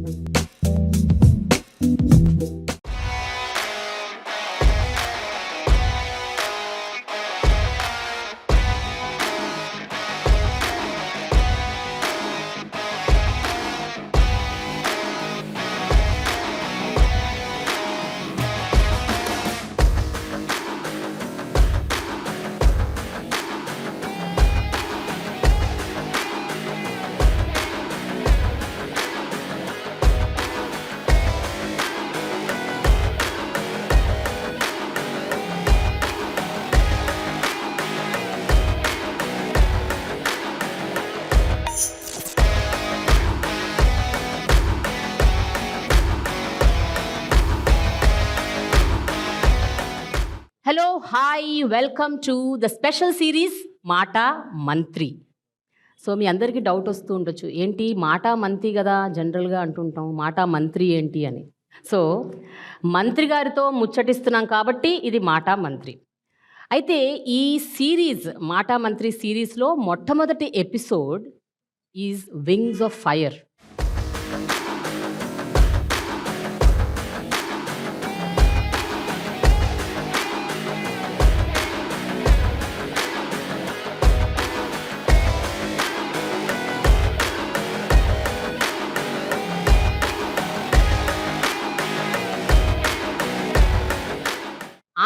Hello hi welcome to the special series మాట మంత్రి. So మీ అందరికీ డౌట్ వస్తూ ఉండొచ్చు, ఏంటి మాట మంత్రి కదా జనరల్గా అంటుంటాం, మాట మంత్రి ఏంటి అని. సో మంత్రి గారితో ముచ్చటిస్తున్నాం కాబట్టి ఇది మాట మంత్రి. అయితే ఈ సిరీస్ మాట మంత్రి సిరీస్లో మొట్టమొదటి episode is wings of fire.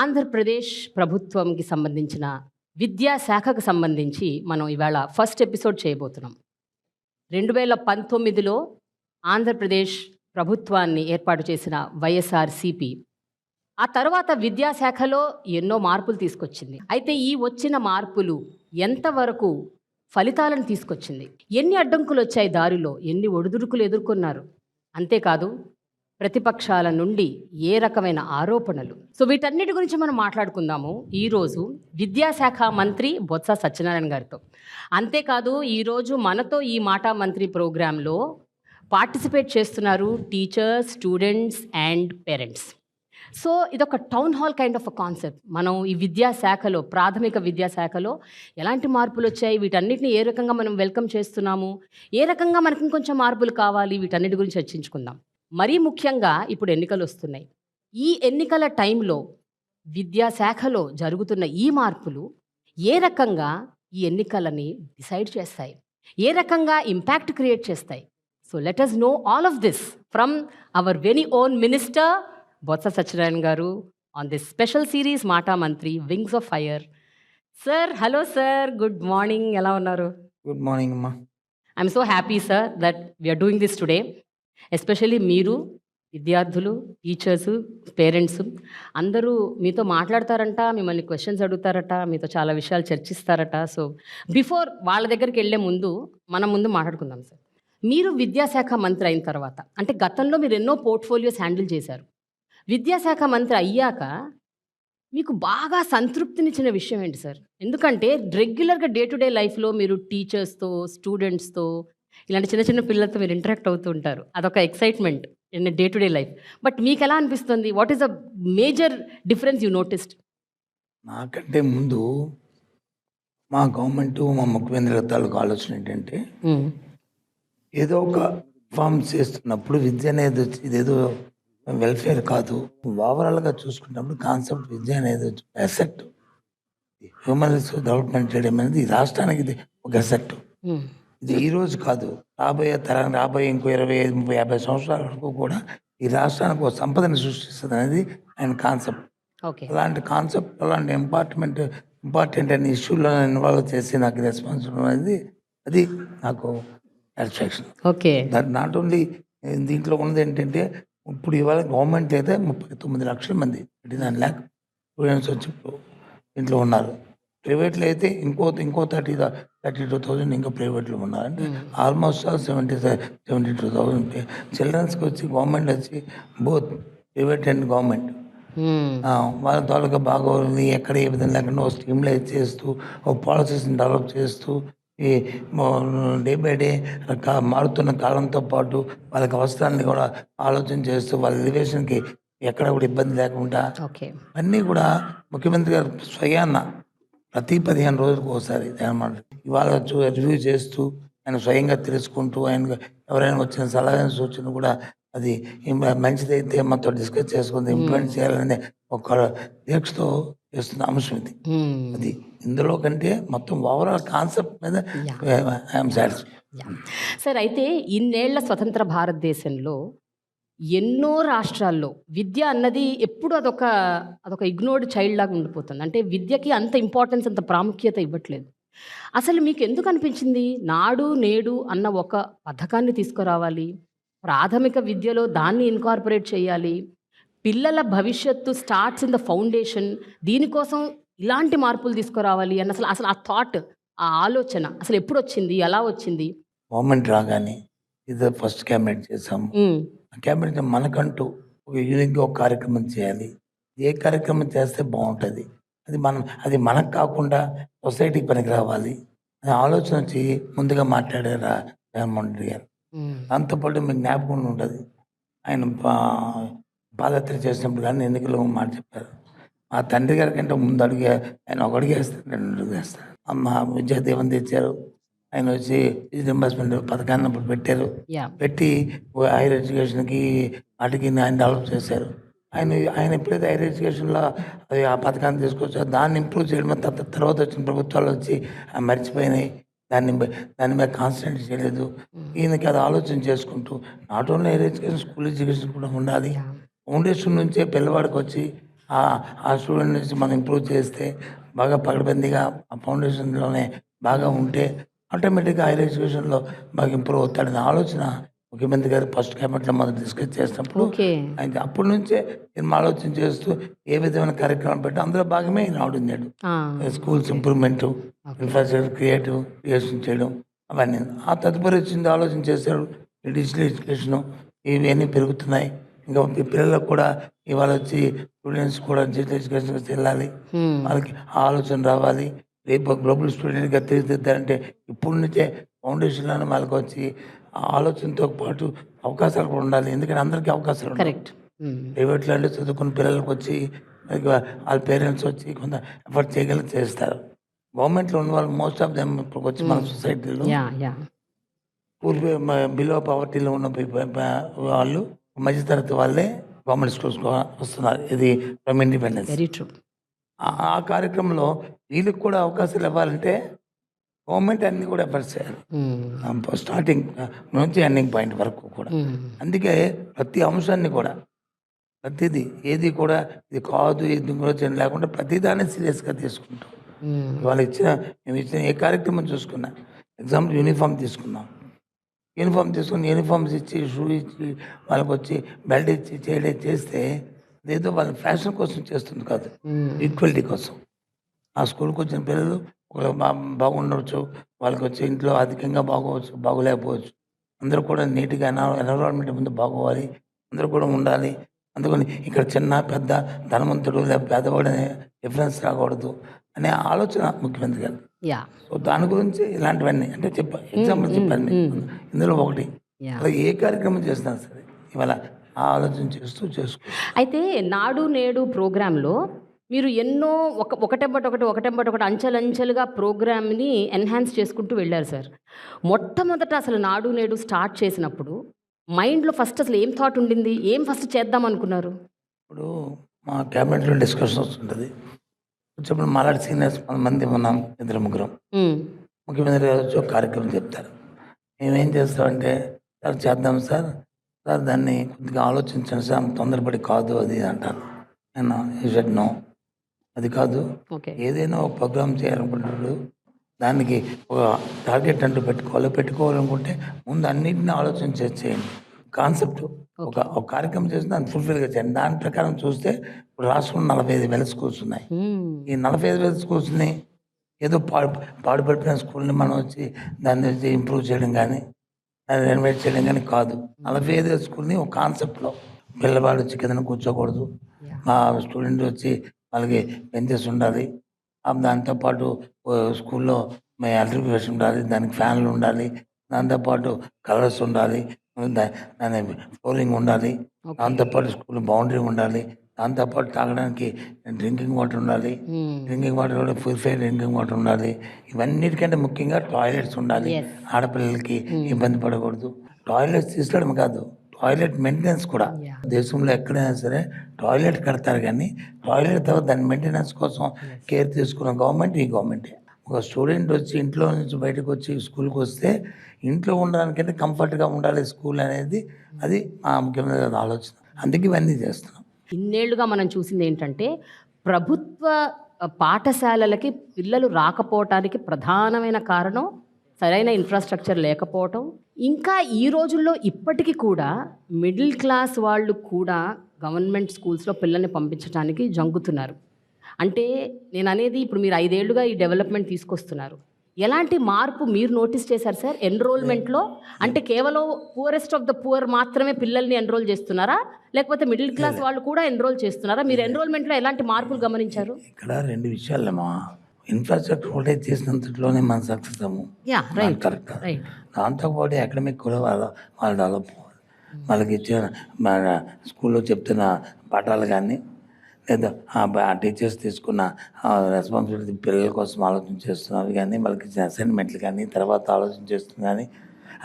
Andhra Pradesh ప్రభుత్వంకి సంబంధించిన విద్యాశాఖకు సంబంధించి మనం ఇవాళ ఫస్ట్ ఎపిసోడ్ చేయబోతున్నాం. 2019లో ఆంధ్రప్రదేశ్ ప్రభుత్వాన్ని ఏర్పాటు చేసిన వైఎస్ఆర్సీపీ ఆ తర్వాత విద్యాశాఖలో ఎన్నో మార్పులు తీసుకొచ్చింది. అయితే ఈ వచ్చిన మార్పులు ఎంతవరకు ఫలితాలను తీసుకొచ్చింది, ఎన్ని అడ్డంకులు వచ్చాయి దారిలో, ఎన్ని ఒడిదుడుకులు ఎదుర్కొన్నారు, అంతేకాదు ప్రతిపక్షాల నుండి ఏ రకమైన ఆరోపణలు. సో వీటన్నిటి గురించి మనం మాట్లాడుకుందాము ఈరోజు విద్యాశాఖ మంత్రి బొత్స సత్యనారాయణ గారితో. అంతేకాదు ఈరోజు మనతో ఈ మాట మంత్రి ప్రోగ్రాంలో పార్టిసిపేట్ చేస్తున్నారు teachers, students and parents. So ఇదొక town hall kind of a concept. మనం ఈ విద్యాశాఖలో, ప్రాథమిక విద్యాశాఖలో ఎలాంటి మార్పులు వచ్చాయి, వీటన్నిటిని ఏ రకంగా మనం వెల్కమ్ చేస్తున్నాము, ఏ రకంగా మనకి ఇంకొంచెం మార్పులు కావాలి, వీటన్నిటి గురించి చర్చించుకుందాం. మరీ ముఖ్యంగా ఇప్పుడు ఎన్నికలు వస్తున్నాయి. ఈ ఎన్నికల టైంలో విద్యాశాఖలో జరుగుతున్న ఈ మార్పులు ఏ రకంగా ఈ ఎన్నికలని డిసైడ్ చేస్తాయి, ఏ రకంగా ఇంపాక్ట్ క్రియేట్ చేస్తాయి. So let us know all of this from our very own minister Botsa Satyanarayana garu on this special series Maata Mantri wings of fire. Sir, hello sir, good morning, ఎలా ఉన్నారు? గుడ్ మార్నింగ్ అమ్మా. I'm so happy sir that we are doing this today. Especially మీరు, విద్యార్థులు, teachers, parents అందరూ మీతో మాట్లాడతారంట, మిమ్మల్ని questions అడుగుతారట, మీతో చాలా విషయాలు చర్చిస్తారట. సో బిఫోర్ వాళ్ళ దగ్గరికి వెళ్ళే ముందు మనం ముందు మాట్లాడుకుందాం సార్. మీరు విద్యాశాఖ మంత్రి అయిన తర్వాత, అంటే గతంలో మీరు ఎన్నో పోర్ట్ఫోలియోస్ హ్యాండిల్ చేశారు, విద్యాశాఖ మంత్రి అయ్యాక మీకు బాగా సంతృప్తినిచ్చిన విషయం ఏంటి సార్? ఎందుకంటే రెగ్యులర్గా డే టు డే లైఫ్లో మీరు టీచర్స్తో, స్టూడెంట్స్తో, ఇలాంటి చిన్న చిన్న పిల్లలతో మీరు ఇంటరాక్ట్ అవుతూ ఉంటారు. అదొక excitement in day to day life. But మీకు ఎలా అనిపిస్తుంది? What is the major difference you noticed? నాకంటే ముందు మా గవర్నమెంట్, మా ముఖ్యమంత్రి తాలూకు ఆలోచన ఏంటంటే, ఏదో ఒక ఫామ్ చేస్తున్నప్పుడు విద్య అనేది ఇదేదో వెల్ఫేర్ కాదు, ఓవరాల్గా చూసుకున్నప్పుడు కాన్సెప్ట్ విద్య అనేది అసెట్, హ్యూమన్ రిసోర్స్ డెవలప్మెంట్ చేయడం అనేది ఈ రాష్ట్రానికి ఇది ఒక అసెట్. ఇది ఈరోజు కాదు, రాబోయే ఇంకో 25-50 సంవత్సరాల వరకు కూడా ఈ రాష్ట్రానికి ఒక సంపదని సృష్టిస్తుంది అనేది ఆయన కాన్సెప్ట్. అలాంటి కాన్సెప్ట్, అలాంటి ఇంపార్టెంట్ అనే ఇష్యూలో ఇన్వాల్వ్ చేసి నాకు రెస్పాన్సిబుల్ అనేది, అది నాకు satisfaction. Okay, that not only దీంట్లో ఉన్నది ఏంటంటే, ఇప్పుడు ఇవాళ గవర్నమెంట్ అయితే 39 లక్షల మంది, 39 lakh స్టూడెంట్స్ వచ్చి ఇంట్లో ఉన్నారు. ప్రైవేట్లో అయితే ఇంకో 32,000 ఇంకా ప్రైవేట్లో ఉన్నారంటే ఆల్మోస్ట్ 72,000 చిల్డ్రన్స్కి వచ్చి గవర్నమెంట్ వచ్చి బోత్ ప్రైవేట్ అండ్ గవర్నమెంట్ వాళ్ళ తాలూకా బాగోని ఎక్కడ ఏ విధంగా లేకుండా ఒక స్ట్రీమ్లైజ్ చేస్తూ, ఒక పాలసీస్ని డెవలప్ చేస్తూ, ఈ డే బై డే మారుతున్న కాలంతో పాటు వాళ్ళకి అవసరాన్ని కూడా ఆలోచన చేస్తూ, వాళ్ళ ఎలివేషన్కి ఎక్కడ కూడా ఇబ్బంది లేకుండా అన్నీ కూడా ముఖ్యమంత్రి గారు స్వయాన్న ప్రతి 15 రోజులకు ఒకసారి ఇవాళ రివ్యూ చేస్తూ ఆయన స్వయంగా తెలుసుకుంటూ ఆయన ఎవరైనా వచ్చిన సలహా సూచన కూడా అది మంచిదైతే మనతో డిస్కస్ చేసుకుంది ఇంప్లిమెంట్ చేయాలనే ఒక దీక్షతో చేస్తున్న అంశం ఇది. అది ఇందులో కంటే మొత్తం ఓవరాల్ కాన్సెప్ట్ మీద ఐఎమ్ సాటిస్ఫైడ్. సార్, అయితే ఇన్నేళ్ల స్వతంత్ర భారతదేశంలో ఎన్నో రాష్ట్రాల్లో విద్య అన్నది ఎప్పుడు అదొక ఇగ్నోర్డ్ చైల్డ్ లాగా ఉండిపోతుంది. అంటే విద్యకి అంత ఇంపార్టెన్స్, అంత ప్రాముఖ్యత ఇవ్వట్లేదు. అసలు మీకు ఎందుకు అనిపించింది నాడు నేడు అన్న ఒక పథకాన్ని తీసుకురావాలి, ప్రాథమిక విద్యలో దాన్ని ఇన్కార్పొరేట్ చేయాలి, పిల్లల భవిష్యత్తు స్టార్ట్స్ ఇన్ ద ఫౌండేషన్, దీనికోసం ఇలాంటి మార్పులు తీసుకురావాలి అన్న అసలు అసలు ఆ థాట్, ఆ ఆలోచన అసలు ఎప్పుడు వచ్చింది, ఎలా వచ్చింది? గవర్నమెంట్ రాగానే ఇది ఫస్ట్ క్యాబినెట్ చేసాము. ఆ క్యాబినెట్ మనకంటూ ఒక యూనిక్గా ఒక కార్యక్రమం చేయాలి. ఏ కార్యక్రమం చేస్తే బాగుంటుంది, అది మనకు కాకుండా సొసైటీకి పనికి రావాలి అనే ఆలోచన వచ్చి ముందుగా మాట్లాడారు జగన్మోహన్ రెడ్డి గారు. దాంతోపాటు మీకు జ్ఞాపకం ఉంటుంది, ఆయన పాదయాత్ర చేసినప్పుడు కానీ ఎన్నికల్లో మాట చెప్పారు, మా తండ్రి గారి కంటే ముందు ఆయన ఒక అడుగు వేస్తాడు, 2 అడుగులు వేస్తాడు. అమ్మ విద్యాదీవెన తెచ్చారు, ఆయన వచ్చి రీఇంబర్స్మెంట్ పథకాన్ని అప్పుడు పెట్టారు. పెట్టి హైయర్ ఎడ్యుకేషన్కి వాటికి ఆయన డెవలప్ చేశారు. ఆయన ఎప్పుడైతే హైయర్ ఎడ్యుకేషన్లో అది ఆ పథకాన్ని తీసుకొచ్చారో దాన్ని ఇంప్రూవ్ చేయడం తర్వాత వచ్చిన ప్రభుత్వాలు వచ్చి మర్చిపోయినాయి, దాని మీద కాన్సన్ట్రేట్ చేయలేదు. ఈయనకి అది ఆలోచన చేసుకుంటూ not only higher education, school education కూడా ఉండాలి. ఫౌండేషన్ నుంచే పిల్లవాడికి వచ్చి ఆ స్టూడెంట్ నుంచి మనం ఇంప్రూవ్ చేస్తే బాగా పకడ్బందీగా ఆ ఫౌండేషన్లోనే బాగా ఉంటే ఆటోమేటిక్గా హైయర్ ఎడ్యుకేషన్లో బాగా ఇంప్రూవ్ అవుతాడనే ఆలోచన ముఖ్యమంత్రి గారు ఫస్ట్ క్యాబినెట్లో మొదలు డిస్కస్ చేసినప్పుడు ఆయన అప్పటి నుంచే నేను ఆలోచన చేస్తూ ఏ విధమైన కార్యక్రమం పెట్టి అందులో భాగమే ఈయన ఆడున్నాడు. స్కూల్స్ ఇంప్రూవ్మెంట్, ఇన్ఫ్రాస్ట్రక్చర్ క్రియేషన్ చేయడం అవన్నీ. ఆ తదుపరి వచ్చింది ఆలోచన చేశాడు డిజిటల్ ఎడ్యుకేషను, ఇవన్నీ పెరుగుతున్నాయి. ఇంకా పిల్లలకు కూడా ఇవాళ వచ్చి స్టూడెంట్స్ కూడా డిజిటల్ ఎడ్యుకేషన్ వెళ్ళాలి, వాళ్ళకి ఆలోచన రావాలి. రేపు గ్లోబల్ స్టూడెంట్గా తీర్చిదిద్దారంటే ఇప్పటి నుంచే ఫౌండేషన్లోనే వాళ్ళకి వచ్చి ఆ ఆలోచనతో పాటు అవకాశాలు కూడా ఉండాలి. ఎందుకంటే అందరికీ అవకాశాలు ఉంటాయి. ప్రైవేట్లో అంటే చదువుకున్న పిల్లలకు వచ్చి వాళ్ళ పేరెంట్స్ వచ్చి కొంత ఎఫర్ట్ చేస్తారు. గవర్నమెంట్లో ఉన్న వాళ్ళు మోస్ట్ ఆఫ్ దెమ్ ఇప్పుడు వచ్చి మన సొసైటీలో బిలో పవర్టీలో ఉన్న వాళ్ళు మధ్యతరగతి వాళ్ళే గవర్నమెంట్ స్కూల్స్ వస్తున్నారు. ఇది ఫ్రమ్ ఇండిపెండెన్స్. ఆ కార్యక్రమంలో వీళ్ళకి కూడా అవకాశాలు ఇవ్వాలంటే గవర్నమెంట్ అన్ని కూడా ఎఫర్ట్స్ చేయాలి, స్టార్టింగ్ నుంచి ఎండింగ్ పాయింట్ వరకు కూడా. అందుకే ప్రతి అంశాన్ని కూడా ప్రతిదీ ఏది కూడా ఇది కాదు ఇది కూడా లేకుండా ప్రతిదాన్ని సీరియస్గా తీసుకుంటాం. మేము ఇచ్చిన ఏ కార్యక్రమం చూసుకున్నా, ఎగ్జాంపుల్ యూనిఫామ్ తీసుకున్నాం, యూనిఫామ్స్ ఇచ్చి షూ ఇచ్చి వాళ్ళకి వచ్చి బెల్ట్ ఇచ్చి చేస్తే ఏదో వాళ్ళ ఫ్యాషన్ కోసం చేస్తుంది కాదు, ఈక్వాలిటీ కోసం. ఆ స్కూల్కి వచ్చిన పిల్లలు ఒకరు బాగుండవచ్చు, వాళ్ళకి వచ్చి ఇంట్లో అధికంగా బాగోవచ్చు, బాగోలేకపోవచ్చు. అందరూ కూడా నీట్గా ఎన్విరాన్మెంట్ ముందు బాగోవాలి, అందరూ కూడా ఉండాలి. అందుకని ఇక్కడ చిన్న పెద్ద ధనవంతుడు లేదా పేదవాడు అనే డిఫరెన్స్ రాకూడదు అనే ఆలోచన ముఖ్యమంత్రి గారు. సో దాని గురించి ఇలాంటివన్నీ అంటే ఎగ్జాంపుల్ చెప్పాను ఇందులో ఒకటి. అలాగే ఏ కార్యక్రమం చేసినా సరే ఇవాళ ఆ ఆలోచన చేసుకో. అయితే నాడు నేడు ప్రోగ్రాంలో మీరు ఎన్నో ఒకటెంబటి ఒకటి అంచెలంచెలుగా ప్రోగ్రామ్ని ఎన్హాన్స్ చేసుకుంటూ వెళ్ళారు సార్. మొట్టమొదట అసలు నాడు నేడు స్టార్ట్ చేసినప్పుడు మైండ్లో ఫస్ట్ అసలు ఏం థాట్ ఉండింది, ఏం ఫస్ట్ చేద్దాం అనుకున్నారు? ఇప్పుడు మా క్యాబినెట్లో డిస్కషన్ వస్తుంటుంది, వచ్చినప్పుడు మాలాంటి సీనియర్స్ 10 మంది ఉన్నాం, 2-3 ముఖ్యమంత్రి గారు వచ్చి ఒక కార్యక్రమం చెప్తారు. మేమేం చేస్తామంటే సార్ చేద్దాం సార్ దాన్ని కొద్దిగా ఆలోచించండి సార్, తొందరపడి కాదు అది అంటారు. నేను సెడ్ నో, అది కాదు, ఏదైనా ఒక ప్రోగ్రామ్ చేయాలనుకుంటున్నాడు దానికి ఒక టార్గెట్ అంటూ పెట్టుకోవాలనుకుంటే ముందు అన్నింటినీ ఆలోచన చేయండి. కాన్సెప్ట్ ఒక కార్యక్రమం చేసి దాన్ని ఫుల్ఫిల్గా చేయండి. దాని ప్రకారం చూస్తే ఇప్పుడు రాష్ట్రంలో 45,000 స్కూల్స్ ఉన్నాయి. ఈ 45,000 స్కూల్స్ని ఏదో పాడుపడిపోయిన స్కూల్ని మనం వచ్చి దాన్ని వచ్చి ఇంప్రూవ్ చేయడం కానీ దాన్ని రెనోవేట్ చేయడం కానీ కాదు. 45,000 స్కూల్ని ఒక కాన్సెప్ట్లో పిల్లవాడు వచ్చి కింద కూర్చోకూడదు, మా స్టూడెంట్ వచ్చి వాళ్ళకి బెంచెస్ ఉండాలి, దాంతోపాటు స్కూల్లో ఎలక్ట్రిఫికేషన్ ఉండాలి, దానికి ఫ్యాన్లు ఉండాలి, దాంతోపాటు కలర్స్ ఉండాలి, దాని ఫ్లోరింగ్ ఉండాలి, దాంతోపాటు స్కూల్ బౌండరీ ఉండాలి, దాంతోపాటు తాగడానికి డ్రింకింగ్ వాటర్ ఉండాలి. డ్రింకింగ్ వాటర్ కూడా ప్యూరిఫై డ్రింకింగ్ వాటర్ ఉండాలి. ఇవన్నిటికంటే ముఖ్యంగా టాయిలెట్స్ ఉండాలి. Yes. ఆడపిల్లలకి ఇబ్బంది పడకూడదు. టాయిలెట్స్ తీసుకోవడం కాదు, టాయిలెట్ మెయింటెనెన్స్ కూడా. Yeah. దేశంలో ఎక్కడైనా సరే టాయిలెట్ కడతారు, కానీ టాయిలెట్ తర్వాత దాని మెయింటెనెన్స్ కోసం కేర్ తీసుకున్న గవర్నమెంట్ ఈ గవర్నమెంటే. ఒక స్టూడెంట్ వచ్చి ఇంట్లో నుంచి బయటకు వచ్చి స్కూల్కి వస్తే ఇంట్లో ఉండడానికంటే కంఫర్ట్గా ఉండాలి స్కూల్ అనేది, అది మా ముఖ్యమైన ఆలోచన. అందుకే ఇవన్నీ చేస్తున్నాం. ఇన్నేళ్లుగా మనం చూసింది ఏంటంటే ప్రభుత్వ పాఠశాలలకి పిల్లలు రాకపోవటానికి ప్రధానమైన కారణం సరైన ఇన్ఫ్రాస్ట్రక్చర్ లేకపోవటం. ఇంకా ఈ రోజుల్లో ఇప్పటికీ కూడా మిడిల్ క్లాస్ వాళ్ళు కూడా గవర్నమెంట్ స్కూల్స్లో పిల్లల్ని పంపించడానికి జంకుతున్నారు. అంటే నేను అనేది ఇప్పుడు మీరు 5 ఏళ్లుగా ఈ డెవలప్మెంట్ తీసుకొస్తున్నారు. ఎలాంటి మార్పు మీరు నోటీస్ చేశారు సార్ ఎన్రోల్మెంట్లో? అంటే కేవలం పూరెస్ట్ ఆఫ్ ద పూర్ మాత్రమే పిల్లల్ని ఎన్రోల్ చేస్తున్నారా, లేకపోతే మిడిల్ క్లాస్ వాళ్ళు కూడా ఎన్రోల్ చేస్తున్నారా? మీరు ఎన్రోల్మెంట్లో ఎలాంటి మార్పులు గమనించారు? ఇక్కడ 2 విషయాలమ్మా. ఇన్ఫ్రాస్ట్రక్చర్ ఒకటే చేసినంతలోనే మనం సక్సెస్ అవ్వము. Ya, right correct. రైట్. దాంతోపాటు అకాడమిక్ కూడా వాళ్ళు డెవలప్ అవ్వాలి. వాళ్ళకి ఇచ్చిన మన స్కూల్లో చెప్తున్న పాఠాలు కానీ, లేదా ఆ టీచర్స్ తీసుకున్న రెస్పాన్సిబిలిటీ పిల్లల కోసం ఆలోచన చేస్తున్నవి కానీ, వాళ్ళకి ఇచ్చిన అసైన్మెంట్లు కానీ తర్వాత ఆలోచన చేస్తుంది కానీ,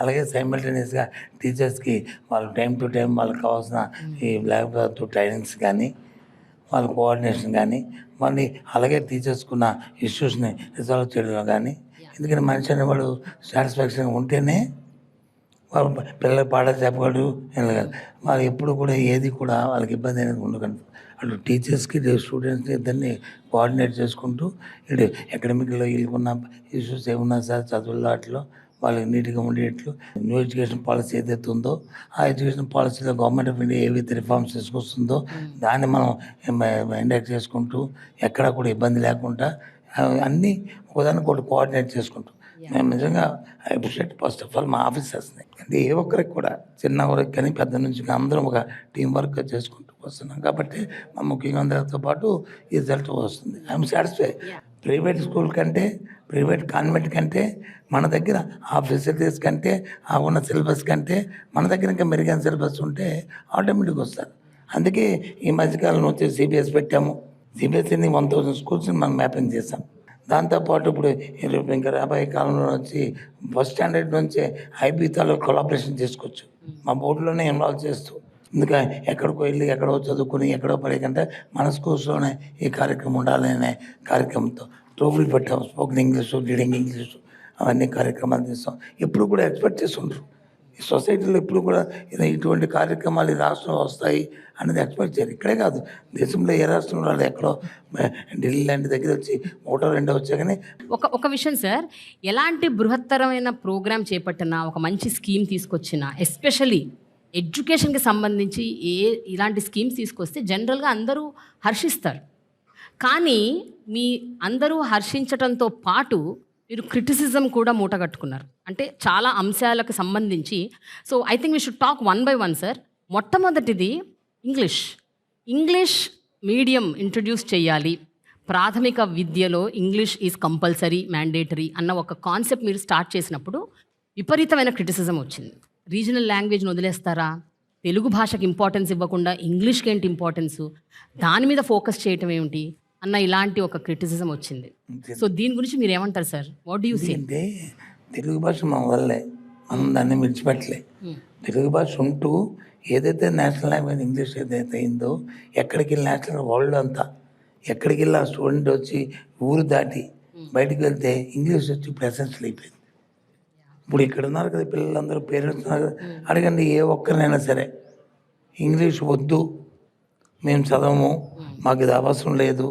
అలాగే సైమల్టేనియస్గా టీచర్స్కి వాళ్ళు టైం టు టైం వాళ్ళకి కావాల్సిన ఈ బ్లాక్ బోర్డ్ ట్రైనింగ్స్ కానీ, వాళ్ళ కోఆర్డినేషన్ కానీ, మళ్ళీ అలాగే టీచర్స్కున్న ఇష్యూస్ని రిజాల్వ్ చేయడంలో కానీ. ఎందుకంటే మనిషి అనేవాడు సాటిస్ఫాక్షన్గా ఉంటేనే వాళ్ళు పిల్లలకు పాఠాలు చెప్పగలరు. వాళ్ళు ఎప్పుడు కూడా ఏది కూడా వాళ్ళకి ఇబ్బంది అనేది ఉండకండి. అటు టీచర్స్కి స్టూడెంట్స్కి ఇద్దరిని కోఆర్డినేట్ చేసుకుంటూ ఇటు అకాడమిక్లో వీళ్ళకున్న ఇష్యూస్ ఏమున్నా సార్ చదువుల్లో వాటిలో వాళ్ళకి నీట్గా ఉండేట్లు న్యూ ఎడ్యుకేషన్ పాలసీ ఏదైతే ఉందో ఆ ఎడ్యుకేషన్ పాలసీలో గవర్నమెంట్ ఆఫ్ ఇండియా ఏవైతే రిఫార్మ్స్ తీసుకొస్తుందో దాన్ని మనం ఇండెక్ట్ చేసుకుంటూ ఎక్కడా కూడా ఇబ్బంది లేకుండా అన్నీ ఒకదానికి ఒకటి కోఆర్డినేట్ చేసుకుంటూ మేము నిజంగా I appreciate first of all మా ఆఫీసర్స్ని. అంటే ఏ ఒక్కరికి కూడా చిన్న వరకు కానీ పెద్ద నుంచి కానీ అందరం ఒక టీం వర్క్ చేసుకుంటూ వస్తున్నాం కాబట్టి మా ముఖ్యంగా అందరితో పాటు ఈ రిజల్ట్ వస్తుంది. I'm satisfy. ప్రైవేట్ స్కూల్ కంటే, ప్రైవేట్ కాన్వెంట్ కంటే మన దగ్గర ఆ ఫెసిలిటీస్ కంటే, ఆ ఉన్న సిలబస్ కంటే మన దగ్గర ఇంకా మెరుగైన సిలబస్ ఉంటే ఆటోమేటిక్గా వస్తారు. అందుకే ఈ మధ్యకాలంలో వచ్చి సిబిఎస్ పెట్టాము. సిబిఎస్ఈని 1000 స్కూల్స్ని మనం మ్యాపింగ్ చేసాం. దాంతోపాటు ఇప్పుడు ఇంకా రాబోయే కాలంలో వచ్చి ఫస్ట్ స్టాండర్డ్ నుంచే ఐబీతాలో కొలాబరేషన్ చేసుకోవచ్చు మా బోర్డులోనే ఇన్వాల్వ్ చేస్తూ. ఎందుకంటే ఎక్కడికో వెళ్ళి ఎక్కడో చదువుకుని ఎక్కడో పడే కంటే మన స్కూల్స్లోనే ఈ కార్యక్రమం ఉండాలనే కార్యక్రమంతో ట్రోఫీలు పెట్టాము. స్పోకెన్ ఇంగ్లీషు, రీడింగ్ ఇంగ్లీషు అవన్నీ కార్యక్రమాలు చేస్తాం. ఎప్పుడు కూడా ఎక్స్పెక్ట్ చేస్తుంటారు ఈ సొసైటీలో ఎప్పుడు కూడా ఇటువంటి కార్యక్రమాలు ఈ రాష్ట్రంలో వస్తాయి అనేది ఎక్స్పెక్ట్ చేయరు. ఇక్కడే కాదు దేశంలో ఏ రాష్ట్రంలో వాళ్ళు ఎక్కడో ఢిల్లీ లాంటి దగ్గర వచ్చి 1-2 వచ్చా కానీ. ఒక విషయం సార్, ఎలాంటి బృహత్తరమైన ప్రోగ్రామ్ చేపట్టినా, ఒక మంచి స్కీమ్ తీసుకొచ్చినా, ఎస్పెషలీ ఎడ్యుకేషన్కి సంబంధించి ఇలాంటి స్కీమ్స్ తీసుకొస్తే జనరల్గా అందరూ హర్షిస్తారు. కానీ మీ అందరూ హర్షించటంతో పాటు మీరు క్రిటిసిజం కూడా మూటగట్టుకున్నారు. అంటే చాలా అంశాలకు సంబంధించి. So I think we should talk 1 by 1 sir. మొట్టమొదటిది ఇంగ్లీష్ మీడియం ఇంట్రడ్యూస్ చేయాలి, ప్రాథమిక విద్యలో ఇంగ్లీష్ ఈజ్ కంపల్సరీ మ్యాండేటరీ అన్న ఒక కాన్సెప్ట్ మీరు స్టార్ట్ చేసినప్పుడు విపరీతమైన క్రిటిసిజం వచ్చింది. రీజనల్ లాంగ్వేజ్ని వదిలేస్తారా, తెలుగు భాషకి ఇంపార్టెన్స్ ఇవ్వకుండా ఇంగ్లీష్కి ఏంటి ఇంపార్టెన్సు, దాని మీద ఫోకస్ చేయటం ఏమిటి అన్న ఇలాంటి ఒక క్రిటిసిజం వచ్చింది. సో దీని గురించి మీరు ఏమంటారు sir? What do you say? అంటే తెలుగు భాష మన వల్లే, మనం దాన్ని విడిచిపెట్టలే. తెలుగు భాష ఉంటూ ఏదైతే నేషనల్ లాంగ్వేజ్ ఇంగ్లీష్ ఏదైతే అయిందో ఎక్కడికి వెళ్ళి నేషనల్ వరల్డ్ అంతా ఎక్కడికి వెళ్ళి ఆ స్టూడెంట్ వచ్చి ఊరు దాటి బయటికి వెళ్తే ఇంగ్లీష్ వచ్చి ప్రెసెన్స్లో అయిపోయింది. ఇప్పుడు ఇక్కడ ఉన్నారు కదా పిల్లలందరూ, పేరెంట్స్ ఉన్నారు కదా, అడగండి ఏ ఒక్కరినైనా సరే ఇంగ్లీష్ వద్దు, మేము చదవము, మాకు ఇది అవసరం లేదు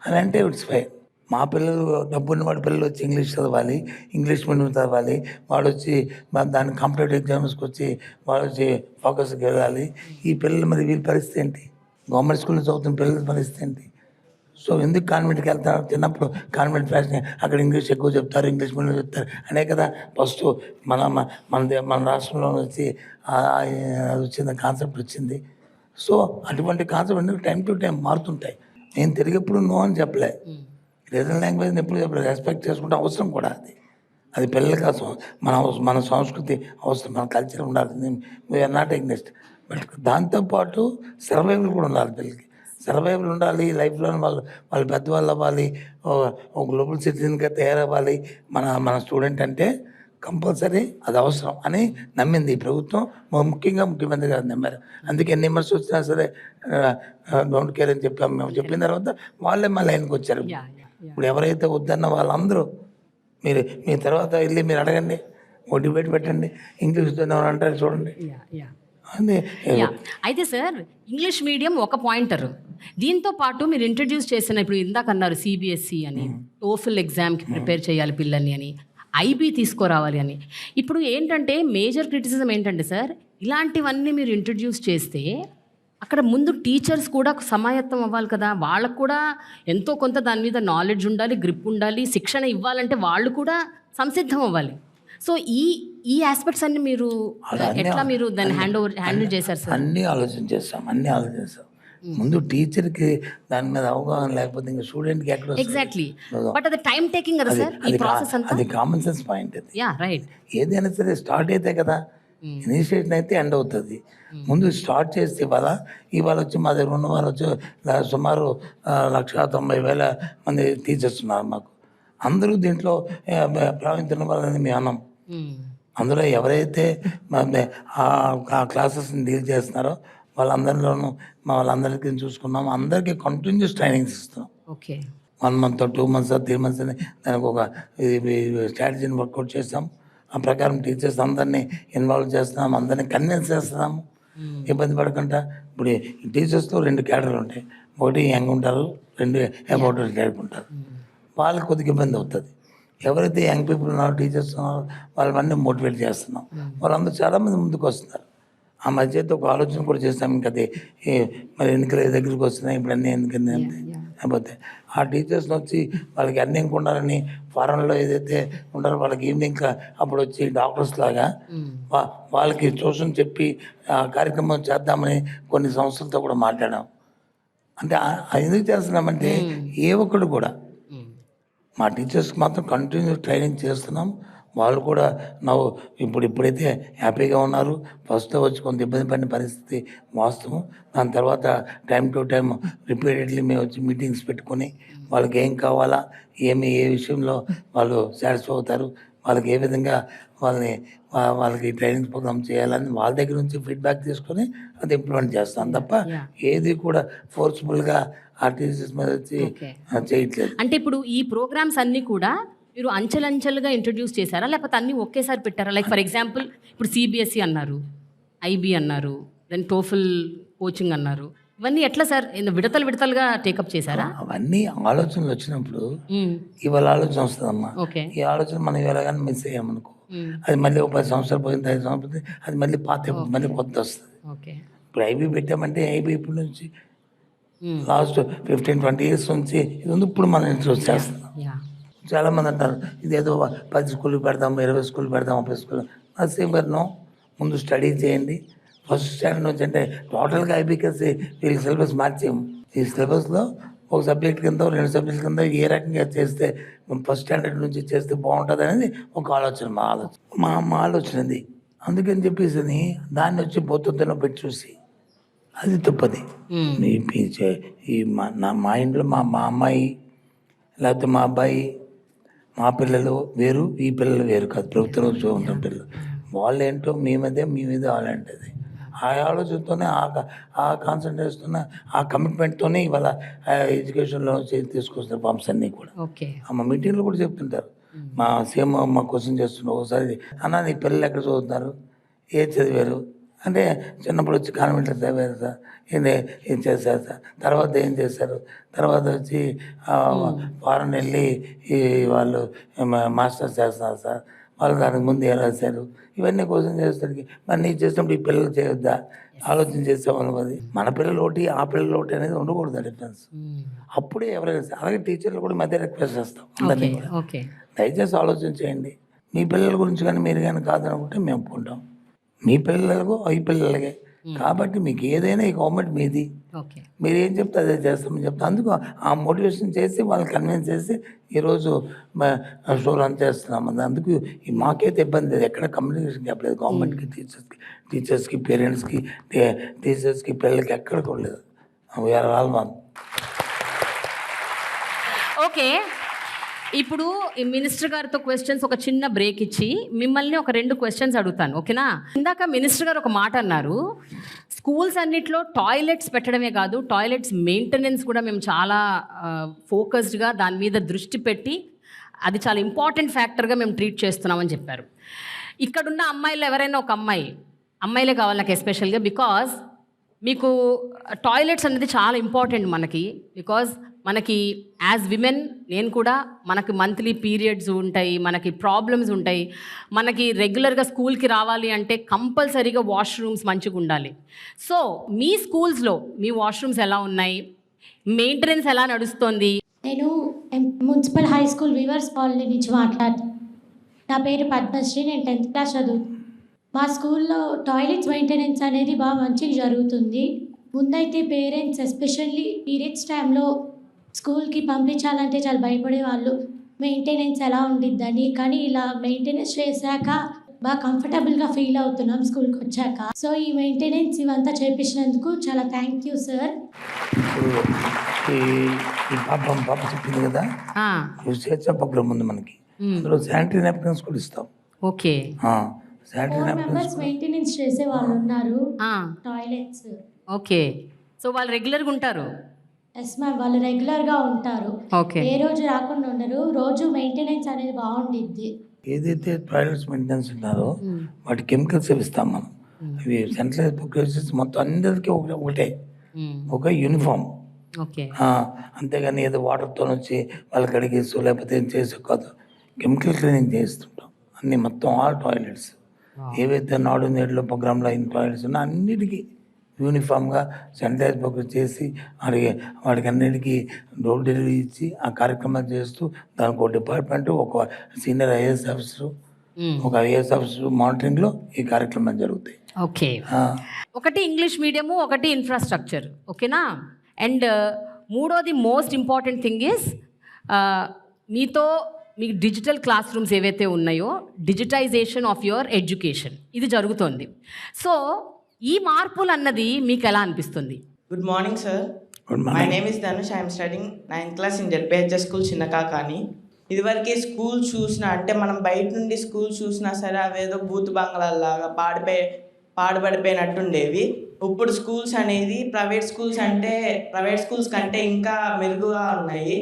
అని అంటే ఇట్స్ ఫైన్. మా పిల్లలు డబ్బున్న వాడి పిల్లలు వచ్చి ఇంగ్లీష్ చదవాలి, ఇంగ్లీష్ మీడియం చదవాలి, వాడు వచ్చి దాని కాంపిటేటివ్ ఎగ్జామ్స్కి వచ్చి వాడు వచ్చి ఫోకస్కి వెళ్ళాలి. ఈ పిల్లలు మరి వీళ్ళ పరిస్థితి ఏంటి? గవర్నమెంట్ స్కూల్లో చదువుతున్న పిల్లల పరిస్థితి ఏంటి? సో ఎందుకు కాన్వెంట్కి వెళ్తారు? చిన్నప్పుడు కాన్వెంట్ ఫ్యాషన్, అక్కడ ఇంగ్లీష్ ఎక్కువ చెప్తారు, ఇంగ్లీష్ మీడియం చెప్తారు అనే కదా ఫస్ట్ మన రాష్ట్రంలో వచ్చి వచ్చింది కాన్సెప్ట్ వచ్చింది. సో అటువంటి కాన్సెప్ట్ ఎందుకు టైం టు టైం మారుతుంటాయి. నేను తెలుగు ఎప్పుడు నో అని చెప్పలే, రీజనల్ లాంగ్వేజ్ని ఎప్పుడు చెప్పలేదు, రెస్పెక్ట్ చేసుకుంటే అవసరం కూడా అది పిల్లలకి అవసరం, మన సంస్కృతి అవసరం, మన కల్చర్ ఉండాలి. We are not against. బట్ దాంతోపాటు సర్వైవల్ కూడా ఉండాలి పిల్లలకి. సర్వైవల్ ఉండాలి లైఫ్లో, వాళ్ళు పెద్దవాళ్ళు అవ్వాలి, ఒక గ్లోబల్ సిటిజన్గా తయారవ్వాలి మన స్టూడెంట్ అంటే కంపల్సరీ అది అవసరం అని నమ్మింది ఈ ప్రభుత్వం. ముఖ్యంగా ముఖ్యమంత్రి గారు నమ్మారు. అందుకే ఎన్ని విమర్శలు వచ్చినా సరే డోంట్ కేర్ అని చెప్పాము. మేము చెప్పిన తర్వాత వాళ్ళే మా లైన్కి వచ్చారు. ఇప్పుడు ఎవరైతే వద్దన్న వాళ్ళందరూ మీ తర్వాత వెళ్ళి మీరు అడగండి, ఓ డిబేట్ పెట్టండి, ఇంగ్లీష్ అంటారు చూడండి. అది అయితే సార్ ఇంగ్లీష్ మీడియం ఒక పాయింటర్. దీంతో పాటు మీరు ఇంట్రడ్యూస్ చేసిన ఇప్పుడు ఇందాక అన్నారు సిబిఎస్ఈ అని, టోఫిల్ ఎగ్జామ్కి ప్రిపేర్ చేయాలి పిల్లల్ని అని, ఐబీ తీసుకురావాలి అని. ఇప్పుడు ఏంటంటే మేజర్ క్రిటిసిజం ఏంటంటే సార్, ఇలాంటివన్నీ మీరు ఇంట్రడ్యూస్ చేస్తే అక్కడ ముందు టీచర్స్ కూడా సమాయత్తం అవ్వాలి కదా, వాళ్ళకు కూడా ఎంతో కొంత దాని మీద నాలెడ్జ్ ఉండాలి, గ్రిప్ ఉండాలి, శిక్షణ ఇవ్వాలంటే వాళ్ళు కూడా సంసిద్ధం అవ్వాలి. సో ఈ ఆస్పెక్ట్స్ అన్ని మీరు ఎట్లా మీరు దాన్ని హ్యాండిల్ చేశారు సార్? అన్నీ ఆలోచించేస్తాం. ముందు టీచర్కి దాని మీద అవగాహన లేకపోతే ఇంకా స్టూడెంట్కి ఎక్కడ ఎగ్జాక్ట్లీ. బట్ అది టైం టేకింగ్ కదా సార్ ఈ ప్రాసెస్ అంతా. అది కామన్ సెన్స్ పాయింట్. అది యా రైట్. ఏదైనా సరే స్టార్ట్ అయితే కదా, ఇనిషియేషన్ అయితే ఎండ్ అవుతుంది. ముందు స్టార్ట్ చేస్తే ఇవాళ వచ్చి మా దగ్గర ఉన్న వాళ్ళు వచ్చి సుమారు 1,90,000 మంది టీచర్స్ ఉన్నారు మాకు. అందరూ దీంట్లో ప్రావీణ్యం వాళ్ళని మేము అన్నాం. అందులో ఎవరైతే ఆ క్లాసెస్ని డీల్ చేస్తున్నారో వాళ్ళందరిలోనూ వాళ్ళందరికీ చూసుకున్నాము. అందరికీ కంటిన్యూస్ ట్రైనింగ్స్ ఇస్తున్నాం. ఓకే, 1 month 2 months 3 months అని దానికి ఒక స్ట్రాటజీని వర్కౌట్ చేస్తాం. ఆ ప్రకారం టీచర్స్ అందరినీ ఇన్వాల్వ్ చేస్తున్నాం, అందరినీ కన్విన్స్ చేస్తున్నాము. ఇబ్బంది పడకుండా ఇప్పుడు టీచర్స్లో 2 కేటర్లు ఉంటాయి. ఒకటి యంగ్ ఉంటారు, 2 అబౌట్ రిటైర్డ్ ఉంటారు. వాళ్ళకి కొద్దిగా ఇబ్బంది అవుతుంది. ఎవరైతే యంగ్ పీపుల్ ఉన్నారో టీచర్స్ ఉన్నారో వాళ్ళవన్నీ మోటివేట్ చేస్తున్నాం. వాళ్ళందరూ చాలామంది ముందుకు వస్తున్నారు. ఆ మధ్య అయితే ఒక ఆలోచన కూడా చేస్తాం. ఇంకా అది మరి ఎన్నికల దగ్గరికి వస్తున్నాయి, ఇప్పుడు అన్నీ ఎన్నికలు లేకపోతే ఆ టీచర్స్ని వచ్చి వాళ్ళకి అన్నీ ఇంకా ఉండాలని ఫారెన్లో ఏదైతే ఉండాలో వాళ్ళకి ఈవినింగ్ అప్పుడు వచ్చి డాక్టర్స్ లాగా వాళ్ళకి ట్యూషన్ చెప్పి ఆ కార్యక్రమం చేద్దామని కొన్ని సంస్థలతో కూడా మాట్లాడాం. అంటే ఎందుకు చేస్తున్నామంటే ఏ ఒక్కడు కూడా మా టీచర్స్కి మాత్రం కంటిన్యూ ట్రైనింగ్ చేస్తున్నాం. వాళ్ళు కూడా ఇప్పుడైతే హ్యాపీగా ఉన్నారు. ఫస్ట్లో వచ్చి కొంత ఇబ్బంది పడిన పరిస్థితి వాస్తవం. దాని తర్వాత టైం టు టైం రిపీటెడ్లీ మేము వచ్చి మీటింగ్స్ పెట్టుకొని వాళ్ళకి ఏం కావాలా, ఏ విషయంలో వాళ్ళు సాటిస్ఫై అవుతారు, వాళ్ళకి ఏ విధంగా వాళ్ళకి ట్రైనింగ్ ప్రోగ్రామ్ చేయాలని వాళ్ళ దగ్గర నుంచి ఫీడ్బ్యాక్ తీసుకొని అది ఇంప్లిమెంట్ చేస్తాం తప్ప ఏది కూడా ఫోర్స్ఫుల్గా ఆ టీచర్స్ మీద వచ్చి చేయట్లేదు. అంటే ఇప్పుడు ఈ ప్రోగ్రామ్స్ అన్నీ కూడా మీరు అంచెలంచెలుగా ఇంట్రడ్యూస్ చేశారా, లేకపోతే అన్నీ ఒకేసారి పెట్టారా? లైక్ ఫర్ ఎగ్జాంపుల్ ఇప్పుడు సిబిఎస్ఈ అన్నారు, ఐబీ అన్నారు, దెన్ టోఫిల్ కోచింగ్ అన్నారు. ఇవన్నీ ఎట్లా సార్ విడతలుగా టేకప్ చేశారా? అవన్నీ ఆలోచనలు వచ్చినప్పుడు ఇవాళ ఆలోచన వస్తుందమ్మా. ఈ ఆలోచన మనం ఇవాళగానే మిస్ అయ్యామనుకో, అది మళ్ళీ ఒక 10 సంవత్సరాలు పోయింది, 5 సంవత్సరాలు పోయింది, అది మళ్ళీ మళ్ళీ కొత్త వస్తుంది. ఇప్పుడు ఐబీ పెట్టామంటే ఐబీ ఇప్పుడు నుంచి లాస్ట్ 15-20 years నుంచి ఇది ఉంది. ఇప్పుడు మనం ఇంట్రెస్ట్ చేస్తున్నాం. చాలామంది అంటారు ఇదేదో 10 స్కూళ్ళు పెడదాం, 20 స్కూళ్ళు పెడదాం, 30 స్కూళ్ళు. సేమ్ నో, ముందు స్టడీ చేయండి. ఫస్ట్ స్టాండర్డ్ నుంచి అంటే టోటల్గా ఐబీకేసి వీళ్ళకి సిలబస్ మార్చేము. ఈ సిలబస్లో ఒక సబ్జెక్ట్ కింద 2 సబ్జెక్ట్ కింద ఏ రకంగా చేస్తే ఫస్ట్ స్టాండర్డ్ నుంచి చేస్తే బాగుంటుంది అనేది ఒక ఆలోచన, మా ఆలోచనది. అందుకని చెప్పేసి దాన్ని వచ్చి బొత్తులో పెట్టి చూసి అది తప్పది. మా ఇంట్లో మా అమ్మాయి లేకపోతే మా అబ్బాయి, మా పిల్లలు వేరు, ఈ పిల్లలు వేరు కాదు. ప్రభుత్వంలో చూడండి పిల్లలు వాళ్ళు ఏంటో మీ మీద వాళ్ళంటది. ఆ ఆలోచనతోనే ఆ కాన్సన్ట్రేషన్ ఆ కమిట్మెంట్తోనే ఇవాళ ఎడ్యుకేషన్లో తీసుకొస్తారు ఫార్మ్స్ అన్నీ కూడా. మా మీటింగ్లో కూడా చెప్తుంటారు. మా సీఎం మా క్వశ్చన్ చేస్తున్నారు ఒకసారి, అన్న నీ పిల్లలు ఎక్కడ చదువుతున్నారు, ఏ చదివారు అంటే చిన్నప్పుడు వచ్చి కాన్వెంట్లో చదివారు సార్, ఏం చేశారు సార్, తర్వాత ఏం చేశారు, తర్వాత వచ్చి ఫారెన్ వెళ్ళి వాళ్ళు మాస్టర్స్ చేస్తున్నారు సార్, వాళ్ళు దానికి ముందు ఏం రాశారు, ఇవన్నీ క్వశ్చన్ చేస్తానికి మరి నీకు చేసినప్పుడు ఈ పిల్లలు చేయొద్దా, ఆలోచన చేసేవాళ్ళం. అది మన పిల్లలు ఒకటి ఆ పిల్లలు ఒకటి అనేది ఉండకూడదు డిఫరెన్స్. అప్పుడే ఎవరైనా అలాగే టీచర్లు కూడా మధ్య రిక్వెస్ట్ చేస్తాం అందరినీ కూడా, దయచేసి ఆలోచన చేయండి. మీ పిల్లల గురించి కానీ మీరు కానీ కాదనుకుంటే మేము ఒప్పుకుంటాం. మీ పిల్లలకు ఈ పిల్లలకే కాబట్టి మీకు ఏదైనా ఈ గవర్నమెంట్ మీది, మీరు ఏం చెప్తే అదే చేస్తామని చెప్తాం. అందుకు ఆ మోటివేషన్ చేసి వాళ్ళని కన్విన్స్ చేసి ఈరోజు షో రన్ చేస్తున్నాం. అందుకు మాకైతే ఇబ్బంది లేదు, ఎక్కడ కమ్యూనికేషన్ గ్యాప్ లేదు. గవర్నమెంట్కి టీచర్స్కి పేరెంట్స్కి టీచర్స్కి పిల్లలకి ఎక్కడ కూడా లేదు. We are all one. ఓకే, ఇప్పుడు ఈ మినిస్టర్ గారితో క్వశ్చన్స్ ఒక చిన్న బ్రేక్ ఇచ్చి మిమ్మల్ని ఒక 2 క్వశ్చన్స్ అడుగుతాను, ఓకేనా? ఇందాక మినిస్టర్ గారు ఒక మాట అన్నారు, స్కూల్స్ అన్నిట్లో టాయిలెట్స్ పెట్టడమే కాదు, టాయిలెట్స్ మెయింటెనెన్స్ కూడా మేము చాలా ఫోకస్డ్గా దాని మీద దృష్టి పెట్టి అది చాలా ఇంపార్టెంట్ ఫ్యాక్టర్గా మేము ట్రీట్ చేస్తున్నామని చెప్పారు. ఇక్కడున్న అమ్మాయిలు ఎవరైనా ఒక అమ్మాయిలే కావాలి నాకు ఎస్పెషల్గా, బికాజ్ మీకు టాయిలెట్స్ అనేది చాలా ఇంపార్టెంట్ మనకి. బికాజ్ మనకి యాజ్ విమెన్, నేను కూడా, మనకి మంత్లీ పీరియడ్స్ ఉంటాయి, మనకి ప్రాబ్లమ్స్ ఉంటాయి, మనకి రెగ్యులర్గా స్కూల్కి రావాలి అంటే కంపల్సరీగా వాష్రూమ్స్ మంచిగా ఉండాలి. సో మీ స్కూల్స్లో మీ వాష్రూమ్స్ ఎలా ఉన్నాయి, మెయింటెనెన్స్ ఎలా నడుస్తుంది? నేను municipal high school weavers colony నుంచి మాట్లాడుతున్నాను. నా పేరు పద్మశ్రీ, నేను 10th క్లాస్ చదువుతాను. మా స్కూల్లో టాయిలెట్స్ మెయింటెనెన్స్ అనేది బాగా మంచిగా జరుగుతుంది. ముందైతే పేరెంట్స్ ఎస్పెషల్లీ పీరియడ్స్ టైంలో స్కూల్కి పంపించాలంటే చాలా భయపడేవాళ్ళు, మెయింటెనెన్స్ ఎలా ఉండిద్దని. కానీ ఇలా మెయింటెనెన్స్ చేశాక బాగా కంఫర్టబుల్గా ఫీల్ అవుతున్నాం స్కూల్కి వచ్చాక. సో ఈ మెయింటెనెన్స్ ఇవంతా చేపించినందుకు చాలా థ్యాంక్ యూ సార్. ఈ పాప చెప్పింది కదా, స్వేచ్ఛ ప్రోగ్రామ్ ఉంది మనకి, అందులో శానిటరీ నాప్కిన్స్ కూడా ఇస్తాం. Okay, sanitary 4 napkins members maintenance చేసే వాళ్ళు ఉన్నారు టాయిలెట్స్. ఓకే, సో వాళ్ళు రెగ్యులర్గా ఉంటారు? ఎస్ మ్యామ్, వాళ్ళు రెగ్యులర్గా ఉంటారు, ఓకే, ఏ రోజు రాకుండా ఉండరు. రోజు మెయింటెనెన్స్ అనేది బాగుండిద్ది. ఏదైతే టాయిలెట్స్ మెయింటెనెన్స్ ఉన్నారో వాటి కెమికల్స్ ఇస్తాం మనం. అవి సెంట్రలైజ్ ప్రోగ్రెసెస్ మొత్తం అందరికీ ఒకటే, ఒక యూనిఫామ్. ఓకే, అంతేగాని ఏదో వాటర్తో వచ్చి వాళ్ళకి అడిగేసి లేకపోతే ఏం చేసే కాదు, కెమికల్ క్లీనింగ్ చేస్తుంటాం అన్నీ మొత్తం ఆల్ టాయిలెట్స్. ఏవైతే నాడు నేడులో ప్రోగ్రాంలో అయిన టాయిలెట్స్ ఉన్నా అన్నిటికీ యూనిఫామ్గా శానిటైజ్ ప్రోగ్రెస్ చేసి వాడికి అన్నిటికీ డోర్ డెలివరీ ఇచ్చి ఆ కార్యక్రమాలు చేస్తూ దానికి ఒక డిపార్ట్మెంట్, ఒక సీనియర్ ఐఏఎస్ ఆఫీసరు, ఒక ఐఏఎస్ ఆఫీసర్ మానిటరింగ్లో ఈ కార్యక్రమాలు జరుగుతాయి. ఓకే, ఒకటి ఇంగ్లీష్ మీడియము, ఒకటి ఇన్ఫ్రాస్ట్రక్చర్, ఓకేనా? అండ్ మూడోది మోస్ట్ ఇంపార్టెంట్ థింగ్ ఈజ్ మీకు డిజిటల్ క్లాస్ రూమ్స్ ఏవైతే ఉన్నాయో, డిజిటైజేషన్ ఆఫ్ యువర్ ఎడ్యుకేషన్ ఇది జరుగుతుంది. సో ఈ మార్పులు అన్నది మీకు ఎలా అనిపిస్తుంది? Good morning, sir. Good morning. My name is Dhanush. I am studying 9th class in ZPHS school Chinnakakani. ఇదివరకే స్కూల్ చూసినా అంటే మనం బయట నుండి స్కూల్ చూసినా సరే అవేదో బూత్ బంగ్లాల్లాగా పాడుపడిపోయినట్టుండేవి. ఇప్పుడు స్కూల్స్ అనేది ప్రైవేట్ స్కూల్స్ కంటే ఇంకా మెరుగుగా ఉన్నాయి.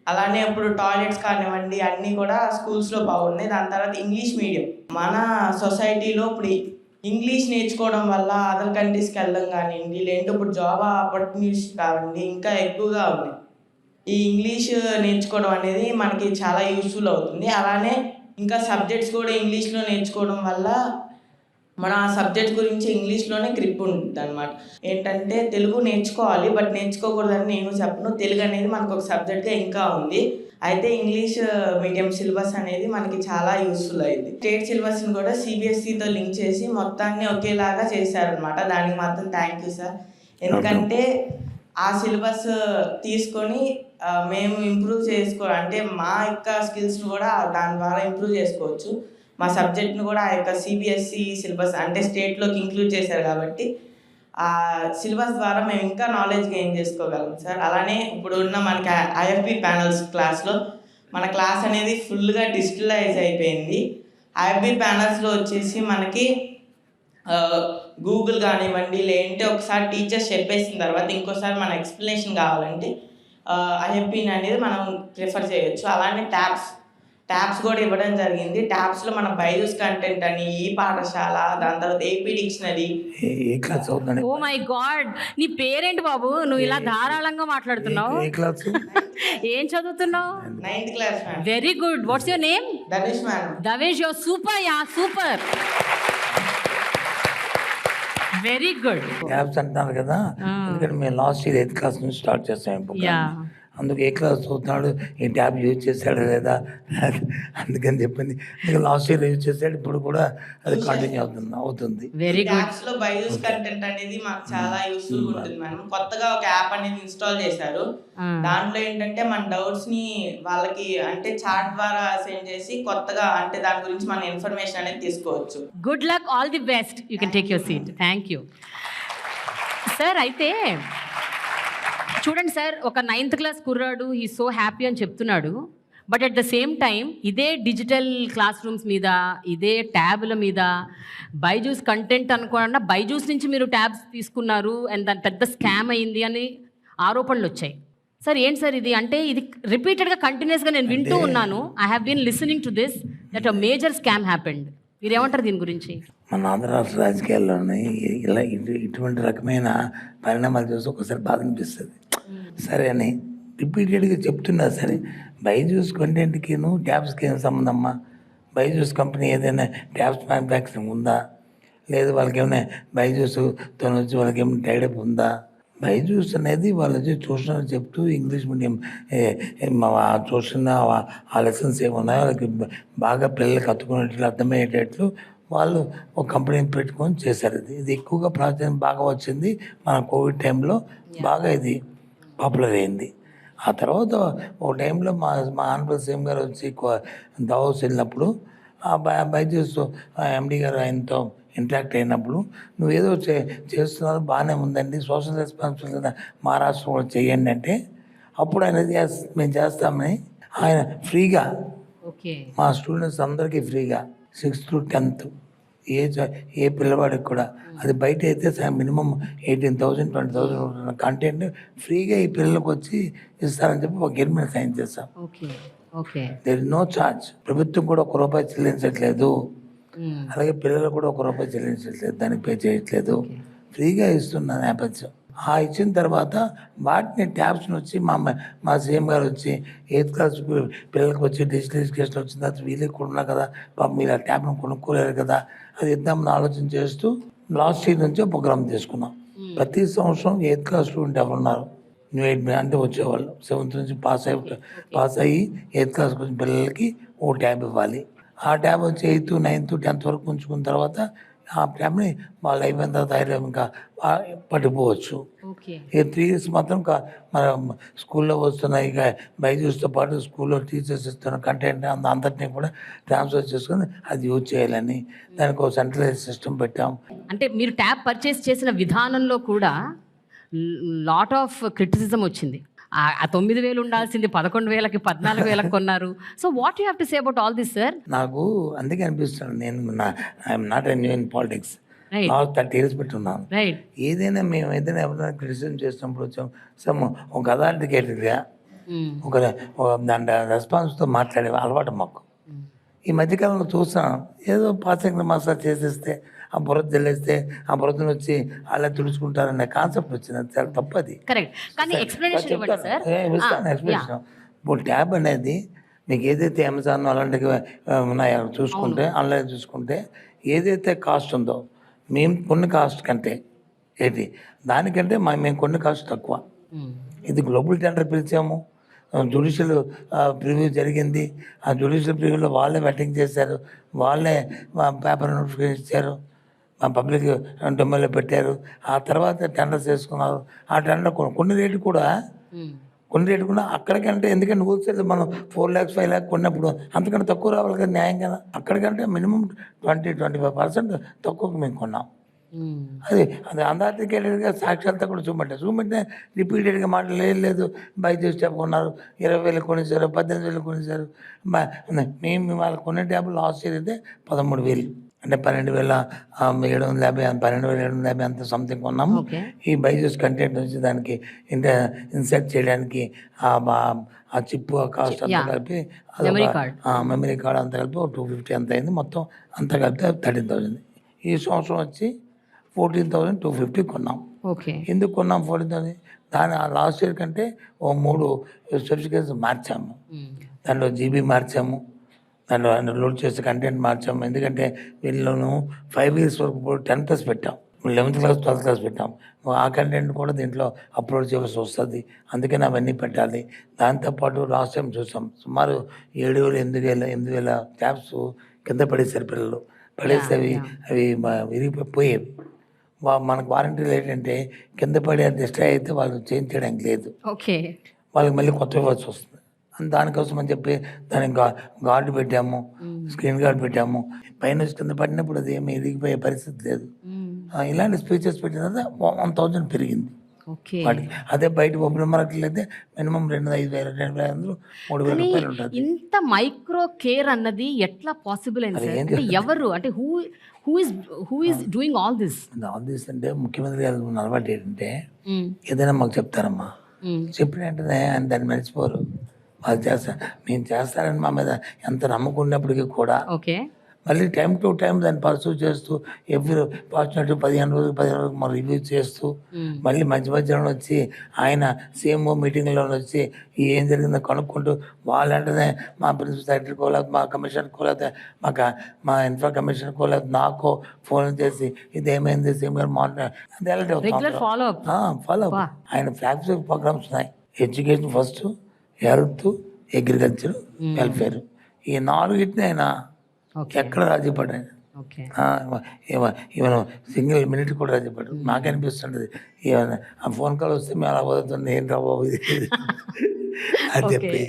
అలానే ఇప్పుడు టాయిలెట్స్ కానివ్వండి అన్నీ కూడా స్కూల్స్లో బాగున్నాయి. దాని తర్వాత ఇంగ్లీష్ మీడియం మన సొసైటీలో ఇప్పుడు ఇంగ్లీష్ నేర్చుకోవడం వల్ల అదర్ కంట్రీస్కి వెళ్ళడం కానివ్వండి, లేదంటే ఇప్పుడు జాబ్ ఆపర్చునిటీస్ కావండి ఇంకా ఎక్కువగా ఉన్నాయి. ఈ ఇంగ్లీష్ నేర్చుకోవడం అనేది మనకి చాలా యూస్ఫుల్ అవుతుంది. అలానే ఇంకా సబ్జెక్ట్స్ కూడా ఇంగ్లీష్లో నేర్చుకోవడం వల్ల మన ఆ సబ్జెక్ట్ గురించి ఇంగ్లీష్లోనే గ్రిప్ ఉంటుంది అనమాట. ఏంటంటే తెలుగు నేర్చుకోవాలి, బట్ నేర్చుకోకూడదని నేను చెప్పను. తెలుగు అనేది మనకు ఒక సబ్జెక్ట్గా ఇంకా ఉంది. అయితే ఇంగ్లీష్ మీడియం సిలబస్ అనేది మనకి చాలా యూస్ఫుల్ అయింది. స్టేట్ సిలబస్ని కూడా CBSEతో లింక్ చేసి మొత్తాన్ని ఒకేలాగా చేశారనమాట. దానికి మాత్రం థ్యాంక్ యూ సార్. ఎందుకంటే ఆ సిలబస్ తీసుకొని మేము ఇంప్రూవ్ అంటే మా యొక్క స్కిల్స్ని కూడా దాని ద్వారా ఇంప్రూవ్ చేసుకోవచ్చు. మా సబ్జెక్ట్ని కూడా ఆ యొక్క CBSE సిలబస్ అంటే స్టేట్లోకి ఇంక్లూడ్ చేశారు కాబట్టి ఆ సిలబస్ ద్వారా మేము ఇంకా నాలెడ్జ్ గెయిన్ చేసుకోగలం సార్. అలానే ఇప్పుడు ఉన్న మనకి IFB ప్యానల్స్ క్లాస్లో మన క్లాస్ అనేది ఫుల్గా డిజిటలైజ్ అయిపోయింది. IFB ప్యానల్స్లో వచ్చేసి మనకి గూగుల్ కానివ్వండి, లేదంటే ఒకసారి టీచర్స్ చెప్పేసిన తర్వాత ఇంకోసారి మన ఎక్స్ప్లెనేషన్ కావాలంటే IFB అనేది మనం ప్రిఫర్ చేయొచ్చు. అలానే ట్యాబ్స్ కూడా ఇవ్వడం జరిగింది. ట్యాబ్స్లో మన బైజూస్ కంటెంట్ అని, ఈ పాఠశాల, దాని తర్వాత AP dictionary. Oh my god, నీ పేరేంటి బాబు, నువ్వు ఇలా ధారాళంగా మాట్లాడుతున్నావు? ఏం చదువుతున్నావు? 9th class ma'am. Very good. What's your name? Dhanush ma'am. Davesh, your super ya, super, very good. Tabs అంటున్నారు కదా, ఎందుకంటే మేము లాస్ట్ ఇయర్ 8th క్లాస్ నుంచి స్టార్ట్ చేస్తాం. అందుకు ఏ క్లాస్ చదువుతున్నాడు, ఈ ట్యాబ్ యూజ్ చేశాడు లేదా అందుకని చెప్పింది. లాస్ట్ ఇయర్ యూజ్ చేశాడు, ఇప్పుడు కూడా అది కంటిన్యూ అవుతుంది. Very good. ట్యాబ్స్లో బైజూస్ కంటెంట్ అనేది మాకు చాలా యూస్ఫుల్ ఉంటుంది మేడం. కొత్తగా ఒక యాప్ అనేది ఇన్స్టాల్ చేశారు. దాంట్లో ఏంటంటే మన డౌట్స్ని వాళ్ళకి అంటే చాట్ ద్వారా సెండ్ చేసి కొత్తగా అంటే దాని గురించి మన ఇన్ఫర్మేషన్ అనేది తీసుకోవచ్చు. Good luck, all the best. You can take your seat. Thank you sir. అయితే చూడండి సార్, ఒక 9th క్లాస్ కుర్రాడు ఈ సో హ్యాపీ అని చెప్తున్నాడు. But at the same time ఇదే డిజిటల్ క్లాస్ రూమ్స్ మీద, ఇదే ట్యాబ్ల మీద బైజూస్ కంటెంట్ అనుకోకుండా బైజూస్ నుంచి మీరు ట్యాబ్స్ తీసుకున్నారు అండ్ దాని పెద్ద స్కామ్ అయింది అని ఆరోపణలు వచ్చాయి. సార్ ఏంటి సార్ ఇది? అంటే ఇది రిపీటెడ్గా కంటిన్యూస్గా నేను వింటూ ఉన్నాను. I have been listening to this that a major scam happened. మీరేమంటారు దీని గురించి? మన ఆంధ్ర రాష్ట్ర రాజకీయాల్లోనే ఇలా ఇటువంటి రకమైన పరిణామాలు చూసి ఒకసారి బాధ అనిపిస్తుంది. సరే అని రిపీటెడ్గా చెప్తున్నా సరే, బైజూస్ కంటెంట్కిను ట్యాబ్స్కి ఏం సంబంధం అమ్మా? బైజూస్ కంపెనీ ఏదైనా ట్యాబ్స్ మ్యానుఫ్యాక్చరింగ్ ఉందా? లేదు వాళ్ళకి ఏమైనా బైజూస్తో వచ్చి వాళ్ళకి ఏమైనా టైడప్ ఉందా? బైజూస్ అనేది వాళ్ళు వచ్చి ట్యూషన్ చెప్తూ ఇంగ్లీష్ మీడియం ట్యూషన్ ఆ లెసన్స్ ఏమున్నాయో వాళ్ళకి బాగా పిల్లలకి అతుకునేట్లు అర్థమయ్యేటట్లు వాళ్ళు ఒక కంపెనీని పెట్టుకొని చేశారు. ఇది ఎక్కువగా ప్రాచుర్యం బాగా వచ్చింది మన కోవిడ్ టైంలో, బాగా ఇది పాపులర్ అయింది. ఆ తర్వాత ఒక టైంలో మా ఆనరబుల్ సీఎం గారు వచ్చి దావోస్ వెళ్ళినప్పుడు ఆ బైజూస్ ఎండి గారు ఆయనతో ఇంటరాక్ట్ అయినప్పుడు, నువ్వు ఏదో చేస్తున్నారు బాగానే ఉందండి, సోషల్ రెస్పాన్సిబిలిటీ మహారాష్ట్ర కూడా చేయండి అంటే, అప్పుడు ఆయన మేము చేస్తామని ఆయన ఫ్రీగా ఓకే, మా స్టూడెంట్స్ అందరికీ ఫ్రీగా 6th to 10th ఏ పిల్లవాడికి కూడా, అది బయట అయితే మినిమం 18,000 20,000 కంటెంట్ ఫ్రీగా ఈ పిల్లలకు వచ్చి ఇస్తారని చెప్పి ఒక అగ్రిమెంట్ సైన్ చేస్తాం. Okay, okay. There is no charge. ప్రభుత్వం కూడా ₹1 చెల్లించట్లేదు, అలాగే పిల్లలు కూడా ₹1 చెల్లించట్లేదు, దానికి పే చేయట్లేదు, ఫ్రీగా ఇస్తున్న నేపథ్యం. ఆ ఇచ్చిన తర్వాత వాటిని ట్యాబ్స్ని వచ్చి మా సీఎం గారు వచ్చి 8th క్లాస్ పిల్లలకు వచ్చి డిజిటల్ ఎడ్యుకేషన్ వచ్చిన తర్వాత వీళ్ళకి కూడా ఉన్నా కదా, పాపం మీరు ఆ ట్యాబ్ను కొనుక్కోలేరు కదా, అది ఇద్దామని ఆలోచన చేస్తూ లాస్ట్ ఇయర్ నుంచి ప్రోగ్రామ్ తీసుకున్నాం. ప్రతి సంవత్సరం 8th క్లాస్ స్టూడెంట్ ఎవరున్నారు న్యూ ఎయిట్ అంటే వచ్చేవాళ్ళు 7th నుంచి పాస్ అయ్యి 8th క్లాస్కి వచ్చిన పిల్లలకి ఓ ట్యాబ్ ఇవ్వాలి. ఆ ట్యాబ్ వచ్చి 8th 9th 10th వరకు ఉంచుకున్న తర్వాత ఆ ట్యాబ్ని వాళ్ళు అయిపోయిన తర్వాత ఇంకా పట్టుకోవచ్చు. ఈ 3 years మాత్రం మన స్కూల్లో వస్తున్న ఇక బైజూస్తో పాటు స్కూల్లో టీచర్స్ ఇస్తున్న కంటెంట్ అంతటినీ కూడా ట్రాన్స్ఫర్ చేసుకొని అది యూజ్ చేయాలని దానికి ఒక సెంట్రలైజ్ సిస్టమ్ పెట్టాం. అంటే మీరు ట్యాబ్ పర్చేస్ చేసిన విధానంలో కూడా లాట్ ఆఫ్ క్రిటిసిజం వచ్చింది. ఆ 9,000 ఉండాల్సింది 11,000కి 14,000కి కొన్నారు. So what you have to say about all this sir? నాకు అందుకే అనిపిస్తుంది, నేను I'm not a new in politics, 30 years పెట్టున్నాను. ఏదైనా మేము ఏదైనా ఎవరైనా క్రిటిసిజం చేసినప్పుడు వచ్చాం ఒక అథారిటీగా ఒక దాని రెస్పాన్స్తో మాట్లాడే అలవాటు మాకు. ఈ మధ్యకాలంలో చూస్తున్నాను, ఏదో పాసింగ్ మసాజ్ చేసేస్తే ఆ బురద జల్లేస్తే ఆ బురదను వచ్చి అలా తుడుచుకుంటారనే కాన్సెప్ట్ వచ్చింది. అది చాలా తప్పది. ఎక్స్ప్లెనేషన్. ఇప్పుడు ట్యాబ్ అనేది మీకు ఏదైతే అమెజాన్ అలాంటివి ఉన్నాయో చూసుకుంటే, ఆన్లైన్ చూసుకుంటే ఏదైతే కాస్ట్ ఉందో మేము కొన్ని కాస్ట్ కంటే దానికంటే మేము కొన్ని కాస్ట్ తక్కువ. ఇది గ్లోబల్ టెండర్ పిలిచాము, జ్యుడిషియల్ ప్రివ్యూ జరిగింది. ఆ జ్యుడిషియల్ ప్రివ్యూలో వాళ్ళే వెట్టింగ్ చేశారు, వాళ్ళే పేపర్ నోటిఫికేషన్ ఇచ్చారు, పబ్లిక్ డొమైన్లో పెట్టారు. ఆ తర్వాత టెండర్స్ చేసుకున్నారు. ఆ టెండర్ కొన్ని రేటు కూడా అక్కడికంటే, ఎందుకంటే హోల్సేల్ మనం 4 lakhs 5 lakhs కొన్నప్పుడు అంతకంటే తక్కువ రావాలి కదా, న్యాయం కదా. అక్కడికంటే మినిమం 20-25% తక్కువకు మేము కొన్నాం. అది అథారిటీగా సాక్ష్యాలతో కూడా చూపెట్టే రిపీటెడ్గా లేదు బైజూస్ ట్యాబ్ కొన్నారు, 20,000 కొనేసారు, 18,000 కొనేసారు. మేము వాళ్ళకి కొనే ట్యాబ్ లాస్ట్ ఇయర్ అయితే 13,000 అంటే 12,750 12,750 అంత సంథింగ్ కొన్నాము. ఈ బైజూస్ కంటెంట్ నుంచి దానికి ఇన్సర్ట్ చేయడానికి ఆ చిప్ కాస్ట్ అంతా కలిపి మెమరీ కార్డ్ అంతా కలిపి 250 అంత అయింది. మొత్తం అంతా కలిపి 13,000. ఈ సంవత్సరం వచ్చి 14,250 కొన్నాం. ఎందుకు కొన్నాం 14,000? దాని లాస్ట్ ఇయర్ కంటే 3 స్పెసిఫికేషన్స్ మార్చాము. దాంట్లో జీబీ మార్చాము, దాంట్లో లోడ్ చేసే కంటెంట్ మార్చాము. ఎందుకంటే వీళ్ళను 5 years వరకు 10+ పెట్టాం, 11th class 12th class పెట్టాం. ఆ కంటెంట్ కూడా దీంట్లో అప్లోడ్ చేయాల్సి వస్తుంది, అందుకని అవన్నీ పెట్టాలి. దాంతోపాటు లాస్ట్ టైం చూసాం సుమారు 7,000-8,000 ట్యాబ్స్ కింద పడేసారు పిల్లలు. పడేస్తే అవి విరిగిపోయేవి. మనకు వారంటీలు ఏంటంటే కింద పడే డిస్ట్రాయ్ అయితే వాళ్ళు చేంజ్ చేయడానికి లేదు, వాళ్ళకి మళ్ళీ కొత్త ఇవ్వాల్సి వస్తుంది. దానికోసం అని చెప్పి దానికి గార్డు పెట్టాము, స్క్రీన్ గార్డ్ పెట్టాము. పైన కింద పడినప్పుడు అది ఏమి ఎదిగిపోయే పరిస్థితి లేదు. ఇలాంటి స్పీచెస్ పెట్టిన తర్వాత 1,000 పెరిగింది. ఓకే. వాటికి. అదే బయట ఓపెన్ మార్కెట్లో అయితే మినిమం 2,500, 2,500, 3,000 కానీ రూపాయలు ఉంటుంది. ఇంత మైక్రో కేర్ అన్నది ఎట్లా పాసిబుల్ అయింది అది సార్? ఏం అంటే చేస్తుంది? ఎవరు అంటే who is doing all this? Office అంటే ముఖ్యమంత్రి గారు ఉన్న అలవాటు ఏంటంటే ఏదైనా మాకు చెప్తారమ్మా, చెప్పిన వెంటనే ఆయన దాన్ని మర్చిపోరు. వాళ్ళు చేస్తారు, మేము చేస్తారని మా మీద ఎంత నమ్మకం ఉన్నప్పటికీ కూడా ఓకే. మళ్ళీ టైం టు టైం దాన్ని పర్సూ చేస్తూ ఎవ్రీ ఫార్చునేట్ 15 రోజులు మనం రివ్యూ చేస్తూ మళ్ళీ మధ్యలో వచ్చి ఆయన సీఎంఓ మీటింగ్లో వచ్చి ఏం జరిగిందో కనుక్కుంటూ వాళ్ళంటేనే మా ప్రిన్సిపల్ సెక్రటరీకో లేకపోతే మా కమిషనర్కో లేకపోతే మా ఇన్ఫ్రా కమిషనర్కో లేకపోతే నాకో ఫోన్ చేసి ఇది ఏమైంది సీఎం గారు మార్నింగ్ అది regular follow up. Follow up. ఆయన ఫ్లాగ్షిప్ ప్రోగ్రామ్స్ ఉన్నాయి. Education first, health, agriculture, welfare, ఈ 4 ఆయన ఎక్కడ రాజీ పడ్డాయి. ఓకే. ఈవెన్ సింగిల్ మినిట్ కూడా రాజీ పడ్డారు. నాకు అనిపిస్తుంటుంది ఈవెన్ ఆ ఫోన్ కాల్ వస్తే మేము అలా పోతుంది ఏం రాబోవు ఇది అని చెప్పి.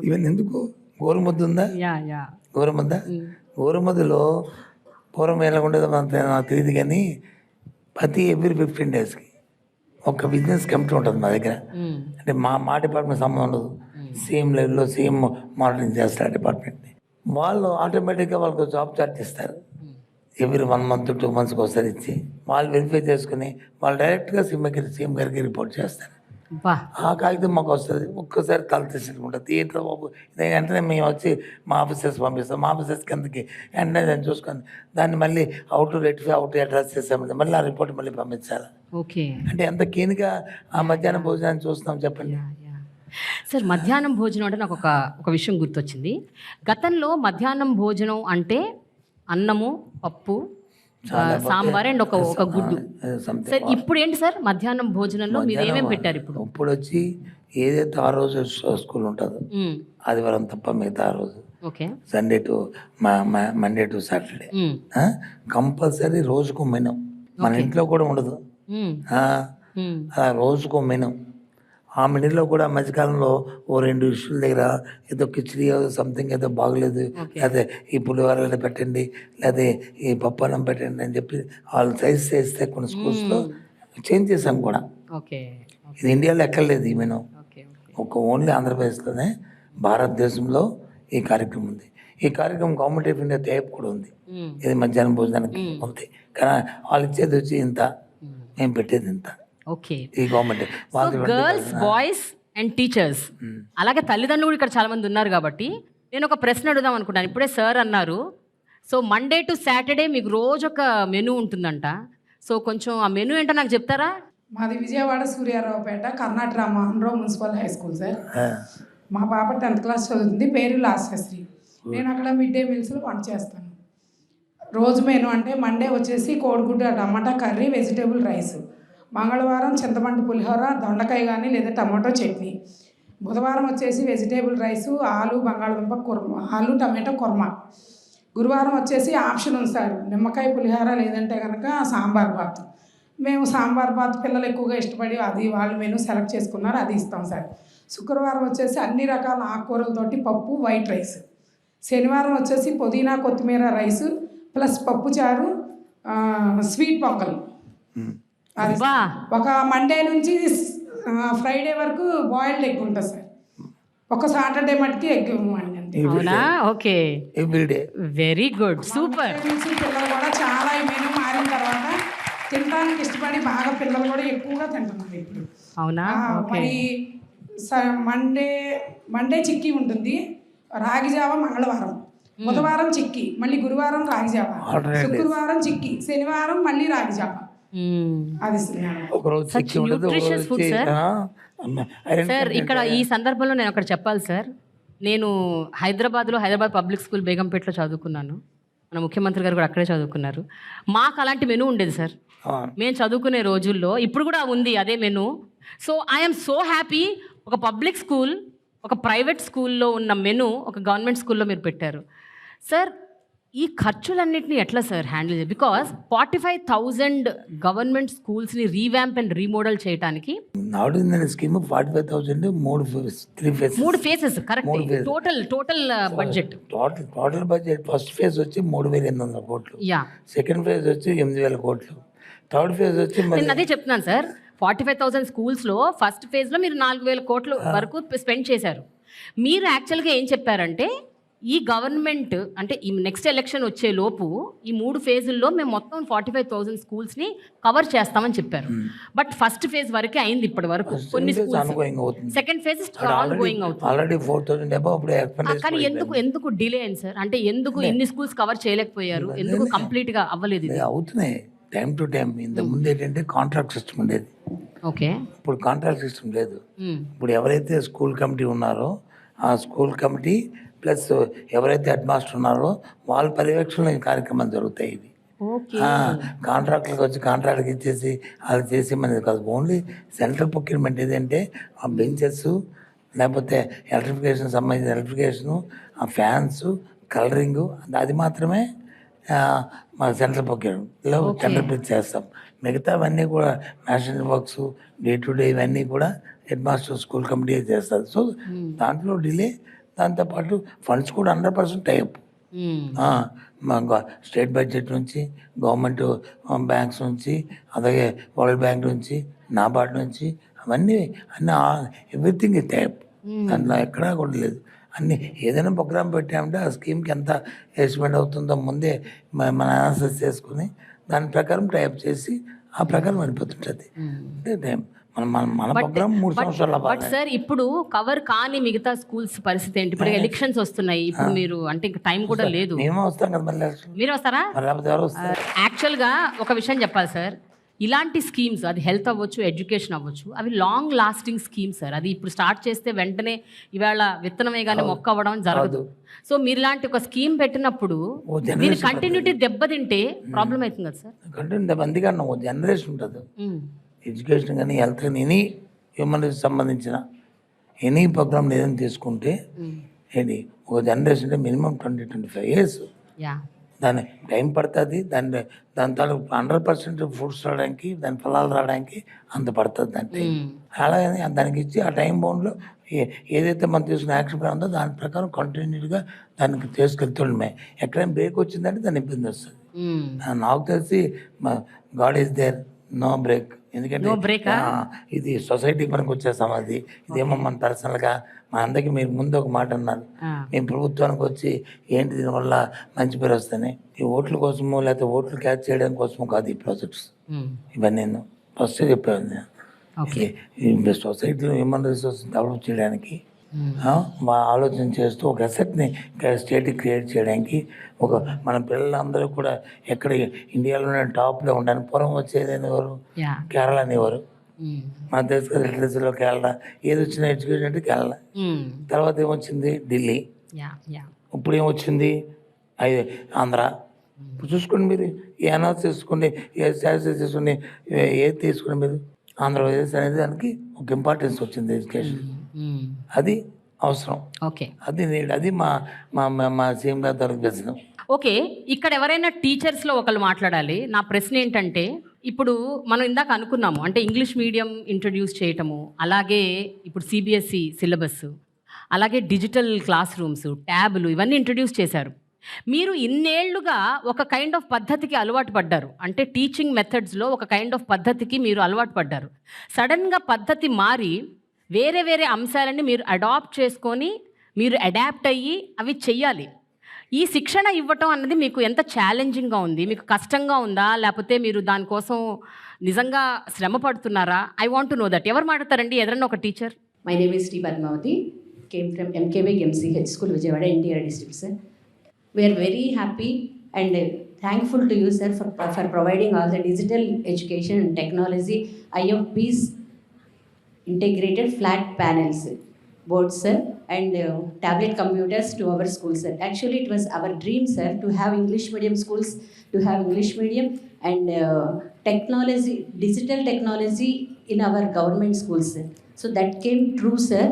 ఈవెన్ ఎందుకు గోరుముద్ద ఉందా? గోరుముద్ద, గోరుముద్దలో పూర్వం ఎలా ఉండేదో నాకు తెలియదు కానీ ప్రతి ఎవ్రీ 15 డేస్కి ఒక బిజినెస్ కమిటీ ఉంటుంది మా దగ్గర. అంటే మా డిపార్ట్మెంట్ సంబంధం ఉండదు. సీఎం లెవెల్లో సీఎం మానిటరింగ్ చేస్తారు డిపార్ట్మెంట్ని. వాళ్ళు ఆటోమేటిక్గా వాళ్ళకు జాబ్ చార్ట్ ఇస్తారు. ఎవ్రీ 1 month 2 monthsకి ఒకసారి ఇచ్చి వాళ్ళు వెరిఫై చేసుకుని వాళ్ళు డైరెక్ట్గా సీఎం గారికి రిపోర్ట్ చేస్తారు. ఆ కాగితం మాకు వస్తుంది. ఒక్కసారి తల తీసుకుంటుంది ఏంటో బాబు ఇది వెంటనే మేము వచ్చి మా ఆఫీసర్స్ పంపిస్తాం. మా ఆఫీసర్స్ కిందకి వెంటనే దాన్ని చూసుకొని దాన్ని మళ్ళీ అవుట్ రెక్టిఫై అవుట్ అడ్రస్ చేసామంటే మళ్ళీ ఆ రిపోర్ట్ మళ్ళీ పంపించాలి. ఓకే. అంటే ఎంత కీన్గా ఆ మధ్యాహ్నం భోజనాన్ని చూస్తున్నాం చెప్పండి. సార్, మధ్యాహ్నం భోజనం అంటే నాకు ఒక విషయం గుర్తొచ్చింది. గతంలో మధ్యాహ్నం భోజనం అంటే అన్నము, పప్పు, సాంబార్ అండ్ ఒక గుడ్డు. సార్ ఇప్పుడు ఏంటి సార్ మధ్యాహ్నం భోజనంలో మీరు ఏమేమి పెట్టారు ఇప్పుడు? ఇప్పుడు వచ్చి ఏదైతే ఆ రోజు స్కూల్ ఉంటుందో ఆదివారం తప్ప మిగతా ఆ రోజు Sunday to Monday to Saturday compulsory రోజుకు మెను. మన ఇంట్లో కూడా ఉండదు అలా రోజుకు మెను. ఆ మెనూలో కూడా మధ్యకాలంలో ఓ 2 ఇష్యూల దగ్గర ఏదో కిచిడి సంథింగ్ ఏదో బాగలేదు, లేకపోతే ఈ పులిహోర పెట్టండి, లేకపోతే ఈ పప్పు అన్నం పెట్టండి అని చెప్పి వాళ్ళు సైజ్ చేస్తే కొన్ని స్కూల్స్లో చేంజ్ చేశాం కూడా. ఇది ఇండియాలో ఎక్కర్లేదు ఈ మెనూ. ఓన్లీ ఆంధ్రప్రదేశ్లోనే భారతదేశంలో ఈ కార్యక్రమం ఉంది. ఈ కార్యక్రమం గవర్నమెంట్ ఆఫ్ ఇండియా టైప్ కూడా ఉంది. ఇది మధ్యాహ్నం భోజనానికి ఉంది. కానీ వాళ్ళు ఇచ్చేది వచ్చి ఇంత, మేము పెట్టేది ఇంత. ఈ government girls, boys and teachers అలాగే తల్లిదండ్రులు కూడా ఇక్కడ చాలా మంది ఉన్నారు కాబట్టి నేను ఒక ప్రశ్న అడుగుదాం అనుకుంటాను. ఇప్పుడే సార్ అన్నారు, సో మండే టు సాటర్డే మీకు రోజు ఒక మెనూ ఉంటుందంట. సో కొంచెం ఆ మెనూ ఏంటో నాకు చెప్తారా? మాది Vijayawada Suryaraopet Karnataka Munro municipal high school sir. మా పాప 10th క్లాస్ చదువుతుంది, పేరు లాస్యశ్రీ. నేను అక్కడ మిడ్ డే మీల్స్లో వంట చేస్తాను. రోజు మెనూ అంటే మండే వచ్చేసి కోడిగుడ్డు టమాటా కర్రీ, వెజిటేబుల్ రైస్. మంగళవారం చింతపండు పులిహోర, దొండకాయ కానీ లేదా టమాటో చట్నీ. బుధవారం వచ్చేసి వెజిటేబుల్ రైసు, ఆలు బంగాళదుంప కుర్మా, ఆలు టమాటో కుర్మా. గురువారం వచ్చేసి ఆప్షన్ ఉంది సార్, నిమ్మకాయ పులిహోర లేదంటే కనుక సాంబార్ బాత్. మేము సాంబార్ బాత్ పిల్లలు ఎక్కువగా ఇష్టపడి అది వాళ్ళు మెనూ సెలెక్ట్ చేసుకున్నారు, అది ఇస్తాం సార్. శుక్రవారం వచ్చేసి అన్ని రకాల ఆకుకూరలతోటి పప్పు, వైట్ రైస్. శనివారం వచ్చేసి పుదీనా కొత్తిమీర రైసు ప్లస్ పప్పు చారు, స్వీట్ పొంగల్. అది ఒక మండే నుంచి ఫ్రైడే వరకు బాయిల్డ్ ఎగ్ ఉంటుంది సార్. ఒక సాటర్డే మటుకి ఎగ్ ఇవ్వండి అంతే. Okay, everyday. Very good, super. పిల్లలు కూడా చాలా మెనూ మారిన తర్వాత తినడానికి ఇష్టపడి బాగా పిల్లలు కూడా ఎక్కువగా తింటున్నారు ఇప్పుడు. అవునా? మరి మండే చిక్కీ ఉంటుంది, రాగిజావ మంగళవారం, బుధవారం చిక్కీ, మళ్ళీ గురువారం రాగిజావ, శుక్రవారం చిక్కీ, శనివారం మళ్ళీ రాగిజావ. అది న్యూట్రిషియస్ ఫుడ్ సార్. సార్ ఇక్కడ ఈ సందర్భంలో నేను ఒకటి చెప్పాలి సార్. నేను హైదరాబాద్ పబ్లిక్ స్కూల్ బేగంపేటలో చదువుకున్నాను. మన ముఖ్యమంత్రి గారు కూడా అక్కడే చదువుకున్నారు. మాకు అలాంటి మెనూ ఉండేది సార్ మేము చదువుకునే రోజుల్లో. ఇప్పుడు కూడా ఉంది అదే menu. So I'm so happy, ఒక పబ్లిక్ స్కూల్, ఒక ప్రైవేట్ స్కూల్లో ఉన్న మెనూ ఒక గవర్నమెంట్ స్కూల్లో మీరు పెట్టారు సార్. ఈ ఖర్చులన్నింటినీ ఎట్లా సార్ హ్యాండిల్ చేయాలి? బికాస్ 45,000 గవర్నమెంట్ స్కూల్స్ని రీవ్యాంప్ అండ్ రీమోడల్ చేయడానికి scheme 45,000 3 phases. Correct. Total budget first phase వచ్చి 3,800 కోట్లు, సెకండ్ ఫేజ్ వచ్చి 8,000 కోట్లు, థర్డ్ ఫేజ్ వచ్చి నేను అదే చెప్తున్నాను సార్. 45,000 స్కూల్స్లో ఫస్ట్ ఫేజ్లో మీరు 4,000 కోట్ల వరకు స్పెండ్ చేశారు. మీరు యాక్చువల్గా ఏం చెప్పారంటే ఈ గవర్నమెంట్ అంటే ఈ నెక్స్ట్ ఎలక్షన్ వచ్చే లోపు ఈ 3 ఫేజుల్లో మేము మొత్తం 45,000 స్కూల్స్ని కవర్ చేస్తామని చెప్పారు. బట్ ఫస్ట్ ఫేజ్ వరకే అయింది ఇప్పటి వరకు. కొన్ని schools second phase on going అవుతుంది. ఆల్రెడీ 4,000 అప్పుడు కానీ ఎందుకు డిలే అయింది సార్? అంటే ఎందుకు ఇన్ని స్కూల్స్ కవర్ చేయలేకపోయారు? ఎందుకు కంప్లీట్గా అవ్వలేదు ఇది? అవుతున్నాయి టైం టు టైం. ఇంత ముందు ఏంటంటే కాంట్రాక్ట్ సిస్టమ్ ఉండేది. ఓకే, ఇప్పుడు కాంట్రాక్ట్ సిస్టమ్ లేదు. ఇప్పుడు ఎవరైతే స్కూల్ కమిటీ ఉన్నారో ఆ స్కూల్ కమిటీ ప్లస్ ఎవరైతే హెడ్ మాస్టర్ ఉన్నారో వాళ్ళ పర్యవేక్షణలో ఈ కార్యక్రమాలు జరుగుతాయి. ఇవి కాంట్రాక్ట్లకు వచ్చి కాంట్రాక్ట్కి ఇచ్చేసి అది చేసి మనది కాదు. ఓన్లీ సెంట్రల్ ప్రొక్యూర్మెంట్ ఏదంటే ఆ బెంచెస్ లేకపోతే ఎలక్ట్రిఫికేషన్ సంబంధించిన ఎలక్ట్రిఫికేషను, ఆ ఫ్యాన్స్, కలరింగు, అది మాత్రమే మా సెంట్రల్ ప్రొక్యూర్మెంట్లో టెండర్ పిలిచి చేస్తాం. మిగతావన్నీ కూడా national works, day to day ఇవన్నీ కూడా హెడ్ మాస్టర్ స్కూల్ కమిటీ చేస్తారు. సో దాంట్లో డిలే. దాంతోపాటు ఫండ్స్ కూడా 100% టైప్. స్టేట్ బడ్జెట్ నుంచి, గవర్నమెంట్ బ్యాంక్స్ నుంచి, అలాగే వరల్డ్ బ్యాంక్ నుంచి, నాబార్డ్ నుంచి, అన్నీ ఎవ్రీథింగ్ టైప్. దాంట్లో ఎక్కడా కూడా లేదు. అన్నీ ఏదైనా ప్రోగ్రామ్ పెట్టామంటే ఆ స్కీమ్కి ఎంత ఎస్టిమేట్ అవుతుందో ముందే మన అనాలిసిస్ చేసుకుని దాని ప్రకారం టైప్ చేసి ఆ ప్రకారం వెళ్ళిపోతుంటుంది. అంటే టైం మన ప్రోగ్రామ్ 3 సంవత్సరాలు. బట్ సార్ ఇప్పుడు కవర్ కాని మిగతా స్కూల్స్ పరిస్థితి ఏంటి? ఇప్పుడు ఎలక్షన్స్ వస్తున్నాయి. ఇప్పుడు మీరు అంటే ఇంకా టైం కూడా లేదు. మేము వస్తాం కదా మళ్ళీ. మీరు వస్తారా? యాక్చువల్గా ఒక విషయం చెప్పాలి సార్, ఇలాంటి స్కీమ్స్ అది హెల్త్ అవ్వచ్చు, ఎడ్యుకేషన్ అవ్వచ్చు, అవి లాంగ్ లాస్టింగ్ స్కీమ్స్ సార్. అది ఇప్పుడు స్టార్ట్ చేస్తే వెంటనే ఇవాళ విత్తనమే కానీ మొక్క అవ్వడం జరగదు. సో మీరు ఇలాంటి ఒక స్కీమ్ పెట్టినప్పుడు దీని కంటిన్యూటీ దెబ్బతింటే ప్రాబ్లం అవుతుంది కదా సార్? కంటిన్యూ అందుకన్నా ఓ జనరేషన్ ఉంటుంది. ఎడ్యుకేషన్ కానీ హెల్త్ కానీ ఎనీ హ్యూమన్ రైట్స్ సంబంధించిన ఎనీ ప్రోగ్రామ్ ఏదైనా తీసుకుంటే ఏంటి ఒక జనరేషన్ అంటే మినిమం 20-25 years. దాని టైం పడుతుంది. దాని తాలూకు 100% ఫ్రూట్స్ రావడానికి, దాని ఫలాలు రావడానికి అంత పడుతుంది దాని టైం. అలాగే దానికి ఇచ్చి ఆ టైం బౌండ్లో ఏదైతే మనం తీసుకున్న యాక్షన్ ప్లాన్ ఉందో దాని ప్రకారం కంటిన్యూగా దానికి తీసుకెళ్తుండమే. ఎక్కడైనా బ్రేక్ వచ్చిందంటే దాని ఇబ్బంది వస్తుంది. నాకు తెలిసి god is there, no break. ఎందుకంటే ఇది సొసైటీ పనికి వచ్చే సమాధి. ఇదేమో మన పర్సనల్గా మా అందరికీ మీరు ముందు ఒక మాట అన్నారు, మేము ప్రభుత్వానికి వచ్చి ఏంటి దీనివల్ల మంచి పేరు వస్తాయి. ఈ ఓట్ల కోసమో లేకపోతే ఓట్లు క్యాచ్ చేయడం కోసమో కాదు ఈ ప్రాజెక్ట్స్. ఇవన్నీ నేను ఫస్ట్ చెప్పాను. సొసైటీలో హ్యూమన్ రిసోర్స్ డెవలప్ చేయడానికి ఆలోచన చేస్తూ ఒక అసెట్ని స్టేట్కి క్రియేట్ చేయడానికి ఒక మన పిల్లలందరూ కూడా ఎక్కడ ఇండియాలోనే టాప్లో ఉండడానికి పూర్వం వచ్చేది అనేవారు కేరళ అనేవారు. మన తెలుసు కదా లిటరసీలో కేరళ. ఏది వచ్చిన ఎడ్యుకేషన్ అంటే కేరళ. తర్వాత ఏమొచ్చింది ఢిల్లీ. ఇప్పుడు ఏమొచ్చింది ఆంధ్ర. ఇప్పుడు చూసుకోండి మీరు ఏ అనాలిసిస్ తీసుకోండి, ఏ స్టాటిస్టిక్స్ తీసుకోండి, ఏది తీసుకోండి మీరు, ఆంధ్రప్రదేశ్ అనేది దానికి ఒక ఇంపార్టెన్స్ వచ్చింది ఎడ్యుకేషన్. అది అవసరం. ఓకే, అది నీడ్. అది మా సీఎం గారి తరఫు ప్రశ్న. ఓకే, ఇక్కడ ఎవరైనా టీచర్స్లో ఒకళ్ళు మాట్లాడాలి. నా ప్రశ్న ఏంటంటే ఇప్పుడు మనం ఇందాక అనుకున్నాము అంటే ఇంగ్లీష్ మీడియం ఇంట్రడ్యూస్ చేయటము, అలాగే ఇప్పుడు సిబిఎస్ఈ సిలబస్, అలాగే డిజిటల్ క్లాస్ రూమ్స్, ట్యాబులు ఇవన్నీ ఇంట్రడ్యూస్ చేశారు. మీరు ఇన్నేళ్లుగా ఒక కైండ్ ఆఫ్ పద్ధతికి అలవాటు పడ్డారు. అంటే టీచింగ్ మెథడ్స్లో ఒక కైండ్ ఆఫ్ పద్ధతికి మీరు అలవాటు పడ్డారు. సడన్గా పద్ధతి మారి వేరే వేరే అంశాలన్నీ మీరు అడాప్ట్ చేసుకొని మీరు అడాప్ట్ అయ్యి అవి చెయ్యాలి. ఈ శిక్షణ ఇవ్వటం అన్నది మీకు ఎంత ఛాలెంజింగ్గా ఉంది? మీకు కష్టంగా ఉందా, లేకపోతే మీరు దానికోసం నిజంగా శ్రమ పడుతున్నారా? I want to know that. ఎవరు మాట్లాడతారండి? ఎదరన్నా ఒక teacher. My name is T Padmavathi, came from MKB MCH school Vijayawada, NTR district, sir. We are very happy and thankful to you, sir, for providing all the digital education and technology IFB's integrated flat panels, boards, sir, and tablet computers to our school, sir. Actually, it was our dream, sir, to have English medium schools, to have English medium and technology, digital technology in our government schools, sir. So that came true, sir.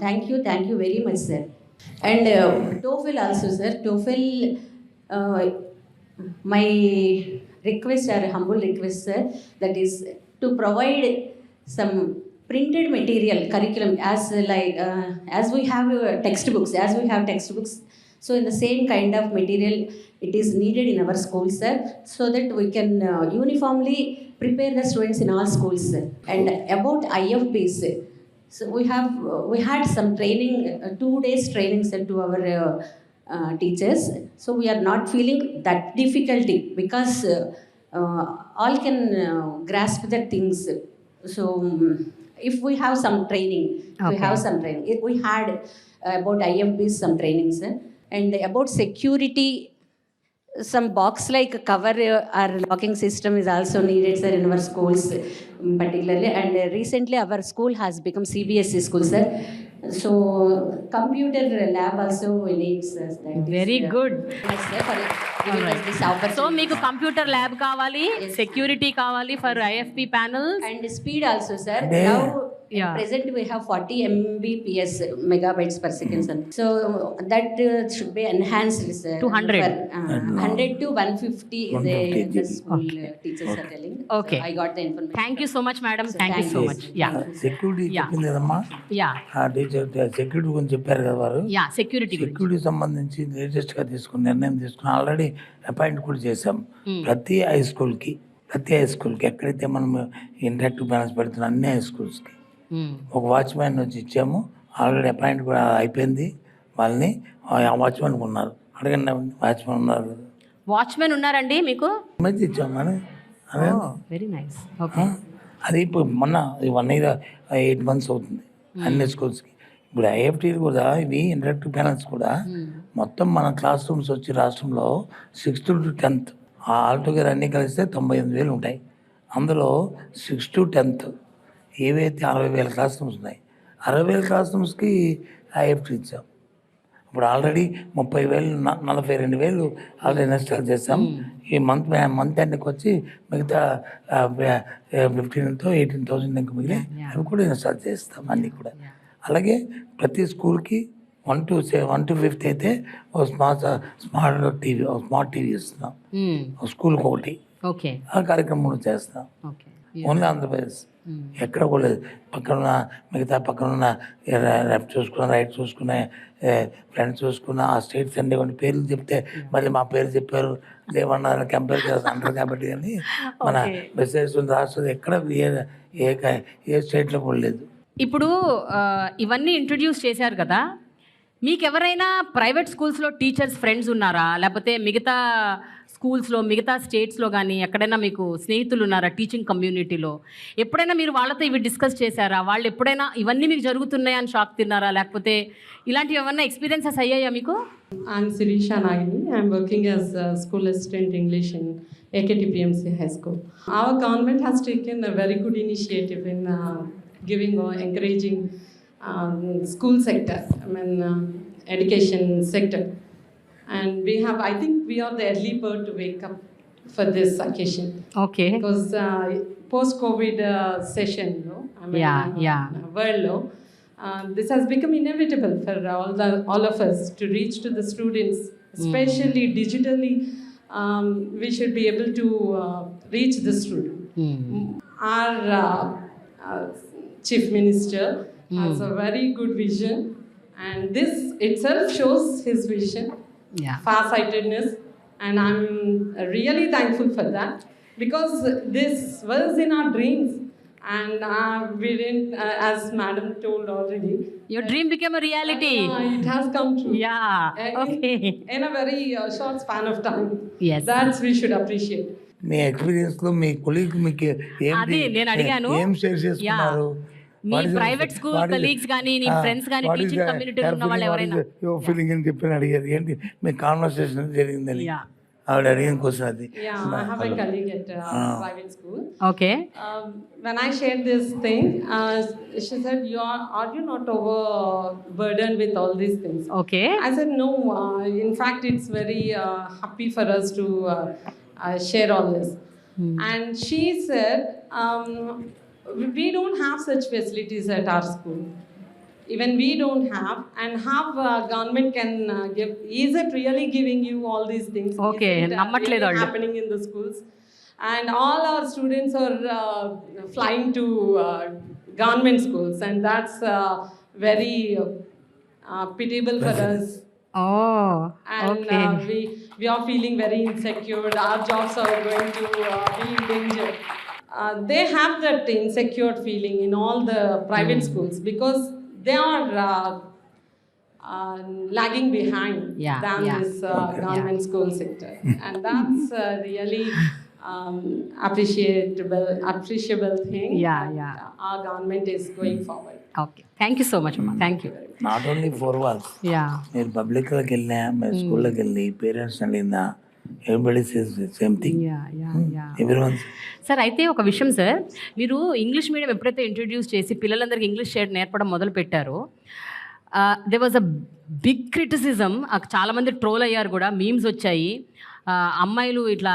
Thank you very much, sir. And TOEFL also, sir. TOEFL, my request or humble request, sir, that is to provide some printed material curriculum as we have textbooks, So in the same kind of material, it is needed in our schools, sir, so that we can uniformly prepare the students in all schools, sir. And about IFPs, so we had some training, 2 days training, sir, to our teachers. So we are not feeling that difficulty because all can grasp the things. So if we have some training, we had about IFPs some trainings, sir. And about security, some box like cover or locking system is also needed, sir, in our schools, particularly. And recently our school has become CBSE school, sir. So computer lab also we need, sir. That is, Very good. yes, sir, for giving us this opportunity. So మీకు computer lab కావాలి, security కావాలి for IFP panels. And speed also, sir. Yeah. Now, Yeah. at present we have 40 Mbps, megabytes per second, sir. So that should be enhanced, sir. To 100. For, 100 to 150, the 150 school teachers are telling. Okay. So I got the information. Thank you so much madam, So, thank you thank so you. Much. Yeah security Yeah. చెప్పింది కదమ్మా, yeah ఆ teacher security గురించి చెప్పారు కదా వారు. Yeah security గురించి. Security సంబంధించి లేటెస్ట్గా తీసుకున్న నిర్ణయం తీసుకుని ఆల్రెడీ అపాయింట్ కూడా చేసాం. ప్రతి హై స్కూల్కి ఎక్కడైతే మనం ఇంటరాక్టివ్ ప్యానల్స్ పెడుతున్నాం అన్ని హై స్కూల్స్కి ఒక వాచ్మ్యాన్ వచ్చి ఇచ్చాము. ఆల్రెడీ అపాయింట్ కూడా అయిపోయింది వాళ్ళని. ఆ వాచ్మ్యాన్ ఉన్నారు, అడగండి వాచ్మ్యాన్ ఉన్నారు కదా, వాచ్మెన్ ఉన్నారండి మీకు? మధ్య ఇచ్చాము అని అదే. Very nice. ఓకే. అది ఇప్పుడు మొన్న 1 year 8 months అవుతుంది అన్ని స్కూల్స్కి. ఇప్పుడు IFT కూడా ఇవి ఇంటరాక్టివ్ ప్యానల్స్ కూడా మొత్తం మన క్లాస్ రూమ్స్ వచ్చి రాష్ట్రంలో 6th to 10th ఆల్టుగెదర్ అన్నీ కలిస్తే 98,000 ఉంటాయి. అందులో 6th to 10th ఏవైతే 60,000 క్లాస్ రూమ్స్ ఉన్నాయి, 60,000 క్లాస్ రూమ్స్కి IFT ఇచ్చాం. ఇప్పుడు ఆల్రెడీ 30,000 42,000 ఆల్రెడీ ఇన్స్టాల్ చేస్తాం. ఈ మంత్ ఎండ్కి వచ్చి మిగతా 15,000 18,000 ఇంకా మిగిలి అవి కూడా ఇన్స్టాల్ చేస్తాం అన్నీ కూడా. అలాగే ప్రతి స్కూల్కి 1 to 5th అయితే ఒక స్మార్ట్ టీవీ ఇస్తున్నాం, ఒక స్కూల్కి ఒకటి. ఓకే. ఆ కార్యక్రమం కూడా చేస్తాం. ఓకే. ఓన్లీ ఆంధ్రప్రదేశ్, ఎక్కడ కూడా లేదు. పక్కనున్న లెఫ్ట్ చూసుకున్న రైట్ చూసుకున్న ఫ్రెండ్స్ చూసుకున్న ఆ స్టేట్స్ అండి కొన్ని పేర్లు చెప్తే మళ్ళీ మా పేరు చెప్పారు ఏమన్నా కంపేర్ చేస్తారు అంటారు కాబట్టి. కానీ మన మెసేజ్ రాష్ట్రం ఎక్కడ ఏ స్టేట్లో కూడా లేదు. ఇప్పుడు ఇవన్నీ ఇంట్రడ్యూస్ చేశారు కదా, మీకు ఎవరైనా ప్రైవేట్ స్కూల్స్లో టీచర్స్ ఫ్రెండ్స్ ఉన్నారా? లేకపోతే మిగతా స్కూల్స్లో మిగతా స్టేట్స్లో కానీ ఎక్కడైనా మీకు స్నేహితులు ఉన్నారా టీచింగ్ కమ్యూనిటీలో? ఎప్పుడైనా మీరు వాళ్ళతో ఇవి డిస్కస్ చేశారా? వాళ్ళు ఎప్పుడైనా ఇవన్నీ మీకు జరుగుతున్నాయని షాక్ తిన్నారా? లేకపోతే ఇలాంటివి ఏమన్నా ఎక్స్పీరియన్సెస్ అయ్యాయా మీకు? I'm Sirisha Nagini. I'm working as a school assistant English in AKTPMC High School. Our government has taken a very good initiative in giving or encouraging school sector, education sector. And I think we are the early bird to wake up for this occasion. Okay. Because post-COVID session, world, this has become inevitable for all of us to reach to the students, especially digitally. We should be able to reach the student. Our Chief Minister has a very good vision, and this itself shows his vision, far-sightedness, and I'm really thankful for that, because this was in our dreams, and we didn't, as Madam told already. Your dream became a reality. It has come true. Yeah. Okay. In a very short span of time. Yes. That's we should appreciate. మీ ఎక్స్పీరియన్స్లో మీ colleague మీకు అది నేను అడిగాను. ఏం share చేసుకున్నారు? మీ private school colleagues కానీ నీ ఫ్రెండ్స్ కానీ టీచింగ్ కమ్యూనిటీలో ఉన్న వాళ్ళు ఎవరైనా ఫీలింగ్ అని చెప్పి అడిగారు. ఏంటి మీ కాన్వర్సేషన్ జరిగిందని ఆవిడ అడిగిన క్వశ్చన్ అది. Yeah, I have a colleague at private school. Okay. When I shared this thing, she said, "Are you not overburdened with all these things?" Okay. I said, "No. In fact, it's very happy for us to share all this." And she said, "We don't have such facilities at our school. Even we don't have, and how government can give? Is it really giving you all these things? Okay, Is it, nammatledu really allu. happening in the schools?" And all our students are flying to government schools, and that's very pitiable for us. Oh, And okay. we are feeling very insecure. Our jobs are going to be in danger. They have that insecure feeling in all the private schools because they are lagging behind Yeah, than yeah. this government school sector, and that's really appreciable thing. Yeah, that, yeah. Our government is going forward. Okay. Thank you so much, Amma. Thank you. Not only 4 walls. Yeah. మీరు పబ్లిక్లోకి వెళ్ళినా మీరు స్కూల్లోకి వెళ్ళి parents వెళ్ళినా everybody says same thing. Yeah, yeah, yeah. Everyone sir అయితే ఒక విషయం sir, మీరు English medium ఎప్పుడైతే ఇంట్రడ్యూస్ చేసి పిల్లలందరికీ ఇంగ్లీష్ నేర్పడం మొదలు పెట్టారో they was a big criticism. చాలామంది ట్రోల్ అయ్యారు కూడా, మీమ్స్ వచ్చాయి. అమ్మాయిలు ఇట్లా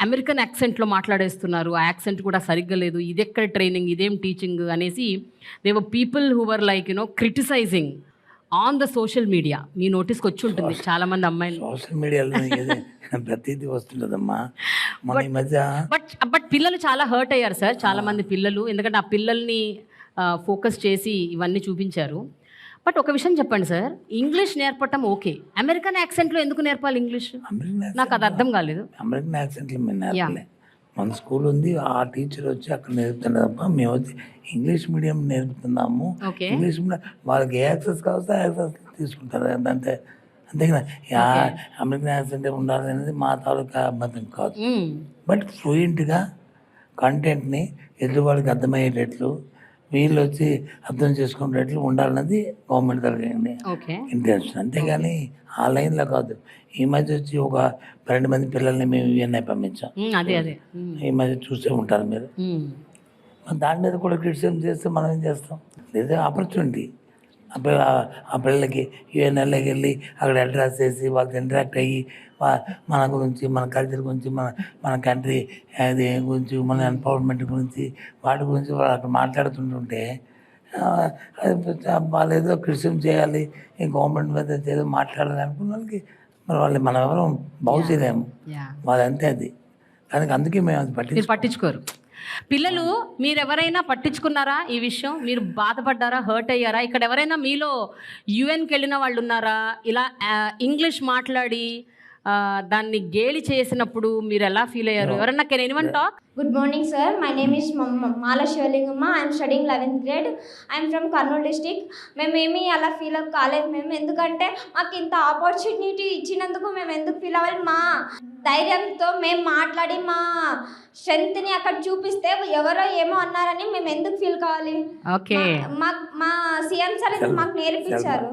అమెరికన్ యాక్సెంట్లో మాట్లాడేస్తున్నారు, ఆ యాక్సెంట్ కూడా సరిగ్గా లేదు, ఇదెక్కడ ట్రైనింగ్, ఇదేం టీచింగ్ అనేసి they were people who were like criticising on the social media. మీ నోటీస్కి వచ్చి ఉంటుంది చాలామంది అమ్మాయిలు. సోషల్ మీడియాలో ప్రతిదీ వస్తుంటుందమ్మా. మన ఈ మధ్య బట్ పిల్లలు చాలా హర్ట్ అయ్యారు సార్, చాలామంది పిల్లలు. ఎందుకంటే ఆ పిల్లల్ని ఫోకస్ చేసి ఇవన్నీ చూపించారు. బట్ ఒక విషయం చెప్పండి సార్, ఇంగ్లీష్ నేర్పటం ఓకే, అమెరికన్ యాక్సెంట్లో ఎందుకు నేర్పాలి ఇంగ్లీష్? నాకు అది అర్థం కాలేదు. అమెరికన్ యాక్సెంట్లో మేము నేర్పలే. మన స్కూల్ ఉంది, ఆ టీచర్ వచ్చి అక్కడ నేర్పుతున్నారు తప్ప మేము వచ్చి ఇంగ్లీష్ మీడియం నేర్పుతున్నాము. ఓకే. ఇంగ్లీష్ మీడియం వాళ్ళకి ఏ యాక్సెస్ కావస్తే యాక్సెస్ తీసుకుంటారు అంతే. అంతేగా అమెరికన్ యాక్సెంట్ ఉండాలి అనేది మా తాలూకా అబద్ధం కాదు. బట్ ఫ్లూయెంట్గా కంటెంట్ని ఎదురువాడికి అర్థమయ్యేటట్లు, వీళ్ళు వచ్చి అర్థం చేసుకునేటట్లు ఉండాలన్నది గవర్నమెంట్ తరగతి ఇంటెన్షన్. అంతేగాని ఆ లైన్లో కాదు. ఈ మధ్య వచ్చి ఒక 12 మంది పిల్లల్ని మేము ఇవన్నీ పంపించాం. అదే ఈ మధ్య చూసే ఉంటారు మీరు. దాని మీద కూడా క్రిటిసిజం చేస్తే మనం ఏం చేస్తాం? లేదా ఆపర్చునిటీ ఆ పిల్లలకి యుఎన్ఎల్ఏకి వెళ్ళి అక్కడ అడ్రస్ చేసి వాళ్ళతో ఇంటరాక్ట్ అయ్యి మన గురించి, మన కల్చర్ గురించి, మన కంట్రీ అది గురించి, మన ఎంపవర్మెంట్ గురించి, వాటి గురించి వాళ్ళు అక్కడ మాట్లాడుతుంటుంటే వాళ్ళు ఏదో క్రిటిసిజం చేయాలి, ఈ గవర్నమెంట్ మీద ఏదో మాట్లాడాలి అనుకున్న వాళ్ళకి మరి వాళ్ళు మనం ఎవరు బాగు చేయలేము. వాళ్ళంతే అది. కానీ అందుకే మేము అది పట్టించుకోరు. పిల్లలు మీరెవరైనా పట్టించుకున్నారా ఈ విషయం? మీరు బాధపడ్డారా, హర్ట్ అయ్యారా? ఇక్కడ ఎవరైనా మీలో యుఎన్కి వెళ్ళిన వాళ్ళు ఉన్నారా? ఇలా ఇంగ్లీష్ మాట్లాడి దాన్ని గేలి చేసినప్పుడు మీరు ఎలా ఫీల్ అయ్యారు? ఎవరన్నా can anyone talk? Good morning, sir. My name is Mala Shivalingama. I am studying 11th grade. I am from Kurnool district. మేమేమి అలా ఫీల్ కాలేదు మేము, ఎందుకంటే మాకు ఇంత ఆపర్చునిటీ ఇచ్చినందుకు మేము ఎందుకు ఫీల్ అవ్వాలి? మా ధైర్యంతో మేము మాట్లాడి మా స్ట్రెంగ్త్ని అక్కడ చూపిస్తే ఎవరో ఏమో అన్నారని మేము ఎందుకు ఫీల్ కావాలి? ఓకే. మా సీఎం సార్ మాకు నేర్పించారు.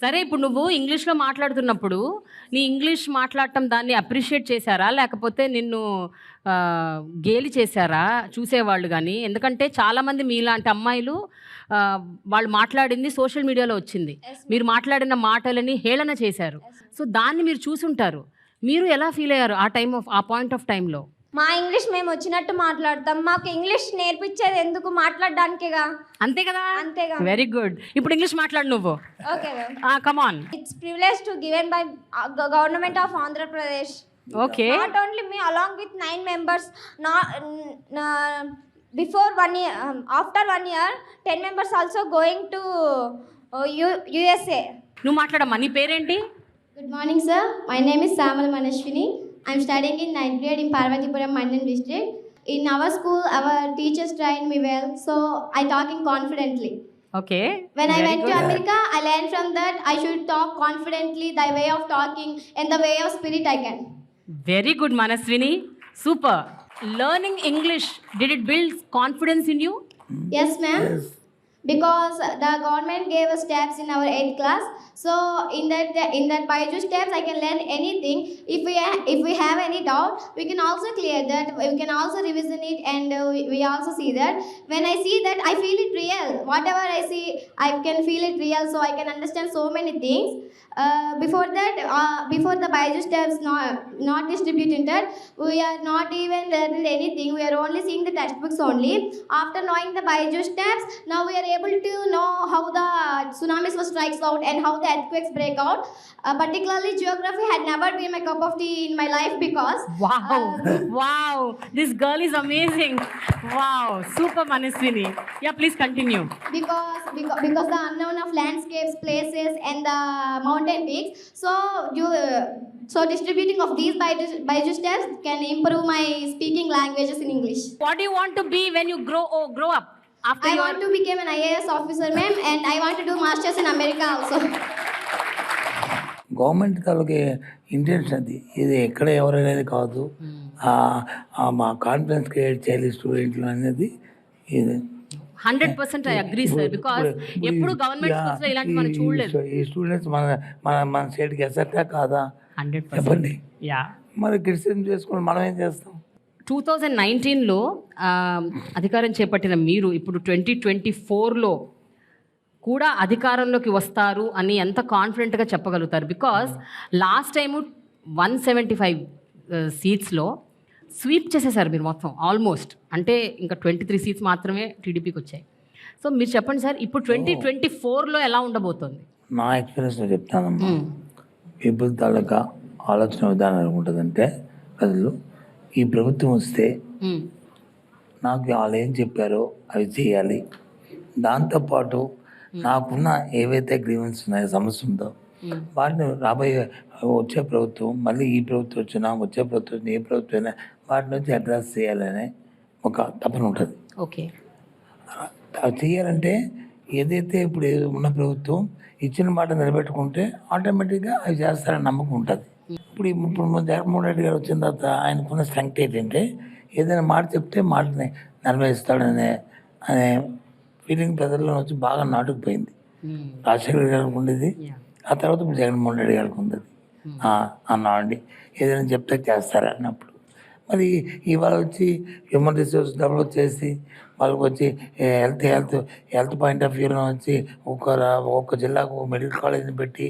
సరే, ఇప్పుడు నువ్వు ఇంగ్లీష్లో మాట్లాడుతున్నప్పుడు నీ ఇంగ్లీష్ మాట్లాడటం దాన్ని అప్రిషియేట్ చేశారా, లేకపోతే నిన్ను గేలి చేశారా చూసేవాళ్ళు? కానీ ఎందుకంటే చాలామంది మీలాంటి అమ్మాయిలు వాళ్ళు మాట్లాడింది సోషల్ మీడియాలో వచ్చింది, మీరు మాట్లాడిన మాటలని హేళన చేశారు. సో దాన్ని మీరు చూసుంటారు. మీరు ఎలా ఫీల్ అయ్యారు ఆ పాయింట్ ఆఫ్ టైంలో? మా ఇంగ్లీష్ మేము వచ్చినట్టు మాట్లాడతాం, మాకు ఇంగ్లీష్ నేర్పించేది ఎందుకు? మాట్లాడడానికేగా. అంతే కదా? అంతేగా. Very good. ఇప్పుడు ఇంగ్లీష్ మాట్లాడు నువ్వు. Okay, come on. It's privilege to given by government of Andhra Pradesh. Okay. Not only me, along with 9 members. Before 1 year, after 1 year, 10 members also going to USA. నువ్వు మాట్లాడమ్మా, నీ పేరేంటి? Good morning, sir. My name is Samal Manashwini. I am studying in 9th grade in Parvatipuram Mandal district. In our school, our teachers trained me well, so I talking confidently. Okay. When I went to America, I learned from that I should talk confidently, the way of talking and the way of spirit I can. Very good, Manaswini. Super. Learning English, did it build confidence in you? Yes, ma'am. Yes. Because the government gave us tabs in our 8th class, so in that Byju's tabs I can learn anything. If we have any doubt, we can also clear that, we can also revision it, and we also see that. When I see that, I feel it real. Whatever I see, I can feel it real, so I can understand so many things. Before that, before the Byju's tabs not distributed, we are not even learning anything. We are only seeing the textbooks only. After knowing the Byju's tabs, now we are able to know how the tsunamis was strikes out and how the earthquakes break out. Particularly geography had never been my cup of tea in my life because Wow, wow, this girl is amazing. Wow, super Manaswini. Yeah, please continue. because the unknown of landscapes, places, and the mountain peaks. So distributing of these Byju's tests can improve my speaking languages in English. What do you want to be when you grow up? After I your want to become an IAS officer, ma'am, and I want to do masters in America also. Government తాలూకు intention అది, ఇది ఎక్కడ ఎవరనేది కాదు, మా confidence create చేయాలి స్టూడెంట్లు అనేది ఇది. 100% I agree, sir, because ఎప్పుడు గవర్నమెంట్ స్కూల్స్ లో ఇలాంటి మనం చూడలేదు. ఈ స్టూడెంట్స్ మన మన మన స్టేట్కి ఎసెట్టా కాదా 100%. చెప్పండి. యా, మరి క్రిటిసిజం చేసుకుని మనం ఏం చేస్తాం? 2019లో అధికారం చేపట్టిన మీరు ఇప్పుడు 2024లో కూడా అధికారంలోకి వస్తారు అని ఎంత కాన్ఫిడెంట్గా చెప్పగలుగుతారు? బికాస్ లాస్ట్ టైము 175 సీట్స్లో స్వీప్ చేసేసారు మీరు మొత్తం ఆల్మోస్ట్. అంటే ఇంకా 23 సీట్స్ మాత్రమే టీడీపీకి వచ్చాయి. సో మీరు చెప్పండి సార్, ఇప్పుడు 2024లో ఎలా ఉండబోతోంది? నా ఎక్స్పీరియన్స్లో చెప్తానమ్మా. పీపుల్ తాలూకా ఆలోచన విధానం అనుకుంటుందంటే, ప్రజలు ఈ ప్రభుత్వం వస్తే నాకు వాళ్ళు ఏం చెప్పారో అవి చేయాలి, దాంతోపాటు నాకున్న ఏవైతే గ్రీవెన్స్ ఉన్నాయో, సమస్య ఉందో వాటిని రాబోయే వచ్చే ప్రభుత్వం, మళ్ళీ ఈ ప్రభుత్వం వచ్చినా వచ్చే ప్రభుత్వం వచ్చినా ఏ ప్రభుత్వం అయినా వాటి నుంచి అడ్రస్ చేయాలనే ఒక తపన ఉంటుంది. ఓకే, అవి చేయాలంటే ఏదైతే ఇప్పుడు ఉన్న ప్రభుత్వం ఇచ్చిన మాట నిలబెట్టుకుంటే ఆటోమేటిక్గా అవి చేస్తారని నమ్మకం ఉంటుంది. ఇప్పుడు జగన్మోహన్ రెడ్డి గారు వచ్చిన తర్వాత ఆయనకున్న స్ట్రెంగ్త్ ఏంటంటే, ఏదైనా మాట చెప్తే మాటని నెరవేరుస్తాడనే ఫీలింగ్ ప్రజల్లో వచ్చి బాగా నాటుకుపోయింది. రాజశేఖర్ గారికి ఉండేది, ఆ తర్వాత ఇప్పుడు జగన్మోహన్ రెడ్డి గారికి ఉండేది. అన్నామండి ఏదైనా చెప్తే చేస్తారు అన్నప్పుడు. మరి ఇవాళ వచ్చి హ్యూమన్ రిసోర్స్ డెవలప్ చేసి వాళ్ళకి వచ్చి హెల్త్ పాయింట్ ఆఫ్ వ్యూలో వచ్చి ఒక్కొక్క జిల్లాకు ఒక మెడికల్ కాలేజీని పెట్టి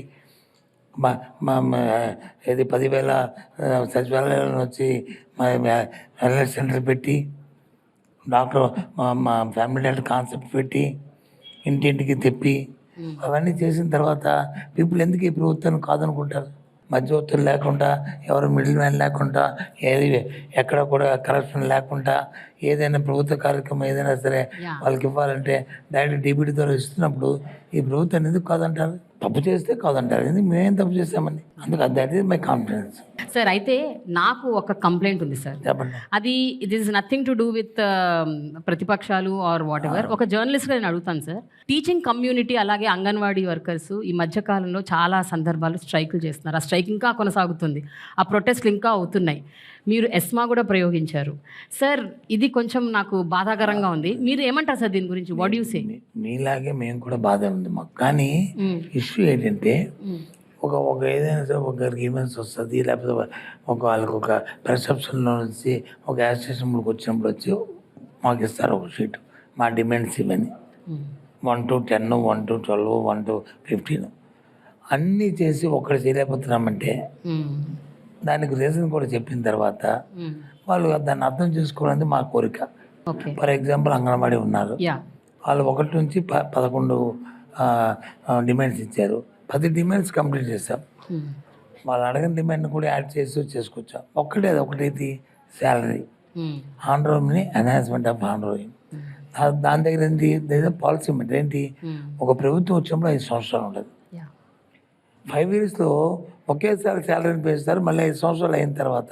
ఇది 10,000 సచివాలయాలను వచ్చి వెల్నెస్ సెంటర్ పెట్టి డాక్టర్ ఫ్యామిలీ హెల్త్ కాన్సెప్ట్ పెట్టి ఇంటింటికి తెప్పి అవన్నీ చేసిన తర్వాత పీపుల్ ఎందుకు ఈ ప్రభుత్వాన్ని కాదనుకుంటారు? మధ్యవర్తులు లేకుండా, ఎవరు మిడిల్ మ్యాన్ లేకుండా, ఏది ఎక్కడ కూడా కరప్షన్ లేకుండా ఏదైనా ప్రభుత్వ కార్యక్రమం ఏదైనా సరే వాళ్ళకి ఇవ్వాలంటే డైరెక్ట్ డీబీటీ ద్వారా ఇస్తున్నప్పుడు ఈ ప్రభుత్వాన్ని ఎందుకు కాదంటారు? తప్పు చేస్తే కాదంటారు. ఎందుకు మేమేం తప్పు చేస్తామని. అందుకు that is my confidence. Sir, అయితే నాకు ఒక కంప్లైంట్ ఉంది సార్. చెప్పండి. అది it is nothing to do with ప్రతిపక్షాలు ఆర్ వాట్ ఎవర్. ఒక జర్నలిస్ట్గా నేను అడుగుతాను సార్. టీచింగ్ కమ్యూనిటీ అలాగే అంగన్వాడీ వర్కర్స్ ఈ మధ్యకాలంలో చాలా సందర్భాలు స్ట్రైకులు చేస్తున్నారు. ఆ స్ట్రైక్ ఇంకా కొనసాగుతుంది, ఆ ప్రొటెస్ట్లు ఇంకా అవుతున్నాయి. మీరు ఎస్మా కూడా ప్రయోగించారు సార్. ఇది కొంచెం నాకు బాధాకరంగా ఉంది. మీరు ఏమంటారు సార్ దీని గురించి? What you say? మీలాగే మేము కూడా బాధ ఉంది మాకు. కానీ ఇష్యూ ఏంటంటే, ఒక ఏదైనా సరే ఒక గ్రీవెన్స్ వస్తుంది, లేకపోతే వాళ్ళకి ఒక పర్సెప్షన్లో నుంచి ఒక అసోసియేషన్కి వచ్చినప్పుడు వచ్చి మాకు ఇస్తారు ఒక షీట్, మా డిమాండ్స్ ఇవన్నీ 1 to 10, 1 to 12, 1 to 15 అన్నీ చేసి ఒక్కటి చేయలేకపోతున్నామంటే దానికి రీజన్ కూడా చెప్పిన తర్వాత వాళ్ళు దాన్ని అర్థం చేసుకోవడానికి మా కోరిక. ఫర్ ఎగ్జాంపుల్ అంగన్వాడీ ఉన్నారు, వాళ్ళు 1 నుంచి 11 డిమాండ్స్ ఇచ్చారు. 10 డిమాండ్స్ కంప్లీట్ చేస్తాం. వాళ్ళు అడగని డిమాండ్ని కూడా యాడ్ చేసి చేసుకొచ్చాం. ఒకటేది శాలరీ, ఆన్ రోయింగ్ని ఎన్హాన్స్మెంట్ ఆఫ్ ఆన్ రోయింగ్. దాని దగ్గర ఏంటి పాలసీ ఏంటి, ఒక ప్రభుత్వం వచ్చినప్పుడు 5 సంవత్సరాలు ఉంటుంది. 5 yearsలో ఒకేసారి శాలరీని పెంచుతారు. మళ్ళీ 5 సంవత్సరాలు అయిన తర్వాత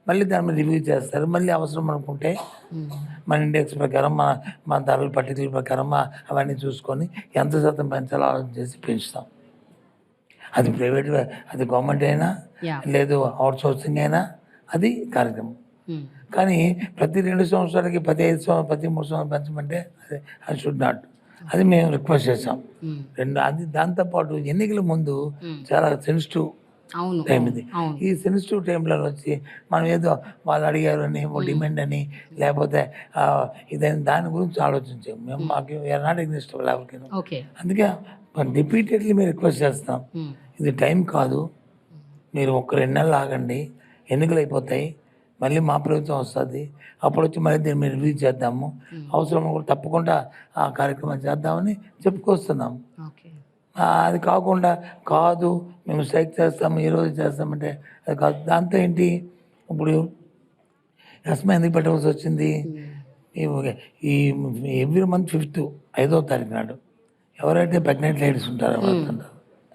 మళ్ళీ దాని మీద రివ్యూ చేస్తారు. మళ్ళీ అవసరం అనుకుంటే మన ఇండెక్స్ ప్రకారం మన ధరల పట్టికల ప్రకారం అవన్నీ చూసుకొని ఎంత శాతం పెంచాలో ఆలోచన చేసి పెంచుతాం. అది ప్రైవేట్, అది గవర్నమెంట్ అయినా లేదు అవుట్ సోర్సింగ్ అయినా అది కార్యక్రమం. కానీ ప్రతి 2 సంవత్సరాలకి 15 సంవత్సరాలు 13 సంవత్సరాలు పెంచమంటే అది షుడ్ నాట్. అది మేము రిక్వెస్ట్ చేసాం. అది దాంతోపాటు ఎన్నికల ముందు చాలా సెన్సిటివ్ టైం ఇది. ఈ సెన్సిటివ్ టైంలో వచ్చి మనం ఏదో వాళ్ళు అడిగారు అని ఓ డిమాండ్ అని లేకపోతే ఇదని దాని గురించి ఆలోచించాం. మేము మాకు నాట్ ఎగ్నిస్ట్ ఎవరికి. అందుకే రిపీటెడ్లీ మేము రిక్వెస్ట్ చేస్తాం, ఇది టైం కాదు, మీరు 1-2 నెలలు ఆగండి, ఎన్నికలు అయిపోతాయి, మళ్ళీ మా ప్రభుత్వం వస్తుంది, అప్పుడు వచ్చి మళ్ళీ దీన్ని మేము రివ్యూ చేద్దాము, అవసరం కూడా తప్పకుండా ఆ కార్యక్రమం చేద్దామని చెప్పుకొస్తున్నాము. ఓకే. అది కాకుండా కాదు మేము స్ట్రైక్ చేస్తాము ఈరోజు చేస్తామంటే అది కాదు. దాంతో ఏంటి ఇప్పుడు ఎస్మా ఎందుకు పెట్టవలసి వచ్చింది? ఈ ఎవ్రీ మంత్ 5th 5వ తారీఖు నాడు ఎవరైతే ప్రెగ్నెంట్ లేడీస్ ఉంటారో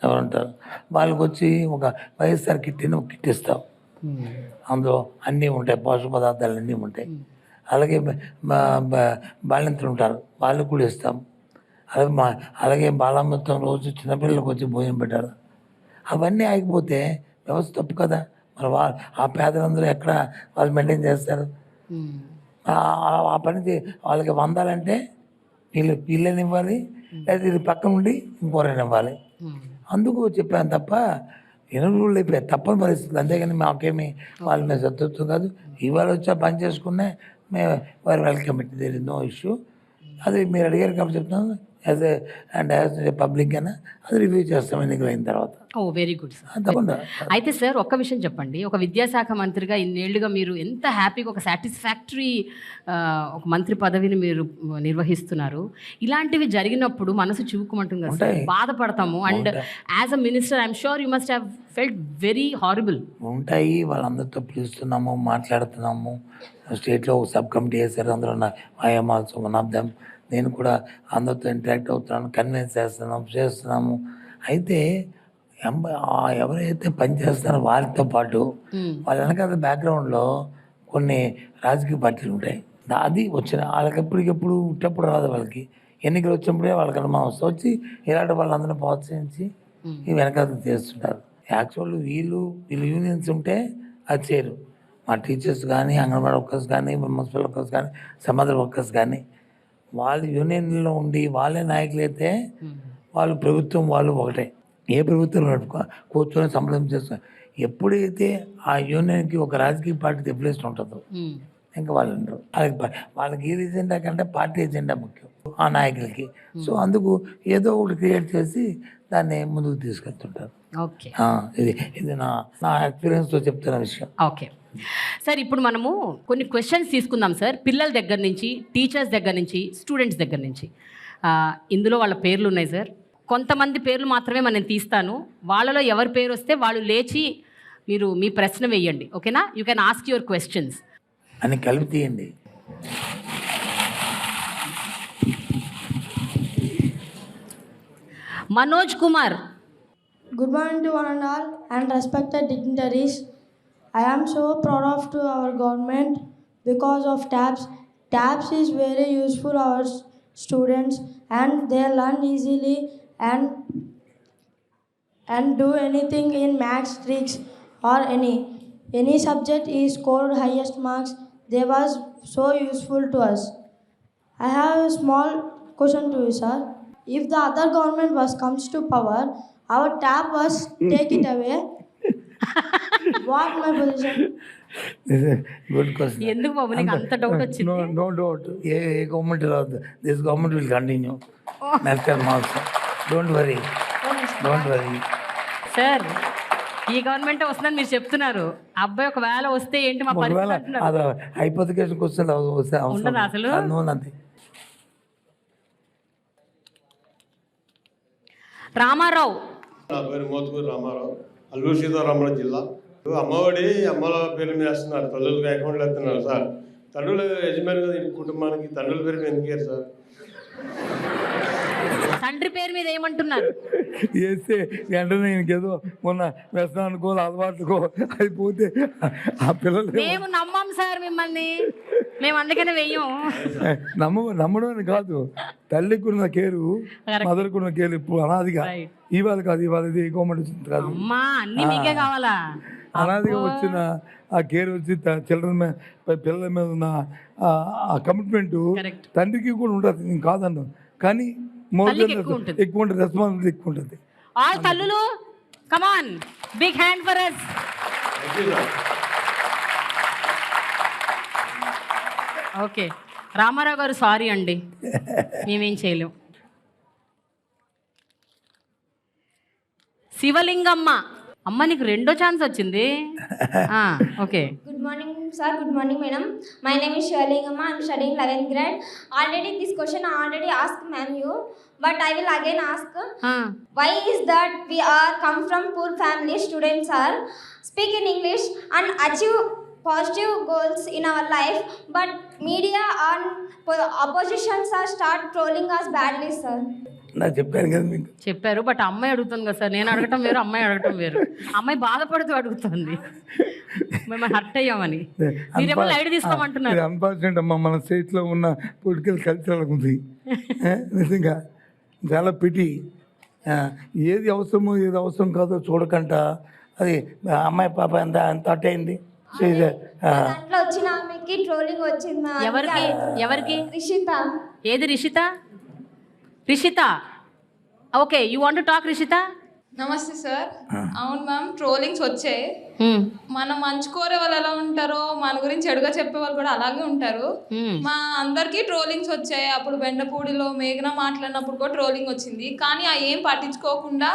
ఎవరుంటారు వాళ్ళకి వచ్చి ఒక వైఎస్ఆర్ కిట్ని ఒక కిట్ ఇస్తాం. అందులో అన్నీ ఉంటాయి, పోషక పదార్థాలు అన్నీ ఉంటాయి. అలాగే బాలింతలు ఉంటారు, వాళ్ళకి కూడా ఇస్తాం. అలాగే బాలామృతం రోజు చిన్నపిల్లలకు వచ్చి భోజనం పెట్టారు. అవన్నీ ఆగిపోతే వ్యవస్థ తప్పు కదా. మరి ఆ పేదలందరూ ఎక్కడ వాళ్ళు మెయింటైన్ చేస్తారు? ఆ పని వాళ్ళకి వందాలంటే వీళ్ళని ఇవ్వాలి, లేదా ఇది పక్కన ఉండి ఇంకోరైనా ఇవ్వాలి. అందుకు చెప్పాను తప్ప ఎనుగుళ్ళు అయిపోయాయి, తప్పని పరిస్థితులు. అంతేగాని మాకేమి వాళ్ళ మీద సత్తుత్వం కాదు. ఇవాళ వచ్చా పని చేసుకునే మేము వారు welcome it, there is no issue. అది మీరు అడిగారు కాబట్టి చెప్తున్నాను. యాజ్ ఏ పబ్లిక్ అయినా అది రివ్యూ చేస్తాం ఎన్నికలు అయిన తర్వాత. ఓ వెరీ గుడ్ సార్. తప్పకుండా. అయితే సార్ ఒక్క విషయం చెప్పండి, ఒక విద్యాశాఖ మంత్రిగా ఇన్నేళ్లుగా మీరు ఎంత హ్యాపీగా ఒక సాటిస్ఫాక్టరీ ఒక మంత్రి పదవిని మీరు నిర్వహిస్తున్నారు. ఇలాంటివి జరిగినప్పుడు మనసు చివుకుమంటుంది కదా సార్, బాధపడతాము. And as a minister I'm sure you must have felt very horrible. ఉంటాయి, వాళ్ళందరితో పిలుస్తున్నాము, మాట్లాడుతున్నాము. స్టేట్లో ఒక సబ్ కమిటీ వేశారు, అందులో I'm also one of them. నేను కూడా అందరితో ఇంటరాక్ట్ అవుతున్నాను, కన్విన్స్ చేస్తున్నాము. అయితే ఎవరైతే పనిచేస్తారో వారితో పాటు వాళ్ళ వెనకాల బ్యాక్గ్రౌండ్లో కొన్ని రాజకీయ పార్టీలు ఉంటాయి. అది వచ్చిన వాళ్ళకి ఎప్పటికెప్పుడు ఉట్టప్పుడు రాదు. వాళ్ళకి ఎన్నికలు వచ్చినప్పుడే వాళ్ళకి అనుమానం వచ్చి ఇలాంటి వాళ్ళందరినీ ప్రోత్సహించి ఈ వెనకాల చేస్తుంటారు. యాక్చువల్ వీళ్ళు యూనియన్స్ ఉంటే అది చేయరు. మా టీచర్స్ కానీ, అంగన్వాడీ వర్కర్స్ కానీ, మున్సిపల్ వర్కర్స్ కానీ, సమాధాన వర్కర్స్ కానీ వాళ్ళు యూనియన్లో ఉండి వాళ్ళే నాయకులు అయితే వాళ్ళు ప్రభుత్వం వాళ్ళు ఒకటే. ఏ ప్రభుత్వం కూర్చొని సంప్రదింపు చేస్తారు. ఎప్పుడైతే ఆ యూనియన్కి ఒక రాజకీయ పార్టీ డెఫినేషన్ ఉంటుందో ఇంకా వాళ్ళు ఉండరు. వాళ్ళకి ఈ ఎజెండా కంటే పార్టీ ఎజెండా ముఖ్యం ఆ నాయకులకి. సో అందుకు ఏదో ఒకటి క్రియేట్ చేసి దాన్ని ముందుకు తీసుకెళ్తుంటారు. ఓకే, ఇది నా ఎక్స్పీరియన్స్తో చెప్తున్న విషయం. ఓకే సార్, ఇప్పుడు మనము కొన్ని క్వశ్చన్స్ తీసుకుందాం సార్. పిల్లల దగ్గర నుంచి, టీచర్స్ దగ్గర నుంచి, స్టూడెంట్స్ దగ్గర నుంచి. ఇందులో వాళ్ళ పేర్లు ఉన్నాయి సార్. కొంతమంది పేర్లు మాత్రమే మనం తీస్తాను. వాళ్ళలో ఎవరి పేరు వస్తే వాళ్ళు లేచి మీరు మీ ప్రశ్న వేయండి. ఓకేనా? You can ask your questions అని కలిపి తీయండి. Manoj Kumar. Good morning to one and all and respected dignitaries. I am so proud of to our government because of TABS. TABS is very useful our students and they learn easily and do anything in maths, tricks or any subject is scored highest marks. They was so useful to us. I have a small question to you, sir. If the other government comes to power, our TAB was take it away. What my position? Good question. ఎందుకు బాబు నీకు అంత doubt వచ్చింది? No doubt. ఏ government రాదు, this government will continue next time also. Don't worry. Sir, ఈ government వస్తుందని మీరు చెప్తున్నారు. అబ్బాయి ఒకవేళ వస్తే ఏంటి మా పరిస్థితి అంటున్నారు. అది హైపోథికేషన్ క్వశ్చన్ ఉండదు అసలు. రామారావు. నా పేరు మోతుకూరు రామారావు, అల్లూరు సీతారామరాజు జిల్లా. అమ్మఒడి అమ్మల పేరు మీద వేస్తున్నారు, తల్లులకు అకౌంట్లు వేస్తున్నారు సార్. తండ్రుల యజమాని కదా ఈ కుటుంబానికి, తండ్రుల పేరు మీద ఎందుకు సార్? తండ్రి పేరు మీద ఏమంటున్నారు? వేస్తే వెంటనే ఇంకేదో మొన్న వ్యసనానికో అలవాటుకో అయిపోతే ఆ పిల్లలు. మేము నమ్మం సార్ మిమ్మల్ని, మేము అందుకనే వెయ్యం. నమ్మడం అని కాదు, తల్లికి ఉన్న కేరు మదర్కి ఉన్న కేరు ఇప్పుడు అనాదిగా ఇవాళ కాదు, ఇవాళ ఇది గవర్నమెంట్ వచ్చింది కాదు. అన్ని మీకే కావాలా? అనాదిగా వచ్చిన ఆ కేర్ వచ్చి చిల్డ్రన్ మీద, పిల్లల మీద ఉన్న ఆ కమిట్మెంట్ తండ్రికి కూడా ఉంటుంది. నేను కాదన్నాను, కానీ ఎక్కువ ఉంటుంది, రెస్పాన్సిబిలిటీ ఎక్కువ ఉంటుంది. ఆల్ తల్లులు come on, big hand for us. Okay Ramarao garu, sorry అండి, మేమేం చేయలేం. శివలింగమ్మ. అమ్మ నీకు రెండో ఛాన్స్ వచ్చింది. Okay. Good morning, sir. Good morning, madam. My name is Shirlingama. I'm studying 11th grade. Already this question I already asked ma'am you, but I will again ask. Why is that we are come from poor family, students are speak in English and achieve positive goals in our life, but media and oppositions are start trolling us badly, sir. నాకు చెప్పాను కదా మీకు. చెప్పారు, but అమ్మాయి అడుగుతుంది కదా sir. నేను అడగటం వేరు, అమ్మాయి అడగటం వేరు. అమ్మాయి బాధపడుతూ అడుగుతుంది, మేము హర్ట్ అయ్యామని. మీరేమో లైట్ తీసుకోమంటున్నారు. అన్ఫార్చునేట్ అమ్మా, మన స్టేట్లో ఉన్న పొలిటికల్ కల్చర్ ఉంది. నిజంగా చాలా పిటి. ఏది అవసరమో ఏది అవసరం కాదో చూడకుండా అది అమ్మాయి పాప ఎంత అట్ అయింది. దాంట్లో వచ్చిన ఆమెకి ట్రోలింగ్ వచ్చింది. ఎవరికి? రిషిత. ఏది Rishitha? Rishitha, okay, you want to talk Rishitha? నమస్తే సార్. అవును మ్యామ్, ట్రోలింగ్స్ వచ్చాయి. మనం మంచి కోరే వాళ్ళు ఎలా ఉంటారో మన గురించి చెడుగా చెప్పే వాళ్ళు కూడా అలాగే ఉంటారు. మా అందరికీ ట్రోలింగ్స్ వచ్చాయి. అప్పుడు బెండపూడిలో మేఘన మాట్లాడినప్పుడు కూడా ట్రోలింగ్ వచ్చింది. కానీ ఆ ఏం పట్టించుకోకుండా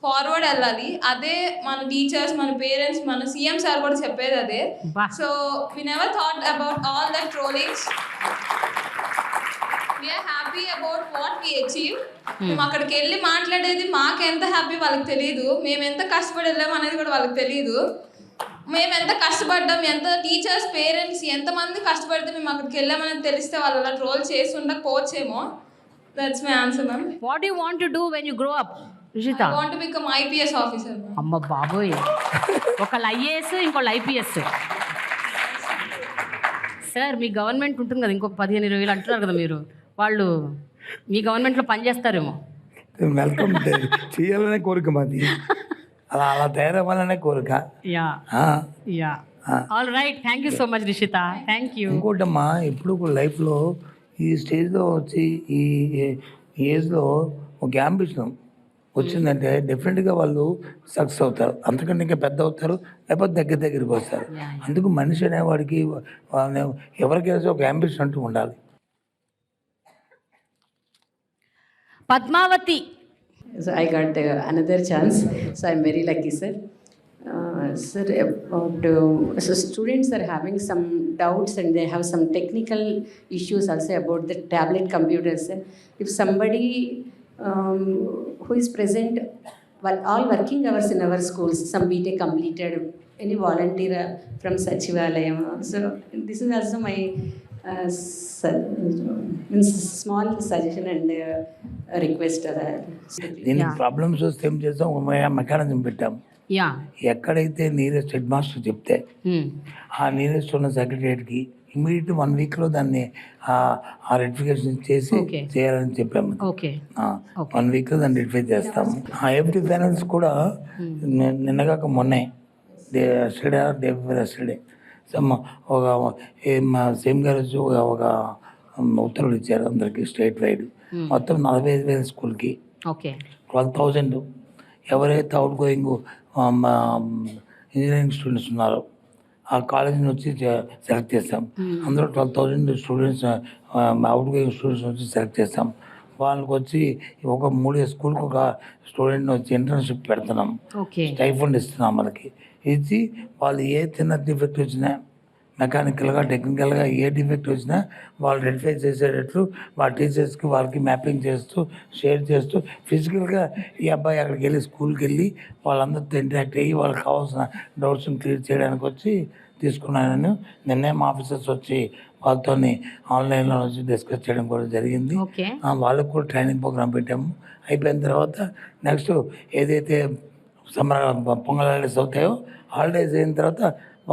ఫార్వర్డ్ వెళ్ళాలి. అదే మన టీచర్స్, మన పేరెంట్స్, మన సీఎం సార్ కూడా చెప్పేది అదే. So we never thought about all that trollings. We are happy about what we achieve. మేము అక్కడికి వెళ్ళి మాట్లాడేది మాకు ఎంత హ్యాపీ వాళ్ళకి తెలియదు. మేము ఎంత కష్టపడి వెళ్ళాము అనేది కూడా వాళ్ళకి తెలియదు. మేము ఎంత కష్టపడ్డాం, ఎంత టీచర్స్, పేరెంట్స్ ఎంతమంది కష్టపడితే మేము అక్కడికి వెళ్ళామనేది తెలిస్తే వాళ్ళు అలా ట్రోల్ చేసి ఉండకపోవచ్చేమో. That's my answer ma'am. What you want to do when you grow up Rishitha? I want to become IPS officer. అమ్మ బాబోయ్, ఒకళ్ళు IAS ఇంకోళ్ళు IPS. సార్ మీ గవర్నమెంట్ ఉంటుంది కదా, ఇంకొక 15-20 అంటున్నారు కదా మీరు, వాళ్ళు మీ గవర్నమెంట్లో పనిచేస్తారేమో. వెల్కమ్ చేయాలనే కోరిక మాది, అలా తయారవ్వాలనే కోరిక. All right, thank you so much Rishitha, thank you. ఇంకోటమ్మా, ఇప్పుడు లైఫ్లో ఈ స్టేజ్లో వచ్చి ఈ ఏజ్లో ఒక అంబిషన్ వచ్చిందంటే డెఫినెట్గా వాళ్ళు సక్సెస్ అవుతారు. అంతకంటే ఇంకా పెద్ద అవుతారు, లేకపోతే దగ్గరికి వస్తారు. అందుకు మనిషి అనేవాడికి ఎవరికైనా ఒక అంబిషన్ అంటూ ఉండాలి. Padmavati. So I got another chance, so I'm very lucky, sir. Sir, about so students are having some doubts and they have some technical issues also about the tablet computers. If somebody who is present while all working hours in our schools, some BTech completed, any volunteer from Sachivalayam. So this is also my small suggestion and request. దీనికి problems వస్తే ఏం చేస్తాం, mechanism పెట్టాం. ఎక్కడైతే nearest head master చెప్తే ఆ nearest ఉన్న సెక్రటరియట్కి immediate 1 వీక్లో దాన్ని ఆ రెటిఫికేషన్ చేసి చేయాలని చెప్పాము. 1 వీక్లో దాన్ని రెటిఫై చేస్తాము. ఆ FD ఫైనాన్స్ కూడా నిన్నగాక మొన్నే ఎస్టర్డే మా సేమ్ గారు వచ్చి ఒక ఉత్తర్వులు ఇచ్చారు అందరికి స్టేట్ వైడ్. మొత్తం 45,000 స్కూల్కి 12,000 ఎవరైతే అవుట్ గోయింగ్ ఇంజనీరింగ్ స్టూడెంట్స్ ఉన్నారో ఆ కాలేజ్ నుంచి సెలెక్ట్ చేస్తాం. అందులో 12,000 స్టూడెంట్స్ అవుట్ గోయింగ్ స్టూడెంట్స్ నుంచి సెలెక్ట్ చేస్తాం. వాళ్ళకి వచ్చి ఒక 3 స్కూల్కి ఒక స్టూడెంట్ వచ్చి ఇంటర్న్షిప్ పెడుతున్నాం, స్టైఫండ్ ఇస్తున్నాం. వాళ్ళకి ఇచ్చి వాళ్ళు ఏ చిన్న డిఫెక్ట్ వచ్చినా, మెకానికల్గా టెక్నికల్గా ఏ డిఫెక్ట్ వచ్చినా వాళ్ళు రెక్టిఫై చేసేటట్లు వాళ్ళ టీచర్స్కి వాళ్ళకి మ్యాపింగ్ చేస్తూ షేర్ చేస్తూ ఫిజికల్గా ఈ అబ్బాయి అక్కడికి వెళ్ళి స్కూల్కి వెళ్ళి వాళ్ళందరితో ఇంటరాక్ట్ అయ్యి వాళ్ళకి కావాల్సిన డౌట్స్ని క్లియర్ చేయడానికి వచ్చి తీసుకున్నాను. నిన్నే మా ఆఫీసర్స్ వచ్చి వాళ్ళతో ఆన్లైన్లో వచ్చి డిస్కస్ చేయడం కూడా జరిగింది. వాళ్ళకు కూడా ట్రైనింగ్ ప్రోగ్రామ్ పెట్టాము. అయిపోయిన తర్వాత నెక్స్ట్ ఏదైతే సమ్మర్ పొంగల్ హాలిడేస్ అవుతాయో హాలిడేస్ అయిన తర్వాత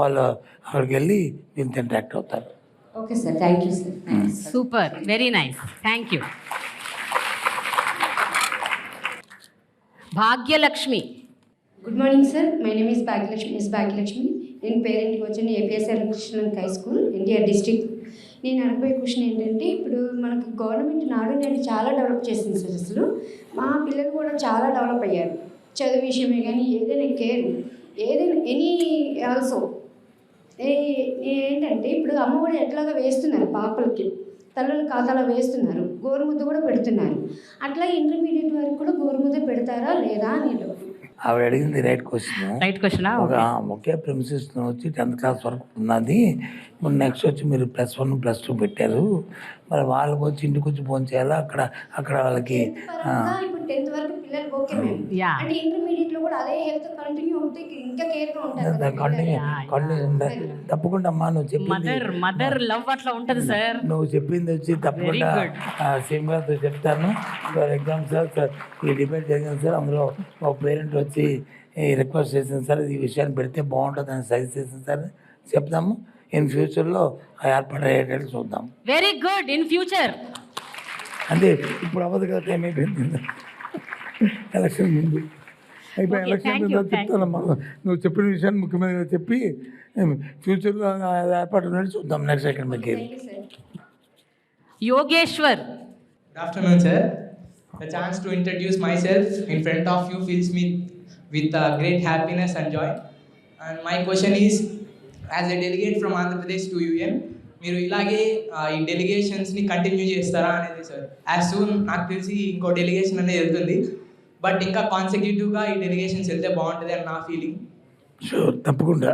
వాళ్ళు అక్కడికి వెళ్ళి దీంతో ఇంటరాక్ట్ అవుతారు. Okay sir, thank you sir. Super, very nice, thank you. Bhagyalakshmi. Good morning sir, my name is Bhagyalakshmi. నేను పేరెంట్కి వచ్చాను APSR Krishna high school, NTR district. నేను అడగబోయే క్వశ్చన్ ఏంటంటే, ఇప్పుడు మనకు గవర్నమెంట్ నాడు నేడు చాలా డెవలప్ చేసింది సార్. అసలు మా పిల్లలు కూడా చాలా డెవలప్ అయ్యారు, చదువు విషయమే కానీ ఏదైనా కేర్ ఏదైనా ఎనీ ఆల్సో. ఏంటంటే ఇప్పుడు అమ్మఒడి ఎట్లాగా వేస్తున్నారు, పాపలకి తల్లుల ఖాతాలో వేస్తున్నారు, గోరుముద్ద కూడా పెడుతున్నారు. అట్లా ఇంటర్మీడియట్ వరకు కూడా గోరుముద్ద పెడతారా లేదా అని ఆవిడ అడిగింది రైట్ క్వశ్చన్. రైట్ క్వశ్చనా? ఒకే ప్రిమిసెస్ వచ్చి 10th క్లాస్ వరకు ఉన్నది. ఇప్పుడు నెక్స్ట్ వచ్చి మీరు +1 +2 పెట్టారు. మరి వాళ్ళకి వచ్చి ఇంటికి వచ్చి ఫోన్ చేయాలా? అక్కడ వాళ్ళకి ఇప్పుడు 10th వరకు పిల్లలు ఓకే మ్యామ్. యా. అంటే ఇంటర్మీడియట్ లో కూడా అదే హెల్త్ కంటిన్యూ ఉంటే ఇంకా కేర్ గా ఉంటారు కదా కంటిన్యూ తప్పకుండా అమ్మా నువ్వు చెప్పింది మదర్ లవ్ అట్లా ఉంటది సార్. నువ్వు చెప్పింది వచ్చి తప్పకుండా శ్రీనివాస్తో చెప్తాను. ఫర్ ఎగ్జాంపుల్ సార్ ఈ డిబేట్ జరిగింది సార్, అందులో ఒక పేరెంట్ వచ్చి రిక్వెస్ట్ చేసింది సార్, ఈ విషయాన్ని పెడితే బాగుంటుంది అని సజెస్ట్ చేసింది సార్. చెప్తాము ఇన్ ఫ్యూచర్లో ఏర్పాటు అయ్యేటట్టు చూద్దాం. Very good. ఇన్ ఫ్యూచర్ అంటే ఇప్పుడు అవ్వదు కదా, టైం అయిపోయింది, ఎలక్షన్ ముందు అయిపోయి ఎలక్షన్ మీద చెప్తానమ్మా. నువ్వు చెప్పిన విషయాన్ని ముఖ్యమంత్రిగా చెప్పి ఫ్యూచర్లో ఏర్పాటు ఉన్నట్టు చూద్దాం next academic year. Yogeshwar. Good afternoon, sir. The chance to introduce myself in front of you fills me with great happiness and joy. And my question is, as a delegate from Andhra Pradesh to UN, మీరు ఇలాగే ఈ డెలిగేషన్స్ని continue చేస్తారా అనేది sir. As soon నాకు తెలిసి ఇంకో delegation అనేది వెళ్తుంది, బట్ ఇంకా కాన్సెక్యూటివ్గా ఈ డెలిగేషన్స్ వెళ్తే బాగుంటుంది అని నా ఫీలింగ్. షూర్, తప్పకుండా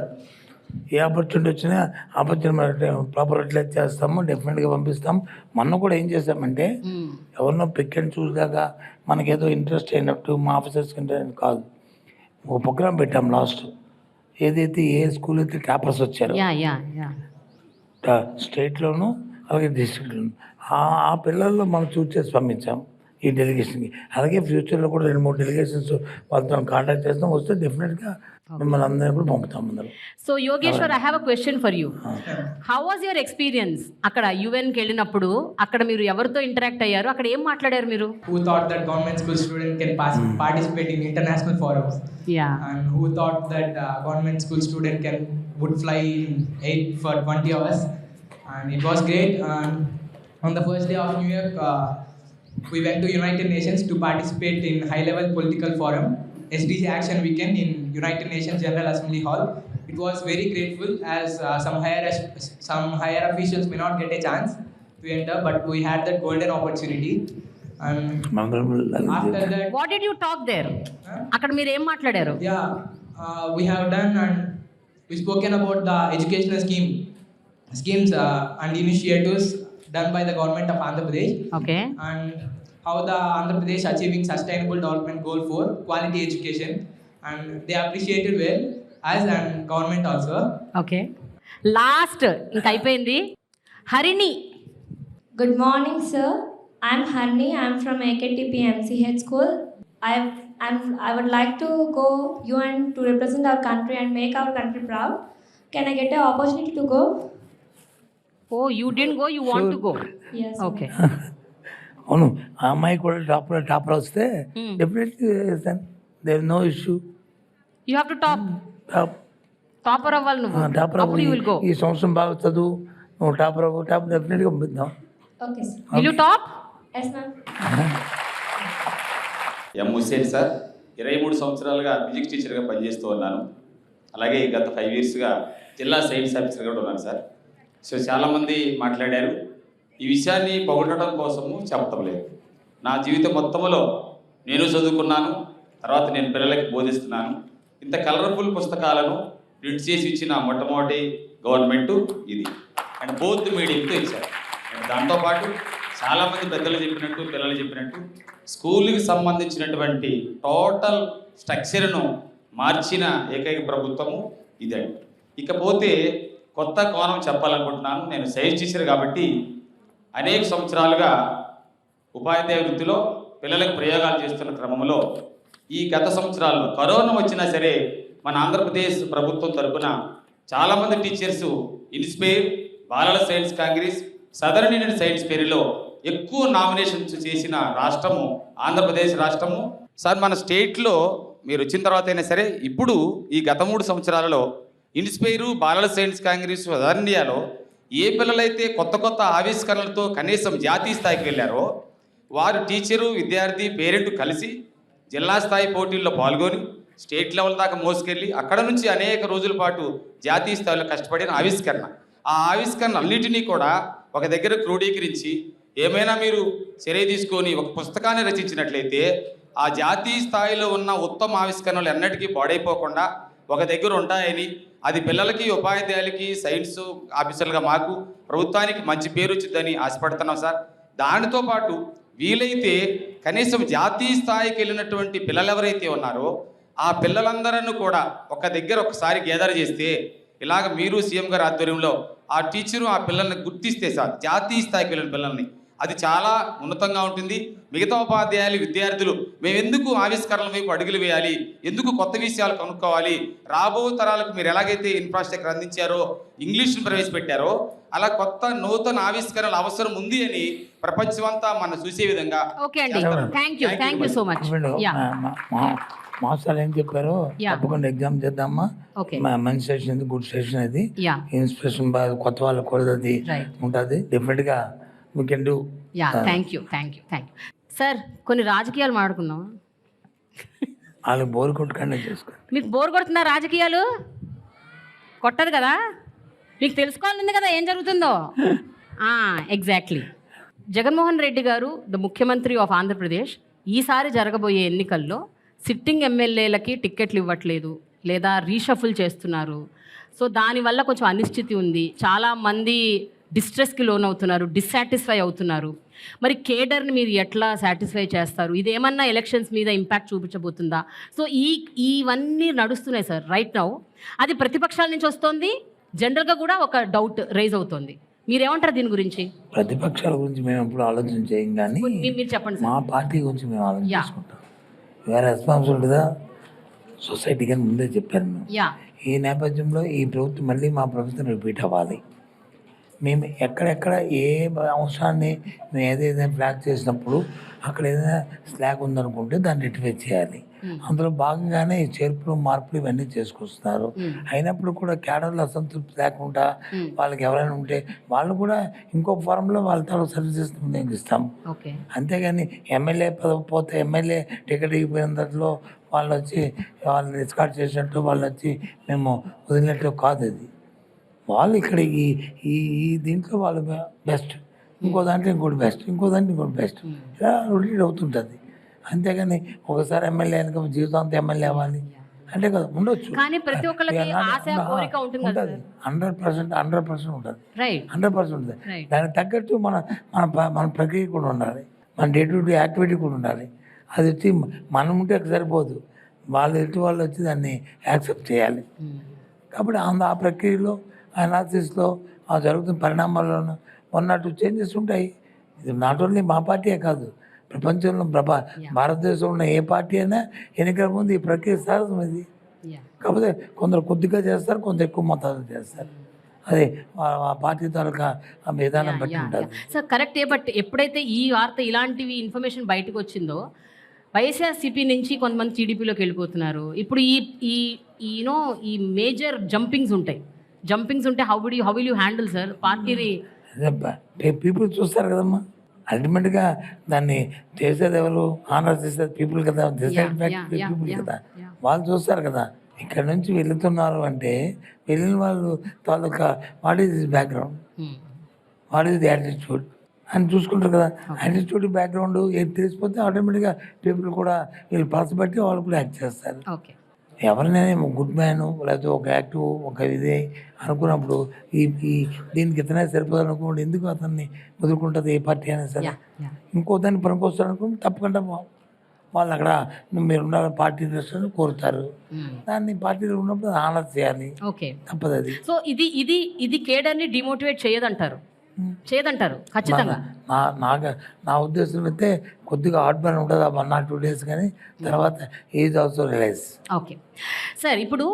ఏ ఆపర్చునిటీ వచ్చినా ఆపర్చునిటీ ప్రాపర్ యూటిలైజ్ చేస్తాము, డెఫినెట్గా పంపిస్తాం. మొన్న కూడా ఏం చేస్తామంటే ఎవరినో పిక్ అండ్ చూస్ దాకా మనకేదో ఇంట్రెస్ట్ అయినట్టు మా ఆఫీసర్స్కి ఇంట్రెస్ట్ కాదు, ఒక ప్రోగ్రామ్ పెట్టాం లాస్ట్. ఏదైతే ఏ స్కూల్ అయితే టాపర్స్ వచ్చారో స్టేట్లోను అలాగే డిస్ట్రిక్ట్లోను ఆ పిల్లల్లో మనం చూస్ చేసి పంపించాం ఈ డెలిగేషన్కి. అలాగే ఫ్యూచర్లో కూడా 2-3 డెలిగేషన్స్ వాళ్ళతో కాంటాక్ట్ చేస్తాం. వస్తే డెఫినెట్గా మిమ్మల్ని అందరినీ కూడా పంపుతాం అందరూ. So Yogeshwar, I have a question for you. How was your experience అక్కడ యుఎన్కి వెళ్ళినప్పుడు? అక్కడ మీరు ఎవరితో ఇంటరాక్ట్ అయ్యారు? అక్కడ ఏం మాట్లాడారు మీరు? Who thought that government school student can participate in international forums? Yeah. And who thought that government school student would fly in 8 for 20 hours? And it was great. And on the first day of New York, we went to United Nations to participate in high-level political forum, SDG Action Weekend in United Nations General Assembly Hall. It was very grateful as some higher officials may not get a chance to enter, but we had that golden opportunity. And after that, what did you talk there? అక్కడ మీరు ఏం మాట్లాడారు? Yeah, we have done and we spoken about the educational schemes and initiatives done by the government of Andhra Pradesh. Okay. And how the Andhra Pradesh achieving sustainable development goal for quality education, and they appreciated well as and government also. Okay. Last ఇంకా అయిపోయింది. Harini. Good morning, sir. I'm Harni. I'm from AKTP MCH school. I would like to go UN to represent our country and make our country proud. Can I get an opportunity to go? Oh, you didn't go, you want to go? Yes. Okay. అవును, ఆ అమ్మాయి కూడా topper వస్తే definitely there no issue. You have to top. Topper అవ్వాలి నువ్వు. Topper అప్పుడు you will go. ఈ సంవత్సరం బాగా చదువు, నువ్వు టాపర్ డెఫినెట్గా పంపిద్దాం. Okay, sir. Will you top? Yes, ma'am. M Hussain sir, 23 సంవత్సరాలుగా ఫిజిక్స్ టీచర్గా పనిచేస్తూ ఉన్నాను. అలాగే గత 5 yearsగా జిల్లా సైన్స్ ఆఫీసర్గా కూడా ఉన్నాను సార్. సో చాలామంది మాట్లాడారు, ఈ విషయాన్ని పొగడటం కోసము చెప్పటం లేదు. నా జీవితం మొత్తంలో నేను చదువుకున్నాను, తర్వాత నేను పిల్లలకి బోధిస్తున్నాను. ఇంత కలర్ఫుల్ పుస్తకాలను ప్రింట్ చేసి ఇచ్చిన మొట్టమొదటి గవర్నమెంటు ఇది, అండ్ బోత్ మీడియంతో ఇచ్చారు. అండ్ దాంతోపాటు చాలామంది పెద్దలు చెప్పినట్టు, పిల్లలు చెప్పినట్టు స్కూల్కి సంబంధించినటువంటి టోటల్ స్ట్రక్చర్ను మార్చిన ఏకైక ప్రభుత్వము ఇదండి. ఇకపోతే కొత్త కోణం చెప్పాలనుకుంటున్నాను. నేను సైన్స్ టీచర్ కాబట్టి అనేక సంవత్సరాలుగా ఉపాధ్యాయ వృత్తిలో పిల్లలకు ప్రయోగాలు చేస్తున్న క్రమంలో ఈ గత సంవత్సరాల్లో కరోనా వచ్చినా సరే మన ఆంధ్రప్రదేశ్ ప్రభుత్వం తరఫున చాలామంది టీచర్స్ ఇన్స్పైర్, బాలల science Congress, southern Indian science పేరులో ఎక్కువ నామినేషన్స్ చేసిన రాష్ట్రము ఆంధ్రప్రదేశ్ రాష్ట్రము. సార్, మన స్టేట్లో మీరు వచ్చిన తర్వాత అయినా సరే ఇప్పుడు ఈ గత 3 సంవత్సరాలలో ఇన్స్పైరు, బాలల సైన్స్ కాంగ్రెస్, సదరన్ ఇండియాలో ఏ పిల్లలైతే కొత్త ఆవిష్కరణలతో కనీసం జాతీయ స్థాయికి వెళ్ళారో వారు టీచరు, విద్యార్థి, పేరెంట్ కలిసి జిల్లా స్థాయి పోటీల్లో పాల్గొని స్టేట్ లెవెల్ దాకా మోసుకెళ్ళి అక్కడ నుంచి అనేక రోజుల పాటు జాతీయ స్థాయిలో కష్టపడిన ఆవిష్కరణ. ఆ ఆవిష్కరణ అన్నిటినీ కూడా ఒక దగ్గర క్రోడీకరించి ఏమైనా మీరు చర్య తీసుకొని ఒక పుస్తకాన్ని రచించినట్లయితే ఆ జాతీయ స్థాయిలో ఉన్న ఉత్తమ ఆవిష్కరణలు ఎన్నటికీ పాడైపోకుండా ఒక దగ్గర ఉంటాయని, అది పిల్లలకి, ఉపాధ్యాయులకి, సైన్స్ ఆఫీసర్లుగా మాకు ప్రభుత్వానికి మంచి పేరు వచ్చిందని ఆశపడుతున్నాం సార్. దానితో పాటు వీలైతే కనీసం జాతీయ స్థాయికి వెళ్ళినటువంటి పిల్లలు ఎవరైతే ఉన్నారో ఆ పిల్లలందరూ కూడా ఒక దగ్గర ఒకసారి గ్యాదర్ చేస్తే, ఇలాగ మీరు సీఎం గారి ఆధ్వర్యంలో ఆ టీచరు ఆ పిల్లల్ని గుర్తిస్తే సార్, జాతీయ స్థాయికి వెళ్ళిన పిల్లల్ని, అది చాలా ఉన్నతంగా ఉంటుంది. మిగతా ఉపాధ్యాయులు, విద్యార్థులు మేము ఎందుకు ఆవిష్కరణల వైపు అడుగులు వేయాలి, ఎందుకు కొత్త విషయాలు కనుక్కోవాలి, రాబో తరాలకు మీరు ఎలాగైతే ఇన్ఫ్రాస్ట్రక్చర్ అందించారో, ఇంగ్లీష్ను ప్రవేశపెట్టారో, అలా కొత్త నూతన ఆవిష్కరణల అవసరం ఉంది అని ప్రపంచమంతా మనం చూసే విధంగా. ఓకే అండి, thank you so much. Master ఏం చెప్పారో తప్పకుండా ఎగ్జామ్ చేద్దామా. మంచి సెషన్ ఇది, గుడ్ సెషన్ ఇది, ఇన్స్పిరేషన్ కొత్త వాళ్ళకి కూడా అది ఉంటుంది. డెఫినెట్గా we can do. Thank you sir. కొన్ని రాజకీయాలు మాట్లాడుకుందాం. వాళ్ళకి బోర్ కొట్టుకుండా చేసుకోండి. మీకు బోర్ కొడుతుందా రాజకీయాలు? కొట్టదు కదా, మీకు తెలుసుకోవాలని కదా ఏం జరుగుతుందో. ఎగ్జాక్ట్లీ. జగన్మోహన్ రెడ్డి గారు ద ముఖ్యమంత్రి ఆఫ్ ఆంధ్రప్రదేశ్ ఈసారి జరగబోయే ఎన్నికల్లో సిట్టింగ్ ఎమ్మెల్యేలకి టిక్కెట్లు ఇవ్వట్లేదు లేదా రీషఫుల్ చేస్తున్నారు. సో దానివల్ల కొంచెం అనిశ్చితి ఉంది. చాలామంది డిస్ట్రెస్కి లోన్ అవుతున్నారు, డిస్సాటిస్ఫై అవుతున్నారు. మరి కేడర్ని మీరు ఎట్లా సాటిస్ఫై చేస్తారు? ఇదేమన్నా ఎలక్షన్స్ మీద ఇంపాక్ట్ చూపించబోతుందా? సో ఇవన్నీ నడుస్తున్నాయి సార్ రైట్ నౌ. అది ప్రతిపక్షాల నుంచి వస్తుంది, జనరల్గా కూడా ఒక డౌట్ రైజ్ అవుతుంది. మీరేమంటారు దీని గురించి? ప్రతిపక్షాల గురించి మేము ఎప్పుడు ఆలోచన చేయం, కానీ మీరు చెప్పండి. మా పార్టీ గురించి మేము ఆలోచన చేసుకుంటాం. వేరే రెస్పాన్సిబిలిటీగా సొసైటీకి అని ముందే చెప్పాను మేము. ఈ నేపథ్యంలో ఈ ప్రభుత్వం మళ్ళీ మా ప్రభుత్వం రిపీట్ అవ్వాలి. మేము ఎక్కడెక్కడ ఏ అంశాన్ని మేము ఏదైతే ఫ్లాగ్ చేసినప్పుడు అక్కడ ఏదైనా స్లాగ్ ఉందనుకుంటే దాన్ని రెక్టిఫై చేయాలి. అందులో భాగంగానే ఈ చేర్పులు, మార్పులు ఇవన్నీ చేసుకొస్తున్నారు. అయినప్పుడు కూడా క్యాడర్లో అసంతృప్తి లేకుండా వాళ్ళకి ఎవరైనా ఉంటే వాళ్ళు కూడా ఇంకో ఫారంలో వాళ్ళ తాలూకు సర్వీసెస్ వినియోగిస్తాం. అంతేగాని ఎమ్మెల్యే పదవి పోతే ఎమ్మెల్యే టికెట్ ఇగిపోయిన దాంట్లో వాళ్ళు వచ్చి వాళ్ళని డిస్కార్డ్ చేసినట్టు వాళ్ళు వచ్చి మేము వదిలినట్టు కాదు. అది వాళ్ళు ఇక్కడ ఈ దీంట్లో వాళ్ళు బెస్ట్, ఇంకో దాంట్లో ఇంకోటి బెస్ట్, ఇంకో దాంట్లో ఇంకోటి బెస్ట్, ఇలా రొటేట్ అవుతుంటుంది. అంతేగాని ఒకసారి ఎమ్మెల్యే అయినాక జీవితాంతం ఎమ్మెల్యే అవ్వాలి అంటే కదా ఉండొచ్చు. కానీ ప్రతి ఒక్కరికి ఆశ, కోరిక ఉంటుంది. 100% ఉంటుంది. 100% ఉంటుంది. దానికి తగ్గట్టు మన ప్రక్రియ కూడా ఉండాలి, మన డే టు డే యాక్టివిటీ కూడా ఉండాలి. అది వచ్చి మనం ఉంటే సరిపోదు, వాళ్ళు ఎటు వాళ్ళు వచ్చి దాన్ని యాక్సెప్ట్ చేయాలి. కాబట్టి ఆ ప్రక్రియలో, అనాలిసిస్లో, ఆ జరుగుతున్న పరిణామాల్లోనూ 1 or 2 చేంజెస్ ఉంటాయి. ఇది నాట్ ఓన్లీ మా పార్టీయే కాదు, ప్రపంచంలో భారతదేశంలో ఉన్న ఏ పార్టీ అయినా ఎన్నికల ముందు ఈ ప్రక్రియ సహజం. ఇది కాకపోతే కొందరు కొద్దిగా చేస్తారు, కొందరు ఎక్కువ మొత్తాలు చేస్తారు. అదే ఆ పార్టీ తాలూకా ఆ విధానం బట్టి ఉంటుంది. సార్ కరెక్టే. బట్ ఎప్పుడైతే ఈ వార్త, ఇలాంటివి ఇన్ఫర్మేషన్ బయటకు వచ్చిందో, వైఎస్ఆర్సీపీ నుంచి కొంతమంది టీడీపీలోకి వెళ్ళిపోతున్నారు. ఇప్పుడు ఈ మేజర్ జంపింగ్స్ ఉంటాయి. How will you handle sir పార్టీని? పీపుల్ చూస్తారు కదమ్మా, అల్టిమేట్గా దాన్ని చేసేది ఎవరు? ఆనర్ చేసేది పీపుల్ కదా, డిసైడ్ పీపుల్ కదా, వాళ్ళు చూస్తారు కదా. ఇక్కడ నుంచి వెళుతున్నారు అంటే వెళ్ళిన వాళ్ళు తాలూకా what is this background, what is the attitude అని చూసుకుంటారు కదా. యాటిట్యూడ్, బ్యాక్గ్రౌండ్ ఏది తెలిసిపోతే ఆటోమేటిక్గా పీపుల్ కూడా వీళ్ళు పర్స్ బట్టి వాళ్ళు కూడా యాక్ట్ చేస్తారు. ఎవరినైనా గుడ్ మ్యాను లేకపోతే ఒక యాక్టివ్ ఒక ఇదే అనుకున్నప్పుడు దీనికి ఇతనే సరిపోదు అనుకోండి, ఎందుకు అతన్ని వదులుకుంటుంది ఏ పార్టీ అయినా సరే. ఇంకో దాన్ని పనికొస్తారు అనుకుంటే తప్పకుండా వాళ్ళు అక్కడ మీరు ఉండాలి పార్టీ దృష్టిని కోరుతారు. దాన్ని పార్టీలో ఉన్నప్పుడు ఆనర్ చేయాలి, తప్పదు అది. సో ఇది కేడర్ని డిమోటివేట్ చేయదంటారు ఖచ్చితంగా. నా ఉద్దేశం అయితే కొద్దిగా హార్ట్ బర్న్ ఉంటుంది 1 or 2 days, కానీ తర్వాత is also realise. Okay sir. ఇప్పుడు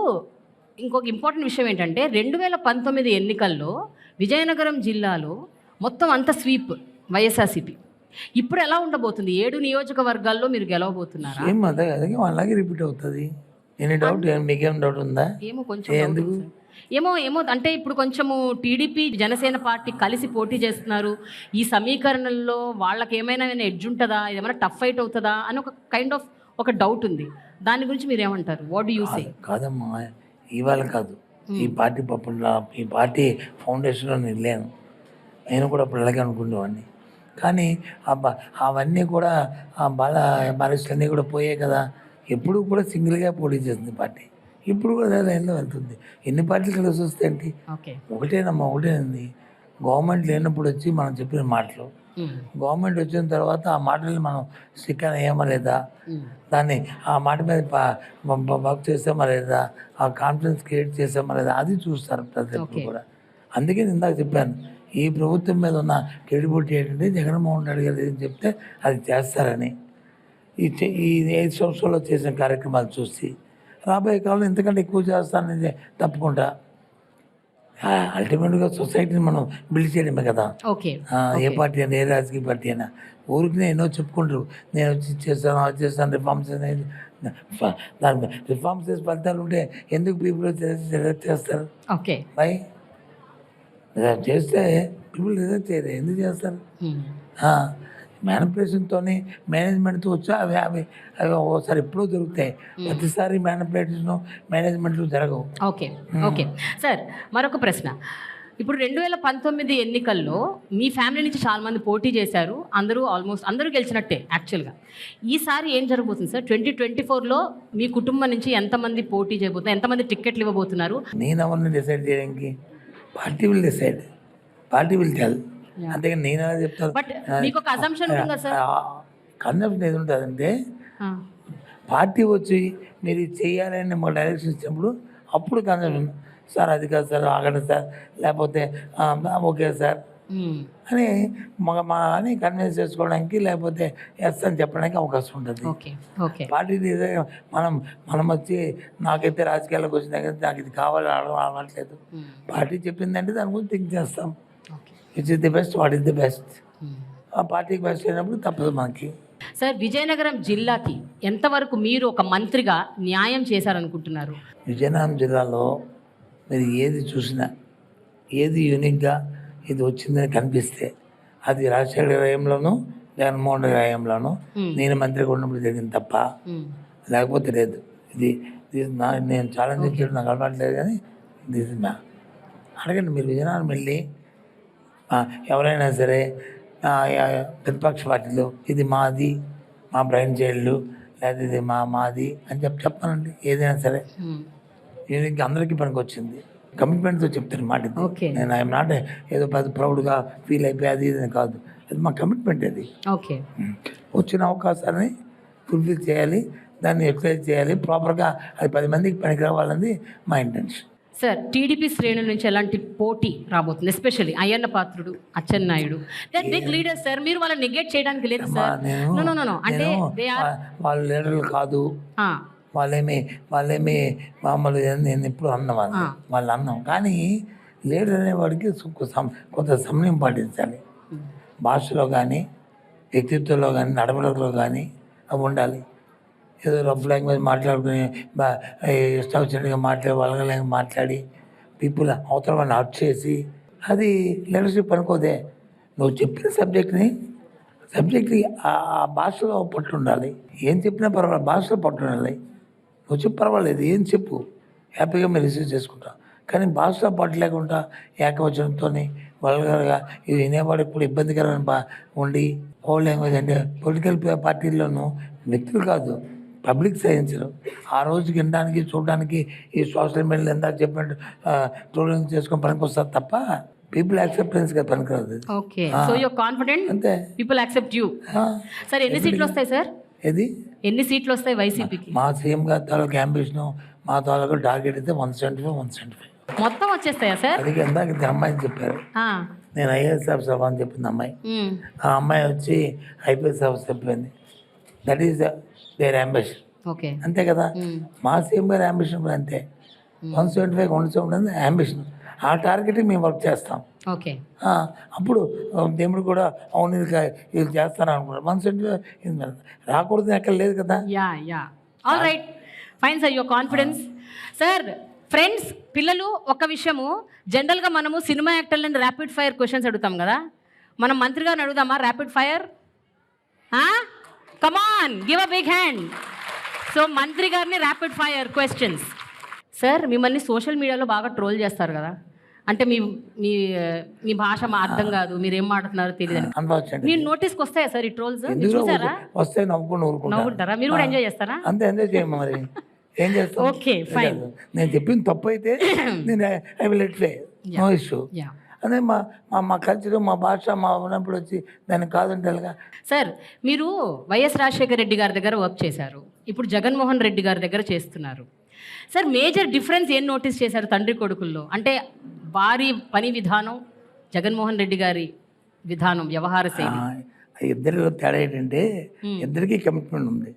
ఇంకొక ఇంపార్టెంట్ విషయం ఏంటంటే 2019 ఎన్నికల్లో విజయనగరం జిల్లాలో మొత్తం అంత స్వీప్ వైఎస్ఆర్సీపీ. ఇప్పుడు ఎలా ఉండబోతుంది? 7 నియోజకవర్గాల్లో మీరు గెలవబోతున్నారా? ఏం అదే అలాగే రిపీట్ అవుతుంది. Any doubt? మీకేం డౌట్ ఉందా? ఏమో కొంచెం ఏమో అంటే ఇప్పుడు కొంచెము టీడీపీ, జనసేన పార్టీ కలిసి పోటీ చేస్తున్నారు. ఈ సమీకరణల్లో వాళ్ళకి ఏమైనా ఎడ్జ్ ఉంటుందా, ఏమైనా టఫ్ ఫైట్ అవుతుందా అని ఒక కైండ్ ఆఫ్ ఒక డౌట్ ఉంది. దాని గురించి మీరు ఏమంటారు? What do you say? కాదమ్మా, ఇవాళ కాదు, ఈ పార్టీ ఫౌండేషన్లో నేను లేను. నేను కూడా అప్పుడు అలాగే అనుకునేవాడిని. కానీ అవన్నీ కూడా బాలస్టులన్నీ కూడా పోయాయి కదా. ఎప్పుడు కూడా సింగిల్గా పోటీ చేస్తుంది పార్టీ. ఇప్పుడు కూడా అదే లైన్లో వెళ్తుంది. ఎన్ని పార్టీలు కలిసి వస్తాయండి? ఒకటేనమ్మా, ఒకటేనండి. గవర్నమెంట్ లేనప్పుడు వచ్చి మనం చెప్పిన మాటలు, గవర్నమెంట్ వచ్చిన తర్వాత ఆ మాటల్ని మనం స్టిక్కర్ అయ్యామా లేదా, దాన్ని ఆ మాట మీద వర్క్ చేసామా లేదా, ఆ కాన్ఫిడెన్స్ క్రియేట్ చేసామా లేదా, అది చూస్తారు ప్రతి ఒక్కరు కూడా. అందుకే నేను ఇందాక చెప్పాను, ఈ ప్రభుత్వం మీద ఉన్న క్రెడిబిలిటీ ఏంటంటే జగన్మోహన్ రెడ్డి గారు ఏం చెప్తే అది చేస్తారని. ఈ 5 సంవత్సరాల్లో చేసిన కార్యక్రమాలు చూసి రాబోయే కాలంలో ఇంతకంటే ఎక్కువ చేస్తానని తప్పకుండా. అల్టిమేట్గా సొసైటీని మనం బిల్డ్ చేయడమే కదా. ఏ పార్టీ అయినా, ఏ రాజకీయ పార్టీ అయినా ఊరికి ఎన్నో చెప్పుకుంటారు, నేను వచ్చి చేస్తాను, అది చేస్తాను, రిఫార్మ్స్ అనేది. దాని రిఫార్మ్స్ చేసే ఫలితాలు ఉంటే ఎందుకు పీపుల్ చేస్తారు? బై చేస్తే పీపుల్ రిజెక్ట్ చేయరు, ఎందుకు చేస్తారు? మ్యానిపులేషన్తో, మేనేజ్మెంట్తో వచ్చి అవి ఒకసారి ఎప్పుడూ దొరుకుతాయి. ప్రతిసారి మ్యానిపులేషన్ మేనేజ్మెంట్లు జరగవు. ఓకే సార్, మరొక ప్రశ్న. ఇప్పుడు 2019 ఎన్నికల్లో మీ ఫ్యామిలీ నుంచి చాలామంది పోటీ చేశారు, ఆల్మోస్ట్ అందరూ గెలిచినట్టే యాక్చువల్గా. ఈసారి ఏం జరగబోతుంది సార్? 2024లో మీ కుటుంబం నుంచి ఎంతమంది పోటీ చేయబోతున్నారు, ఎంతమంది టిక్కెట్లు ఇవ్వబోతున్నారు? నేను ఎవరిని డిసైడ్ చేయడానికి, party will decide, party will tell. అంతేగాని నేను ఎలా చెప్తాను? బట్ మీకు ఒక అజంప్షన్ ఉంటుంది కదా సార్? కన్సెప్షన్ ఏది ఉంటుందంటే, పార్టీ వచ్చి మీరు చేయాలని మాకు డైరెక్షన్ ఇచ్చినప్పుడు అప్పుడు కన్సెప్షన్, సార్ అది కాదు సార్, ఆగండి సార్, లేకపోతే ఓకే సార్ అని అని కన్విన్స్ చేసుకోవడానికి, లేకపోతే ఎస్ అని చెప్పడానికి అవకాశం ఉంటుంది. పార్టీ మనం వచ్చి నాకైతే రాజకీయాలకు వచ్చిన దగ్గర నాకు ఇది కావాలి అవ్వట్లేదు, పార్టీ చెప్పిందంటే దాని గురించి థింక్ చేస్తాం. Which is the best, what is the best. ఆ పార్టీకి బెస్ట్ అయినప్పుడు తప్పదు మనకి. సార్, విజయనగరం జిల్లాకి ఎంతవరకు మీరు ఒక మంత్రిగా న్యాయం చేశారనుకుంటున్నారు? విజయనగరం జిల్లాలో మీరు ఏది చూసినా, ఏది యూనిక్గా ఇది వచ్చిందని కనిపిస్తే అది రాజశేఖర హయాంలోనూ జగన్మోహన్ రెడ్డి హయాంలోనూ నేను మంత్రిగా ఉన్నప్పుడు జరిగింది తప్ప లేకపోతే లేదు. ఇది నేను ఛాలెంజ్ చేయడం నాకు అలవాట్లేదు, కానీ దిస్ ఇస్ అడగండి మీరు. విజయనగరం వెళ్ళి ఎవరైనా సరే ప్రతిపక్ష పార్టీలో ఇది మాది, మా బ్రైన్ చైల్డ్, లేదా ఇది మాది అని చెప్పానండి. ఏదైనా సరే దీనికి అందరికీ పనికి వచ్చింది. కమిట్మెంట్తో చెప్తాను మాట. నేను ఐఎమ్ నాట్ ఏదో పెద్ద ప్రౌడ్గా ఫీల్ అయిపోయి అది ఇది కాదు, అది మా కమిట్మెంట్. అది వచ్చిన అవకాశాన్ని ఫుల్ఫిల్ చేయాలి, దాన్ని యూటిలైజ్ చేయాలి ప్రాపర్గా, అది 10 మందికి పనికి రావాలన్నది మా ఇంటెన్షన్. సార్, టీడీపీ శ్రేణుల నుంచి ఎలాంటి పోటీ రాబోతుంది? Especially Ayyanna Patrudu, Atchannaidu, they big leaders sir. మీరు వాళ్ళని నెగ్లెక్ట్ చేయడానికి లేదు సార్. అంటే వాళ్ళు లీడర్లు కాదు, వాళ్ళేమి మామూలు. నేను ఎప్పుడు అన్నవాళ్ళు వాళ్ళు అన్నాం, కానీ లీడర్ అనేవాడికి కొంత సమయం పాటించాలి. భాషలో కానీ, వ్యక్తిత్వంలో కానీ, నడవడిలో కానీ అవి ఉండాలి. ఏదో రఫ్ లాంగ్వేజ్ మాట్లాడుకుని ఇష్టం వచ్చినట్టుగా మాట్లాడి పీపుల్ అవతల వాళ్ళని హర్ట్ చేసి అది లీడర్షిప్ అనుకోదే. నువ్వు చెప్పిన సబ్జెక్ట్కి ఆ భాషలో పట్టు ఉండాలి. ఏం చెప్పినా పర్వాలేదు, భాషలో పట్టు ఉండాలి. నువ్వు చెప్పు పర్వాలేదు, ఏం చెప్పు, హ్యాపీగా మీరు రిసీవ్ చేసుకుంటాం. కానీ భాషలో పట్టు లేకుండా ఏకవచనంతో వల్గర్గా ఇది వినేవాడు ఇప్పుడు ఇబ్బందికరమైన ఉండి ఓల్డ్ లాంగ్వేజ్ అంటే పొలిటికల్ పార్టీల్లోనూ వ్యక్తులు కాదు, పబ్లిక్ సహించరు. ఆ రోజు వినడానికి, చూడడానికి ఈ సోషల్ మీడియాలో ఎందాక చెప్పినట్టు ట్రోలింగ్ చేసుకొని పనికి వస్తారు తప్ప పీపుల్ యాక్సెప్టెన్స్ గా పనికిరాదు. అంతే, పీపుల్ యాక్సెప్ట్ యూ. సార్, ఎన్ని సీట్లు వస్తాయి సార్? ఎన్ని సీట్లు వస్తాయి వైసీపీకి? మా సీఎం గారి తాలూకు అంబిషన్, మా తాలూకు టార్గెట్ అయితే 175 మొత్తం వచ్చేస్తాయా సార్? అది ఎందాక అమ్మాయిని చెప్పారు, నేను ఐఏఎస్ ఆఫీసర్ అవ్వని చెప్పింది అమ్మాయి. ఆ అమ్మాయి వచ్చి ఐపీఎస్ ఆఫీసర్ చెప్పింది. That is their ambition. అంతే కదా, మా సీఎం గారి అంబిషన్ కూడా అంతే. 175 170 అంబిషన్. ఆ టార్గెట్ మేము వర్క్ చేస్తాం. అప్పుడు దేవుడు కూడా అవును ఇది చేస్తాను అనుకున్నాడు. 175 రాకూడదు ఎక్కడ లేదు కదా. All right, fine sir, your confidence. Sir, friends, పిల్లలు, ఒక విషయము, జనరల్గా మనము సినిమా యాక్టర్లని ర్యాపిడ్ ఫైర్ క్వశ్చన్స్ అడుగుతాం కదా, మనం మంత్రి గారిని అడుగుదామా rapid fire? Come on, give a big hand. So మంత్రి గారిని ర్యాపిడ్ ఫైర్ క్వశ్చన్స్. సార్, మిమ్మల్ని సోషల్ మీడియాలో బాగా ట్రోల్ చేస్తారు కదా, అంటే మీ మీ మీ భాష మా అర్థం కాదు, మీరు ఏం మాట్లాడుతున్నారో తెలియదు. అన్ఫార్చునేట్ మీ నోటీస్కి వస్తాయా సార్ ఈ ట్రోల్స్? ఎందుకు చూసారా? వస్తే నవ్వుకుంటూ ఊరుకుంటారు. నవ్వుకుంటారా? మీరు కూడా ఎంజాయ్ చేస్తారా? అంతే ఎంజాయ్ చేయము మరి ఏం చేస్తాం. Okay, fine. నేను చెప్పింది తప్పు అయితే నేను I will let play, no issue. అదే మా మా కల్చర్, మా భాష, మా ఉన్నప్పుడు వచ్చి దాన్ని కాదంటే ఎలాగా? సార్, మీరు వైఎస్ రాజశేఖర రెడ్డి గారి దగ్గర వర్క్ చేశారు, ఇప్పుడు జగన్మోహన్ రెడ్డి గారి దగ్గర చేస్తున్నారు. సార్, మేజర్ డిఫరెన్స్ ఏం నోటీస్ చేశారు తండ్రి కొడుకుల్లో? అంటే వారి పని విధానం, జగన్మోహన్ రెడ్డి గారి విధానం, వ్యవహార శైలి. ఇద్దరిలో తేడా ఏంటంటే ఇద్దరికీ కమిట్మెంట్ ఉంది.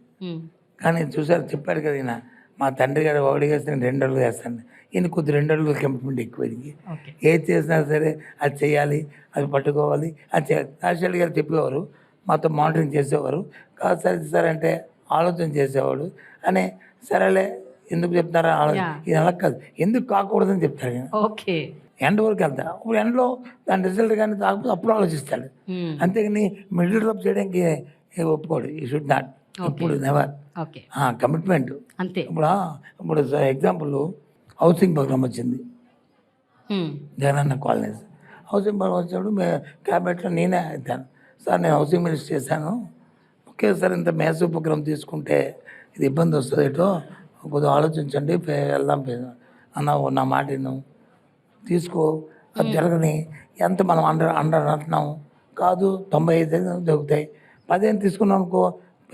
కానీ చూసారు, చెప్పాడు కదా ఈయన, మా తండ్రి గారు ఒకటి చేస్తాను 2 అడుగులు చేస్తాను, ఈయన కొద్ది 2 అడుగులు కమిట్మెంట్ ఎక్కువ. ఏది చేసినా సరే అది చేయాలి, అది పట్టుకోవాలి, అది చేయాలి. రాజశేఖర్ గారు చెప్పేవారు, మాతో మానిటరింగ్ చేసేవారు. కాదు సార్ ఇది సార్ అంటే ఆలోచన చేసేవాడు. అని సరేలే ఎందుకు చెప్తారా ఆలోచన, ఇది అలా కాదు, ఎందుకు కాకూడదని చెప్తారు ఆయన. ఓకే, ఎండ్ వరకు వెళ్తా. ఇప్పుడు ఎండ్లో దాని రిజల్ట్ కానీ కాకపోతే అప్పుడు ఆలోచిస్తాడు. అంతేగాని మిడిల్ డ్రాప్ చేయడానికి ఒప్పుకోడు. ఈ షుడ్ నాట్, ఇప్పుడు నెవర్. కమిట్మెంట్ అంతే. ఇప్పుడు ఎగ్జాంపుల్ హౌసింగ్ ప్రోగ్రామ్ వచ్చింది, జగనన్న కాలనీస్ హౌసింగ్ ప్రోగ్రామ్ వచ్చినప్పుడు క్యాబినెట్లో నేనే అవుతాను. సార్ నేను హౌసింగ్ మినిస్టర్ చేశాను, ఓకే సార్ ఇంత మ్యాసివ్ ప్రోగ్రామ్ తీసుకుంటే ఇది ఇబ్బంది వస్తుంది, ఏటో కొద్దిగా ఆలోచించండి, వెళ్దాం అన్న, నా మాట తీసుకో, అది జరగని. ఎంత మనం అంటున్నాం కాదు, 95 జరుగుతాయి. 15 తీసుకున్నాం అనుకో,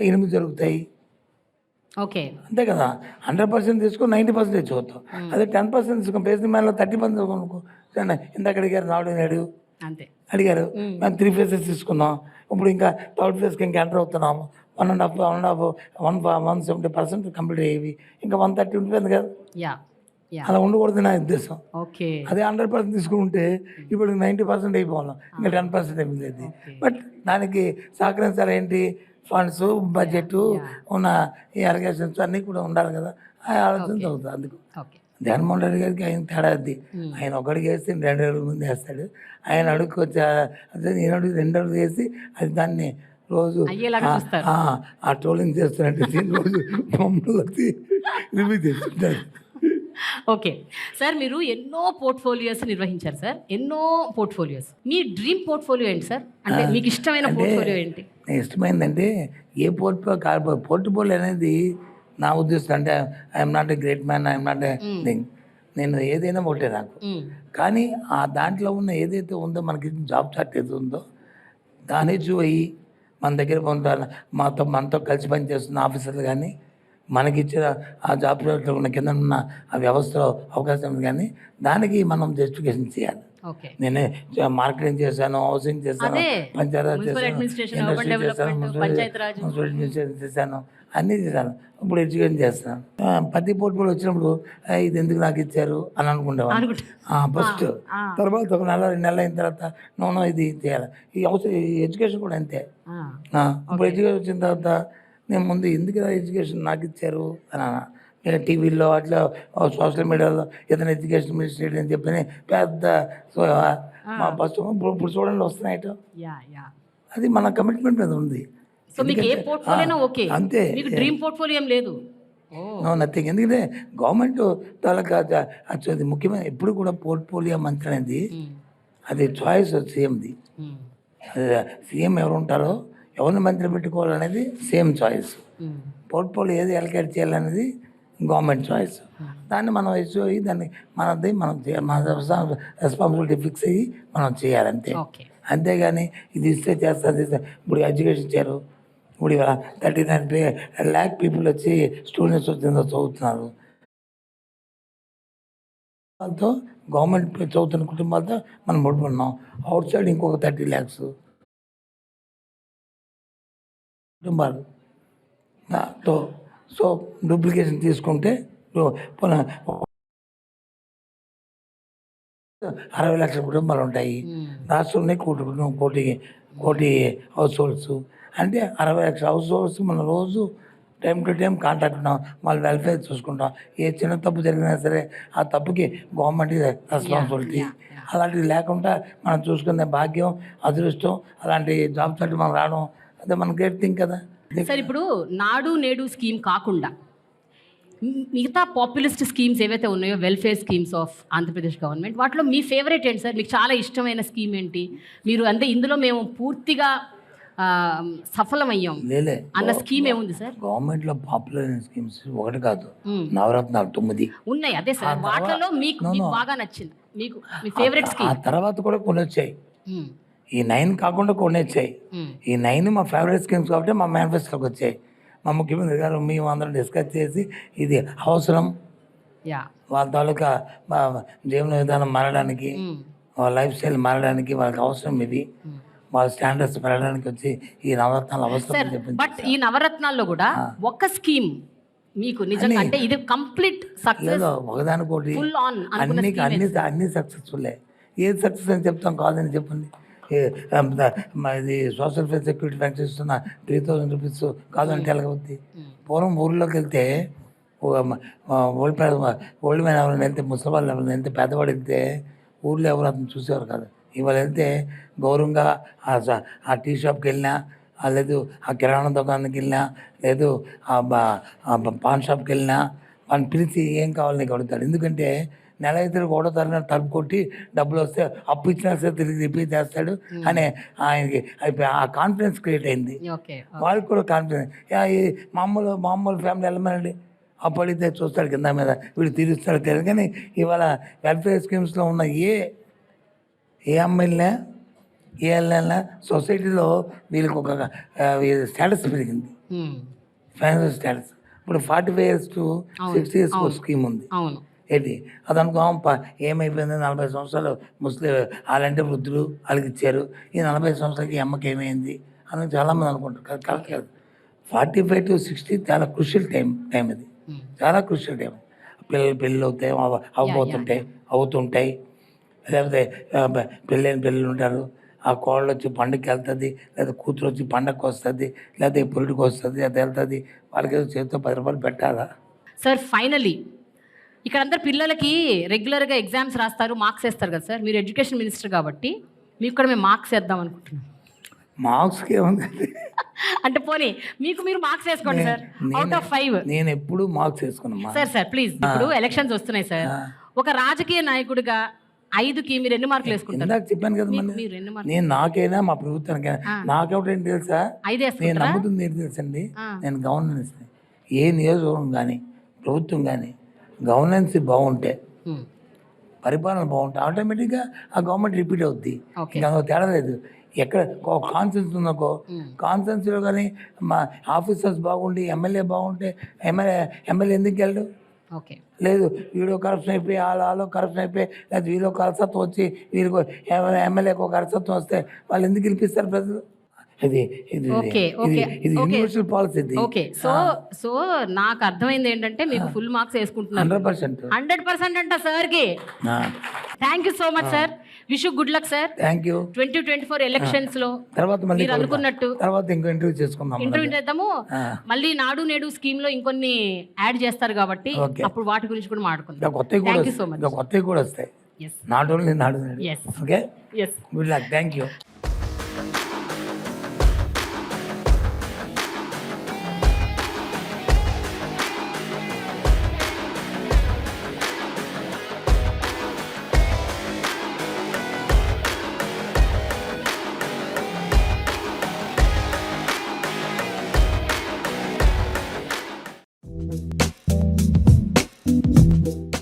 8 జరుగుతాయి. ఓకే, అంతే కదా. 100% తీసుకుని 90% తెచ్చుకోవద్దు. అదే 10% తీసుకుని పేసిన మేలో 30% అనుకో. ఇందాక అడిగారు, రావడం అంతే అడిగారు, మేము 3 phases తీసుకున్నాం. ఇప్పుడు ఇంకా 3rd phase ఇంకా ఎంటర్ అవుతున్నాము. 170% కంప్లీట్ అయ్యేవి, ఇంకా 130 ఉంటుంది కదా. అలా ఉండకూడదు నా ఉద్దేశం. అదే 100% తీసుకుంటే ఇప్పుడు 90% అయిపోవాలి, ఇంకా 10% అయిపోయింది. బట్ దానికి సహకరించాలి ఏంటి, ఫండ్స్, బడ్జెట్, ఉన్న ఈ అలిగేషన్స్ అన్నీ కూడా ఉండాలి కదా. ఆ ఆలోచన చదువుతుంది. అందుకు జగన్మోహన్ రెడ్డి గారికి ఆయన తేడా అది. ఆయన ఒకటికి వేస్తే 2 అడుగుల ముందు వేస్తాడు. ఆయన అడుగుకి వచ్చి అదే నేను అడుగు 2 అడుగులు వేసి అది దాన్ని రోజు ఆ ట్రోలింగ్ చేస్తున్నట్టు రోజు బొమ్మలు వచ్చి రివ్యూ చేస్తుంటారు. ఓకే సార్, మీరు ఎన్నో పోర్ట్ఫోలియోస్ నిర్వహించారు సార్, ఎన్నో పోర్ట్ఫోలియోస్. మీ డ్రీమ్ పోర్ట్ఫోలియో ఏంటి సార్? అంటే మీకు ఇష్టమైన పోర్ట్ఫోలియో ఏంటి? ఇష్టమైందంటే ఏ పోర్ట్ఫోలియో అనేది నా ఉద్దేశం. అంటే I'm not a great man, I'm not a thing. నేను ఏదైనా ఒకటే నాకు. కానీ ఆ దాంట్లో ఉన్న ఏదైతే ఉందో, మనకి జాబ్ చార్ట్ ఉందో దాన్ని చూయి మన దగ్గర మనతో కలిసి పనిచేస్తున్న ఆఫీసర్లు కానీ, మనకిచ్చిన ఆ జాబ్ ఉన్న కింద ఉన్న ఆ వ్యవస్థలో అవకాశం ఉంది, కానీ దానికి మనం జస్టిఫికేషన్ చేయాలి. నేనే మార్కెటింగ్ చేశాను, హౌసింగ్ చేశాను, పంచాయత్ చేశాను, ఇండస్ట్రీ చేశాను, మున్సిపల్ అడ్మినిస్ట్రేషన్ చేశాను, అన్నీ చేశాను. ఇప్పుడు ఎడ్యుకేషన్ చేస్తాను. ప్రతి పోర్ట్ఫోలియో వచ్చినప్పుడు ఇది ఎందుకు నాకు ఇచ్చారు అని అనుకుంటాను ఫస్ట్. తర్వాత 1 నెల 2 నెలలు అయిన తర్వాత నో ఇది చేయాలి. ఈ ఎడ్యుకేషన్ కూడా అంతే. ఇప్పుడు ఎడ్యుకేషన్ వచ్చిన తర్వాత నేను ముందు ఎందుకు ఎడ్యుకేషన్ నాకు ఇచ్చారు అని టీవీలో అట్లా సోషల్ మీడియాలో ఏదైనా ఎడ్యుకేషన్ మినిస్టర్ అని చెప్పని పెద్ద ఫస్ట్ ఇప్పుడు చూడండి వస్తున్నాయి. అది మన కమిట్మెంట్ మీద ఉంది. అంతే, నథింగ్. ఎందుకంటే గవర్నమెంట్ తాలూకా అది ముఖ్యమైన ఎప్పుడు కూడా పోర్ట్ఫోలియో మంత్రి అనేది అది చాయిస్ సీఎంది. సీఎం ఎవరు ఉంటారో ఎవరిని మంత్రి పెట్టుకోవాలనేది సేమ్ చాయిస్. పోర్ట్ఫోలియో ఏది అలకేట్ చేయాలనేది గవర్నమెంట్ చాయిస్. దాన్ని మనం ఇష్యూ అయ్యి దాన్ని మనం మన రెస్పాన్సిబిలిటీ ఫిక్స్ అయ్యి మనం చేయాలంతే. అంతేగాని ఇది ఇస్తే చేస్తుంది. ఇప్పుడు ఎడ్యుకేషన్ ఇచ్చారు, ఇప్పుడు 39 lakh పీపుల్ వచ్చి స్టూడెంట్స్ వచ్చిందో చదువుతున్నారు. వాళ్ళతో గవర్నమెంట్ చదువుతున్న కుటుంబాలతో మనం ముడిపడినాం. అవుట్ సైడ్ ఇంకొక 30 lakhs కుటుంబాలు. సో డూప్లికేషన్ తీసుకుంటే 60 లక్షల కుటుంబాలు ఉంటాయి. రాష్ట్రంలో కోటి హౌస్ హోల్డ్స్. అంటే 60 లక్షల హౌస్ హోల్డ్స్ మనం రోజు టైం టు టైం కాంటాక్ట్ ఉన్నాం, వాళ్ళ వెల్ఫేర్ చూసుకుంటాం. ఏ చిన్న తప్పు జరిగినా సరే ఆ తప్పుకి గవర్నమెంట్ రెస్పాన్సిబిలిటీ. అలాంటివి లేకుండా మనం చూసుకునే భాగ్యం, అదృష్టం, అలాంటి జాబ్ చార్ట్ మనం రావడం అదే మన గ్రేట్ థింగ్ కదా. సార్, ఇప్పుడు నాడు నేడు స్కీమ్ కాకుండా మిగతా పాపులిస్ట్ స్కీమ్స్ ఏవైతే ఉన్నాయో welfare schemes of Andhra Pradesh government, వాటిలో మీ ఫేవరెట్ ఏంటి సార్? మీకు చాలా ఇష్టమైన స్కీమ్ ఏంటి? మీరు అంటే ఇందులో మేము పూర్తిగా సఫలమయ్యాం అన్న స్కీమ్ ఏముంది సార్? గవర్నమెంట్లో పాపులర్ స్కీమ్స్ ఒకటి కాదు, నవరత్నాలు 9 ఉన్నాయి. అదే సార్, వాటిలో మీకు బాగా నచ్చింది, మీకు మీ ఫేవరెట్ ఆ స్కీమ్? తర్వాత కూడా కొన్ని వచ్చాయి, ఈ 9 కాకుండా కొన్ని వచ్చాయి. ఈ 9 మా ఫేవరెట్ స్కీమ్స్ కాబట్టి మా మేనిఫెస్టోకి వచ్చాయి. మా ముఖ్యమంత్రి గారు మేము అందరం డిస్కస్ చేసి ఇది అవసరం, వాళ్ళ తాలూకా జీవన విధానం మారడానికి, వాళ్ళ లైఫ్ స్టైల్ మారడానికి వాళ్ళకి అవసరం, ఇది వాళ్ళ స్టాండర్డ్స్ పెరగడానికి వచ్చి ఈ నవరత్నాలు అవసరం అని చెప్పింది. బట్ ఈ నవరత్నాల్లో కూడా ఒక్క స్కీమ్ మీకు నిజంగా అంటే ఇది కంప్లీట్ సక్సెస్, ఒకదానికోటి ఫుల్ ఆన్ అన్ని సక్సెస్ఫుల్లే. ఏది సక్సెస్ అని చెప్తాం, కాదని చెప్పండి. ఇది సోషల్ సెక్యూరిటీ పెన్షన్ ఇస్తున్న 3000 రూపీస్ కాదంటే ఎలాగవుద్ది? పూర్వం ఊళ్ళోకి వెళ్తే ఓల్డ్ మ్యాన్ ఎవరైనా వెళ్తే, ముసలి వాళ్ళు ఎవరైనా వెళ్తే, పెద్దవాడు వెళ్తే ఊళ్ళో ఎవరు అతను చూసేవారు కాదు. ఇవాళ వెళ్తే గౌరవంగా ఆ టీ షాప్కి వెళ్ళినా, లేదు ఆ కిరాణా దుకాణానికి వెళ్ళినా, లేదు ఆ పాన్ షాప్కి వెళ్ళినా వాళ్ళని పిలిచి ఏం కావాలి నీకు అడుగుతాడు. ఎందుకంటే నెల అయితే 1వ తారీఖున తలుపు కొట్టి డబ్బులు వస్తే అప్పు ఇచ్చినా సరే తిరిగి రిపీట్ చేస్తాడు అనే ఆయనకి ఆ కాన్ఫిడెన్స్ క్రియేట్ అయింది. వాళ్ళకి కూడా కాన్ఫిడెన్స్. మామూలు ఫ్యామిలీ వెళ్ళమనండి, అప్పు అడిగితే చూస్తాడు కింద మీద, వీడు తీరుస్తాడు తెలియదు. కానీ ఇవాళ వెల్ఫేర్ స్కీమ్స్లో ఉన్న ఏ అమ్మాయిలనే ఏ వెళ్ళినా సొసైటీలో వీళ్ళకి ఒక స్టేటస్ పెరిగింది, ఫైనాన్షియల్ స్టేటస్. ఇప్పుడు 45 years to 60 years స్కీమ్ ఉంది. ఏంటి అది అనుకో, ఏమైపోయింది 40 సంవత్సరాలు ముస్లిం వాళ్ళంటే వృద్ధులు వాళ్ళకి ఇచ్చారు, ఈ 40 సంవత్సరాలకి అమ్మకి ఏమైంది అని చాలామంది అనుకుంటారు. కరెక్ట్ కాదు. 45 to 60 చాలా క్రూషియల్ టైం ఇది, చాలా క్రూషియల్ టైం. పెళ్ళి అవుతాయి, అవుతుంటాయి, లేకపోతే పెళ్ళిళ్ళు ఉంటారు. ఆ కోళ్ళు వచ్చి పండుగకి వెళ్తుంది, లేదా కూతురు వచ్చి పండగకి వస్తుంది, లేకపోతే పొలిటికి వస్తుంది, అది వెళ్తుంది. వాళ్ళకి చేతితో 10 రూపాయలు పెట్టాలా సార్? ఫైనలీ ఇక్కడ అందరు పిల్లలకి రెగ్యులర్గా ఎగ్జామ్స్ రాస్తారు, మార్క్స్ వేస్తారు కదా సార్. మీరు ఎడ్యుకేషన్ మినిస్టర్ కాబట్టి మీకు కూడా మేము మార్క్స్ వేద్దాం అనుకుంటున్నాం. మార్క్స్కి ఏముంది అంటే పోనీ మీరు మార్క్స్ వేసుకోండి సార్, అవుట్ ఆఫ్ 5. నేను ఎప్పుడు మార్క్స్ వేసుకున్నా సార్ ప్లీజ్. ఇప్పుడు ఎలక్షన్స్ వస్తున్నాయి సార్, ఒక రాజకీయ నాయకుడిగా 5కి మీరు ఎన్ని మార్కులు వేసుకుంటారు? ఇందాక చెప్పాను కదా, నేను నాకైనా మా ప్రభుత్వానికైనా నాకేమిటేంటి తెలుసా, నేను నమ్ముతుంది ఏంటి తెలుసండి, నేను గవర్నెన్స్, ఏ నియోజకవర్గం కానీ ప్రభుత్వం కానీ గవర్నెన్స్ బాగుంటే, పరిపాలన బాగుంటే ఆటోమేటిక్గా ఆ గవర్నమెంట్ రిపీట్ అవుద్ది. ఇంకా తేడా లేదు. ఎక్కడ కాన్సెన్స్ ఉందనుకో, కాన్సెన్స్లో కానీ మా ఆఫీసర్స్ బాగుండి, ఎమ్మెల్యే బాగుంటే ఎమ్మెల్యే ఎందుకు వెళ్ళడు? లేదు వీడియో కరప్షన్ అయిపోయి వాళ్ళలో కరప్షన్ అయిపోయి, లేదా వీళ్ళు కరసత్వం వచ్చి వీళ్ళకి ఎమ్మెల్యేకి ఒక కరసత్వం వస్తే వాళ్ళు ఎందుకు గెలిపిస్తారు ప్రజలు? ఇది యూనివర్సల్ పాలసీ. ఓకే, సో నాకు అర్థమైంది ఏంటంటే మీకు ఫుల్ మార్క్స్ వేసుకుంటున్నారు 100% అంట సార్కి. Thank you so much sir, wish you good luck sir. Thank you. 2024 elections లో మీరు అనుకున్నట్టు ఇంటర్వ్యూ చేద్దాము. మళ్ళీ నాడు నేడు స్కీమ్ లో ఇంకొన్ని యాడ్ చేస్తారు కాబట్టి అప్పుడు వాటి గురించి కూడా మాట్లాడుకుందాం. కొత్తవి కూడా వస్తాయి, నాట్ ఓన్లీ నాడు నేడు. Okay, good luck, thank you.